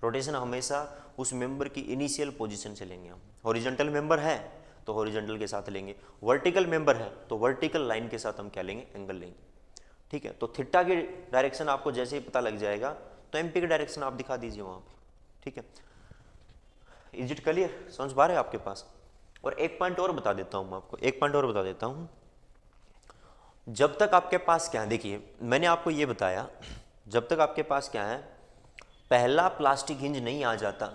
रोटेशन हमेशा उस मेंबर की इनिशियल पोजीशन से लेंगे हम। हॉरिजॉन्टल मेंबर है तो हॉरिजॉन्टल के साथ लेंगे, वर्टिकल मेंबर है तो वर्टिकल लाइन के साथ हम क्या लेंगे, एंगल लेंगे। ठीक है, तो थीटा की डायरेक्शन आपको जैसे ही पता लग जाएगा तो MP की डायरेक्शन आप दिखा दीजिए वहाँ पे। ठीक है, इज इट क्लियर, समझ पा रहे हैं आपके पास? और एक पॉइंट और बता देता हूँ मैं आपको, एक पॉइंट और बता देता हूँ। जब तक आपके पास क्या है, देखिए मैंने आपको ये बताया, जब तक आपके पास क्या है, पहला प्लास्टिक हिंज नहीं आ जाता,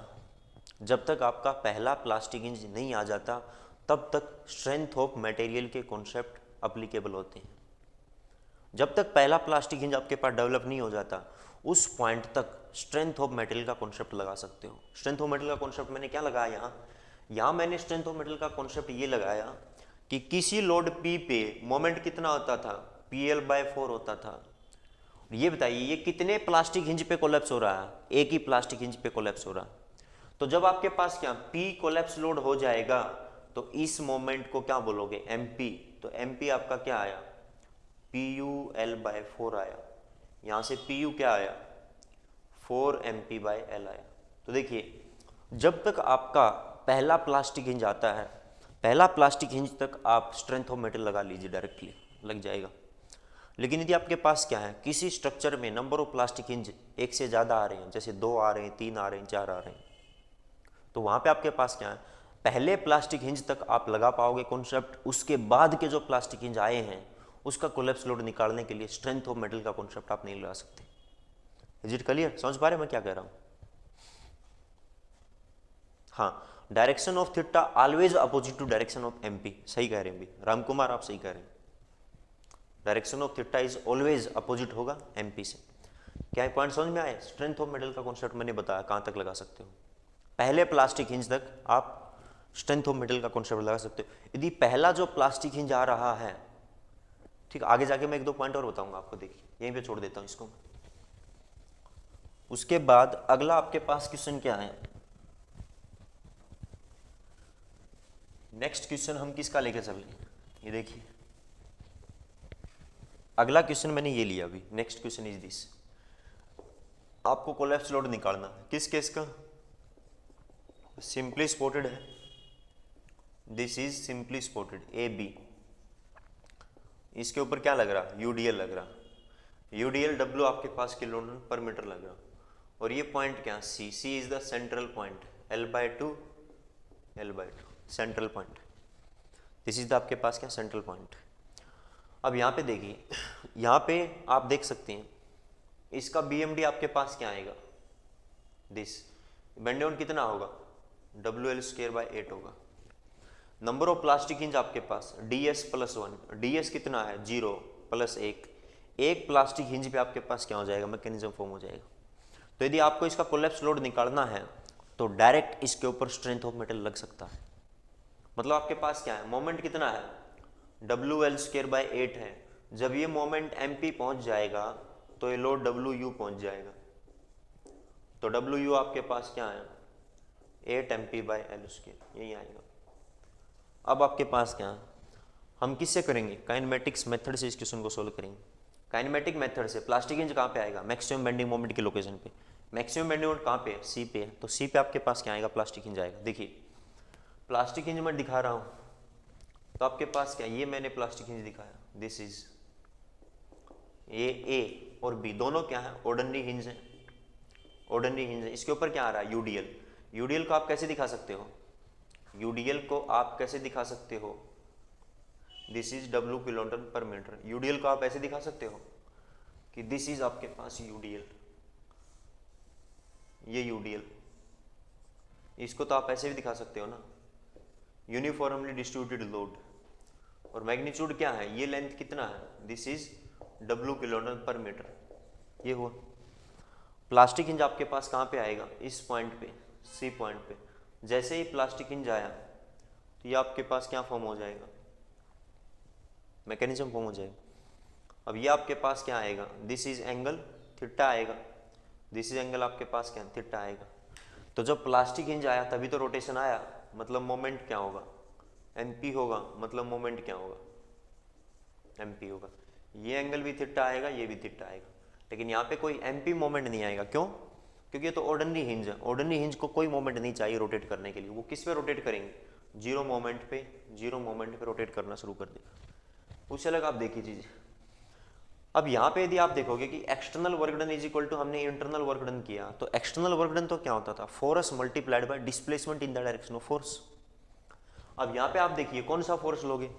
जब तक आपका पहला प्लास्टिक हिंज नहीं आ जाता तब तक स्ट्रेंथ ऑफ मटेरियल के कॉन्सेप्ट अप्लीकेबल होते हैं। जब तक पहला प्लास्टिक हिंज आपके पास डेवलप नहीं हो जाता उस पॉइंट तक स्ट्रेंथ ऑफ मटेरियल का कॉन्सेप्ट लगा सकते हो। स्ट्रेंथ ऑफ मटेरियल का कॉन्सेप्ट मैंने क्या लगाया यहाँ मैंने स्ट्रेंथ ऑफ मटेरियल का कॉन्सेप्ट ये लगाया कि किसी लोड P पे मोमेंट कितना होता था, PL/4 होता था। ये बताइए ये कितने प्लास्टिक हिंज पे कोलैप्स हो रहा है, एक ही प्लास्टिक हिंज पे कोलैप्स हो रहा है। तो जब आपके पास क्या P कोलैप्स लोड हो जाएगा तो इस मोमेंट को क्या बोलोगे, MP। तो MP आपका क्या आया, PUL/4 आया, यहाँ से PU क्या आया, 4MP/L आया। तो देखिए जब तक आपका पहला प्लास्टिक हिंज आता है, पहला प्लास्टिक हिंज तक आप स्ट्रेंथ ऑफ मेटल लगा लीजिए, डायरेक्टली लग जाएगा। लेकिन यदि आपके पास क्या है, किसी स्ट्रक्चर में नंबर ऑफ प्लास्टिक हिंज एक से ज़्यादा आ रहे हैं, जैसे 2 आ रहे हैं, 3 आ रहे हैं, 4 आ रहे हैं, तो वहाँ पे आपके पास क्या है, पहले प्लास्टिक हिंज तक आप लगा पाओगे कॉन्सेप्ट, उसके बाद के जो प्लास्टिक हिंज आए हैं उसका कोलैप्स लोड निकालने के लिए स्ट्रेंथ ऑफ मेटल का कॉन्सेप्ट आप नहीं लगा सकते। इज इट क्लियर, समझ पा रहे मैं क्या कह रहा हूँ? हाँ, direction of theta always opposite to direction of MP, सही कह रहे हैं भी रामकुमार, आप सही कह रहे हैं, direction of theta is always opposite होगा MP से। क्या पॉइंट समझ में आए? स्ट्रेंथ ऑफ मेटल का कॉन्सेप्ट मैंने बताया कहाँ तक लगा सकते हो, पहले प्लास्टिक हिंज तक आप स्ट्रेंथ ऑफ मेटल का कॉन्सेप्ट लगा सकते हो। यदि पहला जो प्लास्टिक हिंज आ रहा है, ठीक, आगे जाके मैं 1-2 पॉइंट और बताऊंगा आपको, देखिए यहीं पे छोड़ देता हूँ इसको। उसके बाद अगला आपके पास क्वेश्चन क्या है, नेक्स्ट क्वेश्चन हम किसका लेके चल रहे हैं, ये देखिए अगला क्वेश्चन मैंने ये लिया अभी। नेक्स्ट क्वेश्चन इज दिस, आपको कोलैप्स लोड निकालना है किस केस का, सिंपली स्पॉटेड है, this is simply supported A B, इसके ऊपर क्या लग रहा, यूडीएल लग रहा, यूडीएल डब्ल्यू आपके पास किलो न्यूटन पर मीटर लग रहा, और ये पॉइंट क्या, C, C is the central point, L/2 central point, this is the आपके पास क्या, सेंट्रल पॉइंट। अब यहाँ पे देखिए, यहाँ पे आप देख सकते हैं इसका BMD आपके पास क्या आएगा, दिस बेंड कितना होगा, WL²/8 होगा। नंबर ऑफ प्लास्टिक हिंज आपके पास DS+1, DS कितना है 0 + 1, एक प्लास्टिक हिंज पे आपके पास क्या हो जाएगा, मैकेनिज्म फॉर्म हो जाएगा। तो यदि आपको इसका कोलैप्स लोड निकालना है तो डायरेक्ट इसके ऊपर स्ट्रेंथ ऑफ मेटल लग सकता है। मतलब आपके पास क्या है, मोमेंट कितना है, WL²/8 है। जब ये मोमेंट MP पहुंच जाएगा तो ये लोड WU पहुंच जाएगा, तो WU आपके पास क्या है 8 MP/L², यही आएगा। अब आपके पास क्या है, हम किससे करेंगे, काइनेमेटिक्स मेथड से इस क्वेश्चन को सोल्व करेंगे। काइनेमेटिक मेथड से प्लास्टिक हिंज कहाँ पे आएगा, मैक्सिमम बेंडिंग मोमेंट की लोकेशन पे, मैक्सिमम बेंडिंग मोमेंट कहाँ पे है, सी पे है, तो सी पे आपके पास क्या आएगा, प्लास्टिक हिंज आएगा। देखिए प्लास्टिक हिंज मैं दिखा रहा हूँ, तो आपके पास क्या, ये मैंने प्लास्टिक हिंज दिखाया, दिस इज ये ए और बी दोनों क्या है, ऑर्डिनरी हिंज है, ऑर्डिनरी हिंज है। इसके ऊपर क्या आ रहा है, यूडीएल। यूडीएल को आप कैसे दिखा सकते हो, यूडीएल को आप कैसे दिखा सकते हो, this is W kilo newton पर मीटर। यूडीएल को आप ऐसे दिखा सकते हो कि दिस इज आपके पास यूडीएल, ये यूडीएल, इसको तो आप ऐसे भी दिखा सकते हो ना, यूनिफॉर्मली डिस्ट्रीब्यूटेड लोड, और मैग्नीट्यूड क्या है, ये लेंथ कितना है, this is W kilo newton पर मीटर, ये हुआ। प्लास्टिक हिंज आपके पास कहाँ पे आएगा, इस पॉइंट पे, सी पॉइंट पे। जैसे ही प्लास्टिक हिंज आया तो ये आपके पास क्या फॉर्म हो जाएगा, मैकेनिज्म फॉर्म हो जाएगा। अब ये आपके पास क्या आएगा, दिस इज एंगल थीटा आएगा, दिस इज एंगल आपके पास क्या थीटा आएगा। तो जब प्लास्टिक हिंज आया तभी तो रोटेशन आया, मतलब मोमेंट क्या होगा, MP होगा, मतलब मोमेंट क्या होगा, MP होगा। ये एंगल भी थीटा आएगा, ये भी थीटा आएगा, लेकिन यहाँ पे कोई MP मोमेंट नहीं आएगा। क्यों, क्योंकि ये तो ऑर्डिनरी हिंज है, ऑर्डिनरी हिंज को कोई मोमेंट नहीं चाहिए रोटेट करने के लिए। वो किस पे रोटेट करेंगे, जीरो मोमेंट पे रोटेट करना शुरू कर देगा। उससे अलग आप देखिए चीज़। अब यहाँ पे यदि आप देखोगे कि external work done is equal to, हमने इंटरनल वर्क डन किया, तो एक्सटर्नल वर्क डन तो क्या होता था, force multiplied by displacement in the direction of force. अब यहाँ पे आप देखिए कौन सा फोर्स लोगे,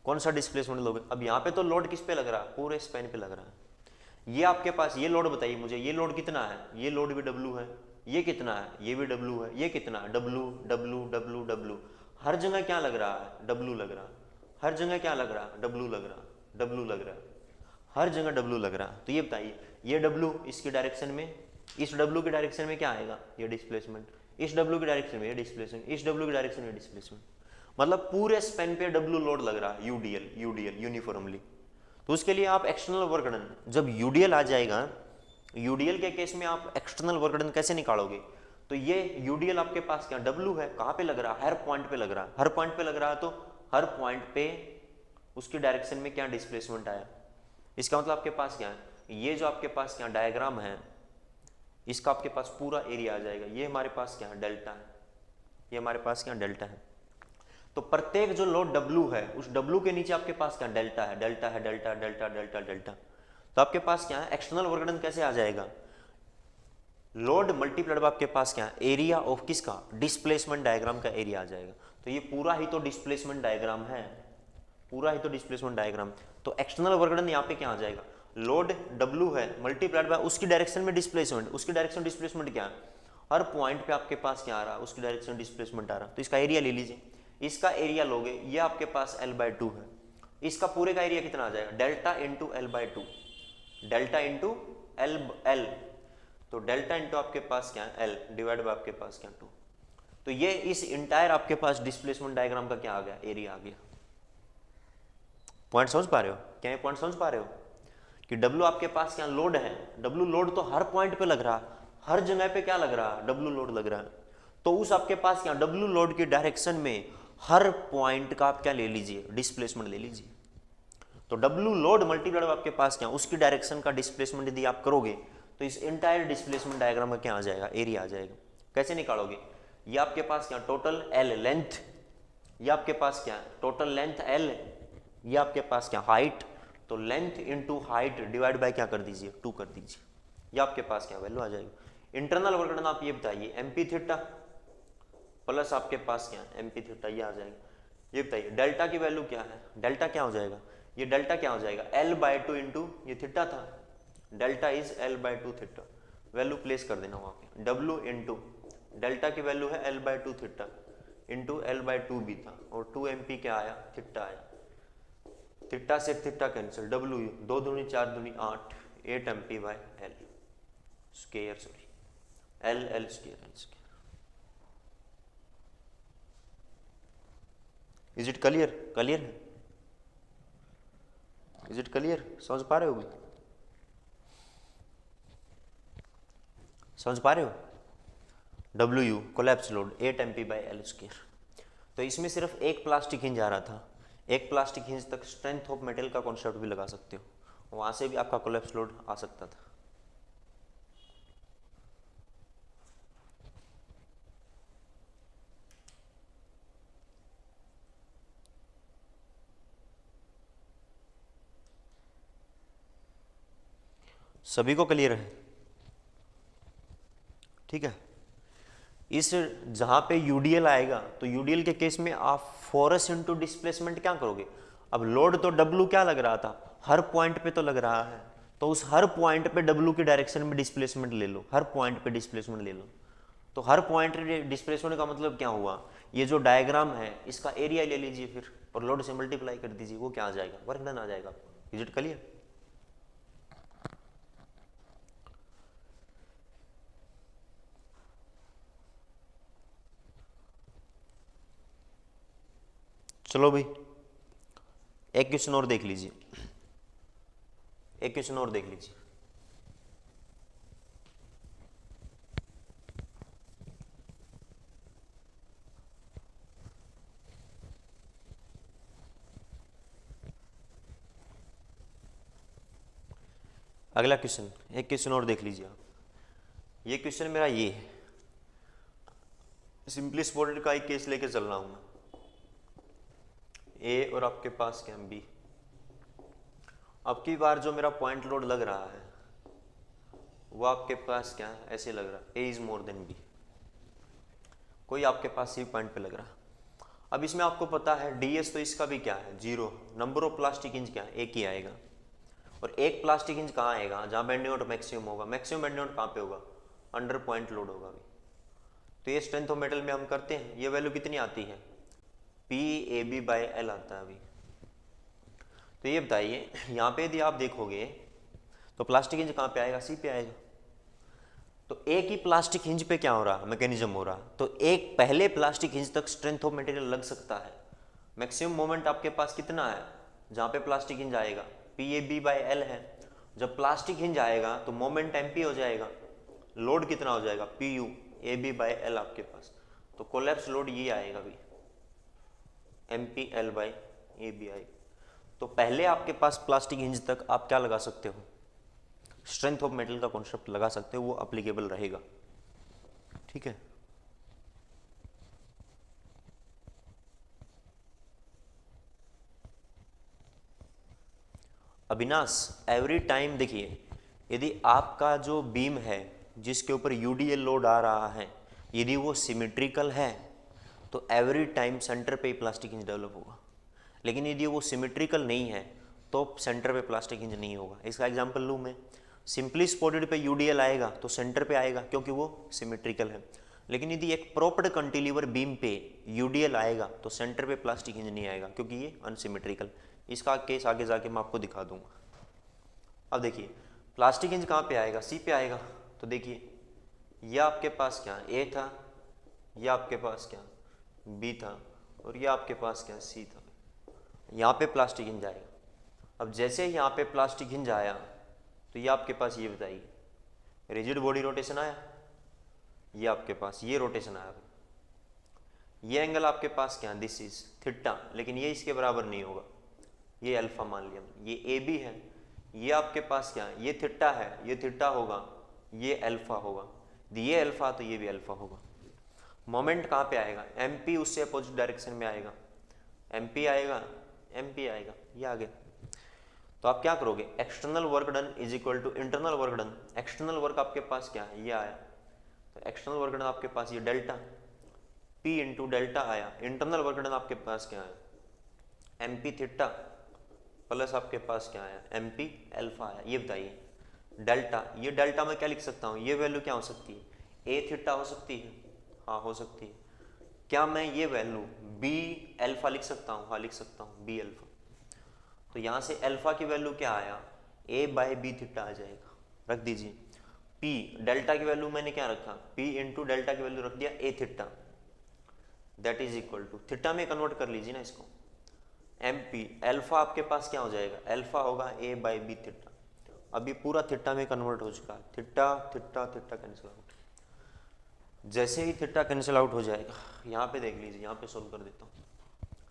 कौन सा डिस्प्लेसमेंट लोगे। अब यहाँ पे तो लोड किस पे लग रहा है, पूरे स्पैन पे लग रहा है। ये आपके पास ये लोड बताइए मुझे, ये लोड कितना है, ये लोड भी W है, ये कितना है, ये भी W है, ये कितना है, W। हर जगह क्या लग रहा है, W लग रहा है। हर जगह क्या लग रहा है, W लग रहा है, W लग रहा है, हर जगह W लग रहा है। तो ये बताइए, ये W इसकी डायरेक्शन में, इस W की डायरेक्शन में क्या आएगा, ये डिस्प्लेसमेंट, इस W की डायरेक्शन में ये डिस्प्लेसमेंट, इस W की डायरेक्शन में डिस्प्लेसमेंट, मतलब पूरे स्पैन पे W लोड लग रहा है, यूडीएल यूनिफॉर्मली। तो उसके लिए आप एक्सटर्नल वर्क डन, जब यूडीएल आ जाएगा, यूडीएल के केस में आप एक्सटर्नल वर्क डन कैसे निकालोगे, तो ये यूडीएल आपके पास क्या W है, कहाँ पे लग रहा है, हर पॉइंट पे लग रहा है, हर पॉइंट पे लग रहा है, तो हर पॉइंट पे उसकी डायरेक्शन में क्या डिस्प्लेसमेंट आया। इसका मतलब आपके पास क्या है, ये जो आपके पास क्या डायग्राम है, इसका आपके पास पूरा एरिया आ जाएगा। ये हमारे पास क्या है, डेल्टा है, ये हमारे पास क्या डेल्टा है। तो प्रत्येक जो लोड W है, उस W के नीचे आपके पास क्या डेल्टा है, डेल्टा। तो आपके पास क्या है, एक्सटर्नल वर्क डन कैसे आ जाएगा, लोड मल्टीप्लाइड आपके पास क्या है, एरिया ऑफ किसका, डिस्प्लेसमेंट डायग्राम का एरिया आ जाएगा। तो ये पूरा ही तो डिस्प्लेसमेंट डायग्राम है, पूरा ही तो डिस्प्लेसमेंट डायग्राम। तो एक्सटर्नल वर्क डन यहाँ पे क्या आ जाएगा, लोड W है मल्टीप्लाइड बाय उसकी डायरेक्शन में डिस्प्लेसमेंट, उसकी डायरेक्शन डिस्प्लेसमेंट क्या है, हर पॉइंट पे आपके पास क्या आ रहा है, उसकी डायरेक्शन डिस्प्लेसमेंट आ रहा है। तो इसका एरिया ले लीजिए, इसका एरिया लोगे, ये आपके पास L/2 है, इसका पूरे का एरिया कितना आ जाएगा, delta into L/2, delta into L, तो डेल्टा इंटू आपके पास क्या है L डिवाइड बाय आपके पास क्या 2। तो ये इस इंटायर आपके पास डिस्प्लेसमेंट डायग्राम का क्या आ गया, एरिया आ गया। पॉइंट समझ पा रहे हो, क्या ये पॉइंट समझ पा रहे हो कि W आपके पास क्या लोड है, W लोड तो हर पॉइंट पे लग रहा है, हर जगह पे क्या लग रहा है, W लोड लग रहा है। तो उस आपके पास क्या W लोड की डायरेक्शन में हर पॉइंट का आप क्या ले लीजिए, डिस्प्लेसमेंट ले लीजिए। तो डब्ल्यू लोड मल्टीप्लाइड आपके पास क्या, उसकी डायरेक्शन का डिस्प्लेसमेंट यदि आप करोगे तो इस इंटायर डिस्प्लेसमेंट डायग्राम में क्या आ जाएगा, एरिया आ जाएगा। कैसे निकालोगे, ये आपके पास क्या टोटल एल लेंथ, ये आपके पास क्या टोटल लेंथ एल, ये आपके पास क्या हाइट, तो length into height divide by क्या कर दीजिए 2 कर दीजिए, ये आपके पास क्या वैल्यू आ जाएगी। इंटरनल वर्क डन आप ये बताइए एम पी थीटा प्लस आपके पास क्या एम पी थीटा, ये आ जाएगा। ये बताइए डेल्टा की वैल्यू क्या है, डेल्टा क्या हो जाएगा, ये डेल्टा क्या हो जाएगा L/2 इंटू ये थीटा था, delta is L/2 theta, value place कर देना वहाँ पे, W इंटू डेल्टा की वैल्यू है L/2 थीटा इंटू L/2 भी था और 2 MP क्या आया थीटा आया, थीटा से थीटा कैंसिल, W 2 दूनी 4 दूनी 8 8 MP by L square, sorry L square. Is it clear, clear है, इज इट क्लियर, समझ पा रहे हो, समझ पा रहे हो। W collapse load 8 MP by L square. तो इसमें सिर्फ एक प्लास्टिक हिंज आ रहा था, एक प्लास्टिक हिंज तक स्ट्रेंथ ऑफ मेटल का कॉन्सेप्ट भी लगा सकते हो, वहां से भी आपका कोलैप्स लोड आ सकता था। सभी को क्लियर है, ठीक है। इस जहां पे यूडीएल आएगा तो यूडीएल के केस में आप फोर्स इनटू डिस्प्लेसमेंट क्या करोगे, अब लोड तो डब्लू क्या लग रहा था, हर पॉइंट पे तो लग रहा है, तो उस हर पॉइंट पे डब्लू की डायरेक्शन में डिस्प्लेसमेंट ले लो, हर पॉइंट पे डिस्प्लेसमेंट ले लो। तो हर पॉइंट डिस्प्लेसमेंट का मतलब क्या हुआ, ये जो डायग्राम है इसका एरिया ले लीजिए फिर और लोड से मल्टीप्लाई कर दीजिए, वो क्या आ जाएगा, वर्क डन आ जाएगा। Is it clear. चलो भाई एक क्वेश्चन और देख लीजिए, एक क्वेश्चन और देख लीजिए। अगला क्वेश्चन, एक क्वेश्चन और देख लीजिए आप। ये क्वेश्चन मेरा ये है, सिंपली स्पॉटेड का एक केस लेके चल रहा हूं मैं, ए और आपके पास क्या बी। अब की बार जो मेरा पॉइंट लोड लग रहा है वो आपके पास क्या है, ऐसे लग रहा है ए इज मोर देन बी, कोई आपके पास सी पॉइंट पे लग रहा है। अब इसमें आपको पता है डीएस तो इसका भी क्या है 0, नंबर ऑफ प्लास्टिक इंच क्या है एक ही आएगा, और एक प्लास्टिक इंच कहाँ आएगा जहाँ बेंडिंग मोमेंट मैक्सिमम होगा, मैक्सिमम बेंडिंग मोमेंट कहाँ पे होगा, अंडर पॉइंट लोड होगा भी। तो ये स्ट्रेंथ ऑफ मेटल में हम करते हैं, ये वैल्यू कितनी आती है PAB/L आता है अभी। तो ये बताइए यहाँ पे यदि आप देखोगे तो प्लास्टिक हिंज कहाँ पे आएगा, सी पे आएगा। तो एक ही प्लास्टिक हिंज पे क्या हो रहा मैकेनिज्म हो रहा, तो एक पहले प्लास्टिक हिंज तक स्ट्रेंथ ऑफ मटेरियल लग सकता है। मैक्सिमम मोमेंट आपके पास कितना है जहाँ पे प्लास्टिक हिंज आएगा, PAB/L है। जब प्लास्टिक हिंज आएगा तो मोमेंट MP हो जाएगा, लोड कितना हो जाएगा PU/AB/L आपके पास, तो कोलैप्स लोड ये आएगा भी MP/L/AB आएगा। तो पहले आपके पास प्लास्टिक हिंज तक आप क्या लगा सकते हो, स्ट्रेंथ ऑफ मेटल का कॉन्सेप्ट लगा सकते हो, वो अप्लीकेबल रहेगा, ठीक है। अविनाश एवरी टाइम देखिए, यदि आपका जो बीम है जिसके ऊपर यूडीएल लोड आ रहा है यदि वो सिमेट्रिकल है तो एवरी टाइम सेंटर पे ही प्लास्टिक हिंज डेवलप होगा, लेकिन यदि वो सिमेट्रिकल नहीं है तो सेंटर पे प्लास्टिक हिंज नहीं होगा। इसका एग्जांपल लूँ मैं, सिंपली स्पॉटेड पे यूडीएल आएगा तो सेंटर पे आएगा क्योंकि वो सिमेट्रिकल है, लेकिन यदि एक प्रोप्ड कंटिलीवर बीम पे यूडीएल आएगा तो सेंटर पे प्लास्टिक हिंज नहीं आएगा क्योंकि ये अनसिमेट्रिकल। इसका केस आगे जाके मैं आपको दिखा दूंगा। अब देखिए प्लास्टिक हिंज कहाँ पे आएगा, सी पे आएगा। तो देखिए यह आपके पास क्या ए था, यह आपके पास क्या बी था, और यह आपके पास क्या सी था। यहाँ पे प्लास्टिक हिंज आएगा। अब जैसे यहाँ पे प्लास्टिक हिंज आया तो ये आपके पास ये बताइए रिजिड बॉडी रोटेशन आया, ये आपके पास ये रोटेशन आया। ये एंगल आपके पास क्या है, दिस इज थीटा, लेकिन ये इसके बराबर नहीं होगा, ये अल्फा मान लिया, ये ए बी है, ये आपके पास क्या है, ये थीटा है, ये थीटा होगा, ये अल्फा होगा, ये अल्फा तो ये भी अल्फा होगा। मोमेंट कहाँ पे आएगा, एम पी उससे अपोजिट डायरेक्शन में आएगा, एम पी आएगा, एम पी आएगा, ये आ गया। तो आप क्या करोगे, external work done is equal to internal work done. External work आपके पास क्या है, ये आया, तो एक्सटर्नल वर्क डन आपके पास ये डेल्टा पी इंटू डेल्टा आया। इंटरनल वर्क डन आपके पास क्या है, एम पी थीटा प्लस आपके पास क्या आया, एम पी एल्फा आया। ये बताइए डेल्टा, ये डेल्टा में क्या लिख सकता हूँ, ये वैल्यू क्या हो सकती है, ए थीटा हो सकती है, हाँ हो सकती है। क्या मैं ये वैल्यू बी एल्फा लिख सकता हूँ, हाँ लिख सकता हूँ बी एल्फा। तो यहाँ से अल्फा की वैल्यू क्या आया, ए बाय बी थीटा आ जाएगा, रख दीजिए। पी डेल्टा की वैल्यू मैंने क्या रखा, पी इंटू डेल्टा की वैल्यू रख दिया A theta, that is equal to theta में कन्वर्ट कर लीजिए ना इसको, एम पी एल्फा आपके पास क्या हो जाएगा, एल्फा होगा ए बाय बी थीटा। अभी पूरा थीटा में कन्वर्ट हो चुका है, theta theta theta cancel out. जैसे ही थीटा कैंसिल आउट हो जाएगा, यहाँ पे देख लीजिए, यहाँ पे सोल्व कर देता हूँ,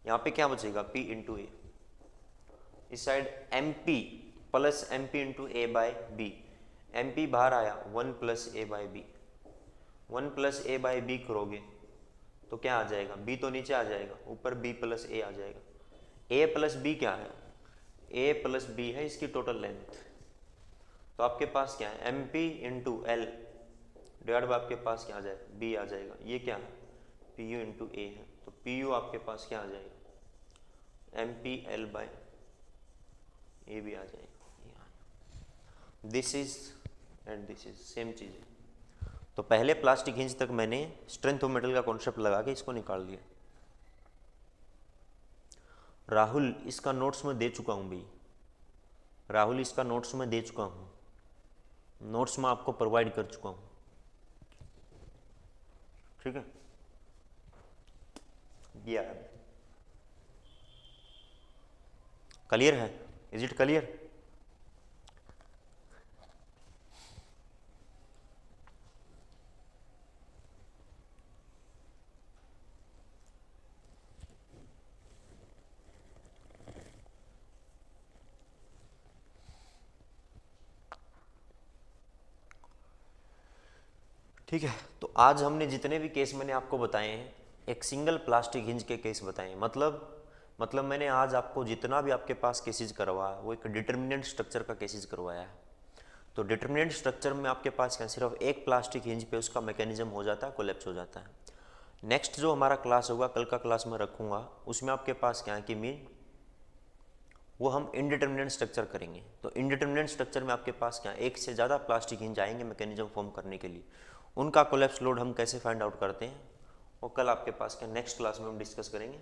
यहाँ पे क्या बचेगा, पी इंटू ए, इस side M P plus M P into A by B, M P बाहर आया 1 plus A by B, 1 plus A by B करोगे तो क्या आ जाएगा, बी तो नीचे आ जाएगा, ऊपर बी प्लस ए आ जाएगा। ए प्लस बी क्या है, ए प्लस बी है इसकी टोटल लेंथ, तो आपके पास क्या है, M P into L divide by आपके पास क्या आ जाएगा, बी आ जाएगा। ये क्या है, पी यू इंटू ए है, तो पी यू आपके पास क्या आ जाएगा, M P L by A भी आ जाएगा। This is and this is same चीज़ है। तो पहले प्लास्टिक हिंज तक मैंने स्ट्रेंथ ऑफ मेटल का कॉन्सेप्ट लगा के इसको निकाल दिया। राहुल इसका नोट्स में दे चुका हूँ भाई, राहुल इसका नोट्स में दे चुका हूँ, नोट्स में आपको प्रोवाइड कर चुका हूँ, ठीक है। ये क्लियर है, इज इट क्लियर। ठीक है, तो आज हमने जितने भी केस मैंने आपको बताए हैं, एक सिंगल प्लास्टिक हिंज के केस बताए हैं। मतलब मैंने आज आपको जितना भी आपके पास केसेज करवाया वो एक डिटर्मिनेंट स्ट्रक्चर का केसेज करवाया है। तो डिटर्मिनेंट स्ट्रक्चर में आपके पास क्या, सिर्फ एक प्लास्टिक हिंज पे उसका मैकेनिज्म हो जाता है, कोलैप्स हो जाता है। नेक्स्ट जो हमारा क्लास होगा, कल का क्लास में रखूँगा, उसमें आपके पास क्या है कि मीन वो हम इनडिटर्मिनेंट स्ट्रक्चर करेंगे। तो इनडिटर्मिनेंट स्ट्रक्चर में आपके पास क्या, एक से ज़्यादा प्लास्टिक हिंज आएंगे मैकेनिज्म फॉर्म करने के लिए, उनका कोलैप्स लोड हम कैसे फाइंड आउट करते हैं, वो कल आपके पास क्या नेक्स्ट क्लास में हम डिस्कस करेंगे।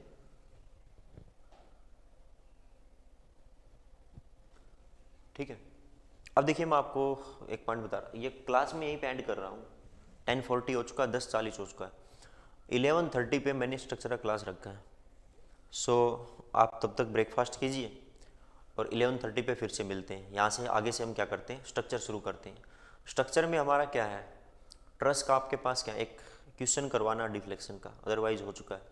ठीक है, अब देखिए मैं आपको एक पॉइंट बता रहा हूँ, ये क्लास में यहीं पे एंड कर रहा हूँ, 10:40 हो चुका है, 10:40 हो चुका है, 11:30 पे मैंने स्ट्रक्चर का क्लास रखा है। सो आप तब तक ब्रेकफास्ट कीजिए और 11:30 पे फिर से मिलते हैं। यहाँ से आगे से हम क्या करते हैं, स्ट्रक्चर शुरू करते हैं। स्ट्रक्चर में हमारा क्या है, ट्रस का आपके पास क्या, एक क्वेश्चन करवाना डिफ्लेक्शन का, अदरवाइज हो चुका है।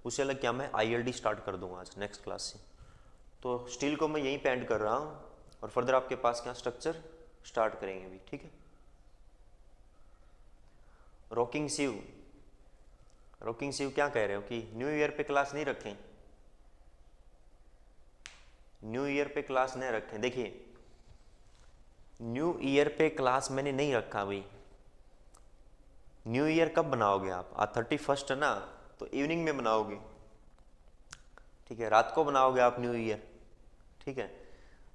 उससे अलग क्या मैं ILD स्टार्ट कर दूंगा आज नेक्स्ट क्लास से। तो स्टील को मैं यहीं पे एंड कर रहा हूँ और फर्दर आपके पास क्या स्ट्रक्चर स्टार्ट करेंगे अभी, ठीक है। रॉकिंग शिव क्या कह रहे हो कि न्यू ईयर पे क्लास नहीं रखें, न्यू ईयर पे क्लास नहीं रखें। देखिए न्यू ईयर पे क्लास मैंने नहीं रखा भाई, न्यू ईयर कब बनाओगे आप, आज 31 है ना, तो इवनिंग में बनाओगे, ठीक है, रात को बनाओगे आप न्यू ईयर, ठीक है।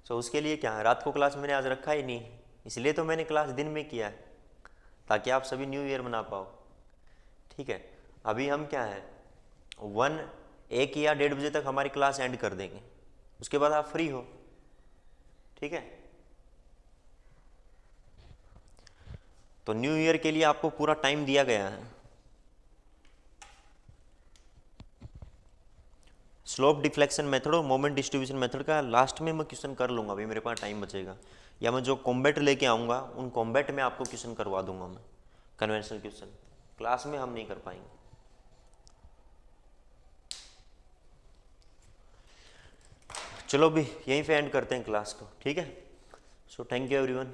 सो उसके लिए क्या है, रात को क्लास मैंने आज रखा ही नहीं, इसलिए तो मैंने क्लास दिन में किया है ताकि आप सभी न्यू ईयर मना पाओ, ठीक है। अभी हम क्या है 1 या 1:30 बजे तक हमारी क्लास एंड कर देंगे, उसके बाद आप फ्री हो, ठीक है। तो न्यू ईयर के लिए आपको पूरा टाइम दिया गया है। स्लोप डिफ्लेक्शन मेथड और मोमेंट डिस्ट्रीब्यूशन मेथड का लास्ट में मैं क्वेश्चन कर लूँगा, अभी मेरे पास टाइम बचेगा, या मैं जो कॉम्बैट लेके आऊँगा उन कॉम्बैट में आपको क्वेश्चन करवा दूंगा मैं, कन्वेंशनल क्वेश्चन क्लास में हम नहीं कर पाएंगे। चलो भी यहीं पे एंड करते हैं क्लास को, ठीक है। So thank you everyone.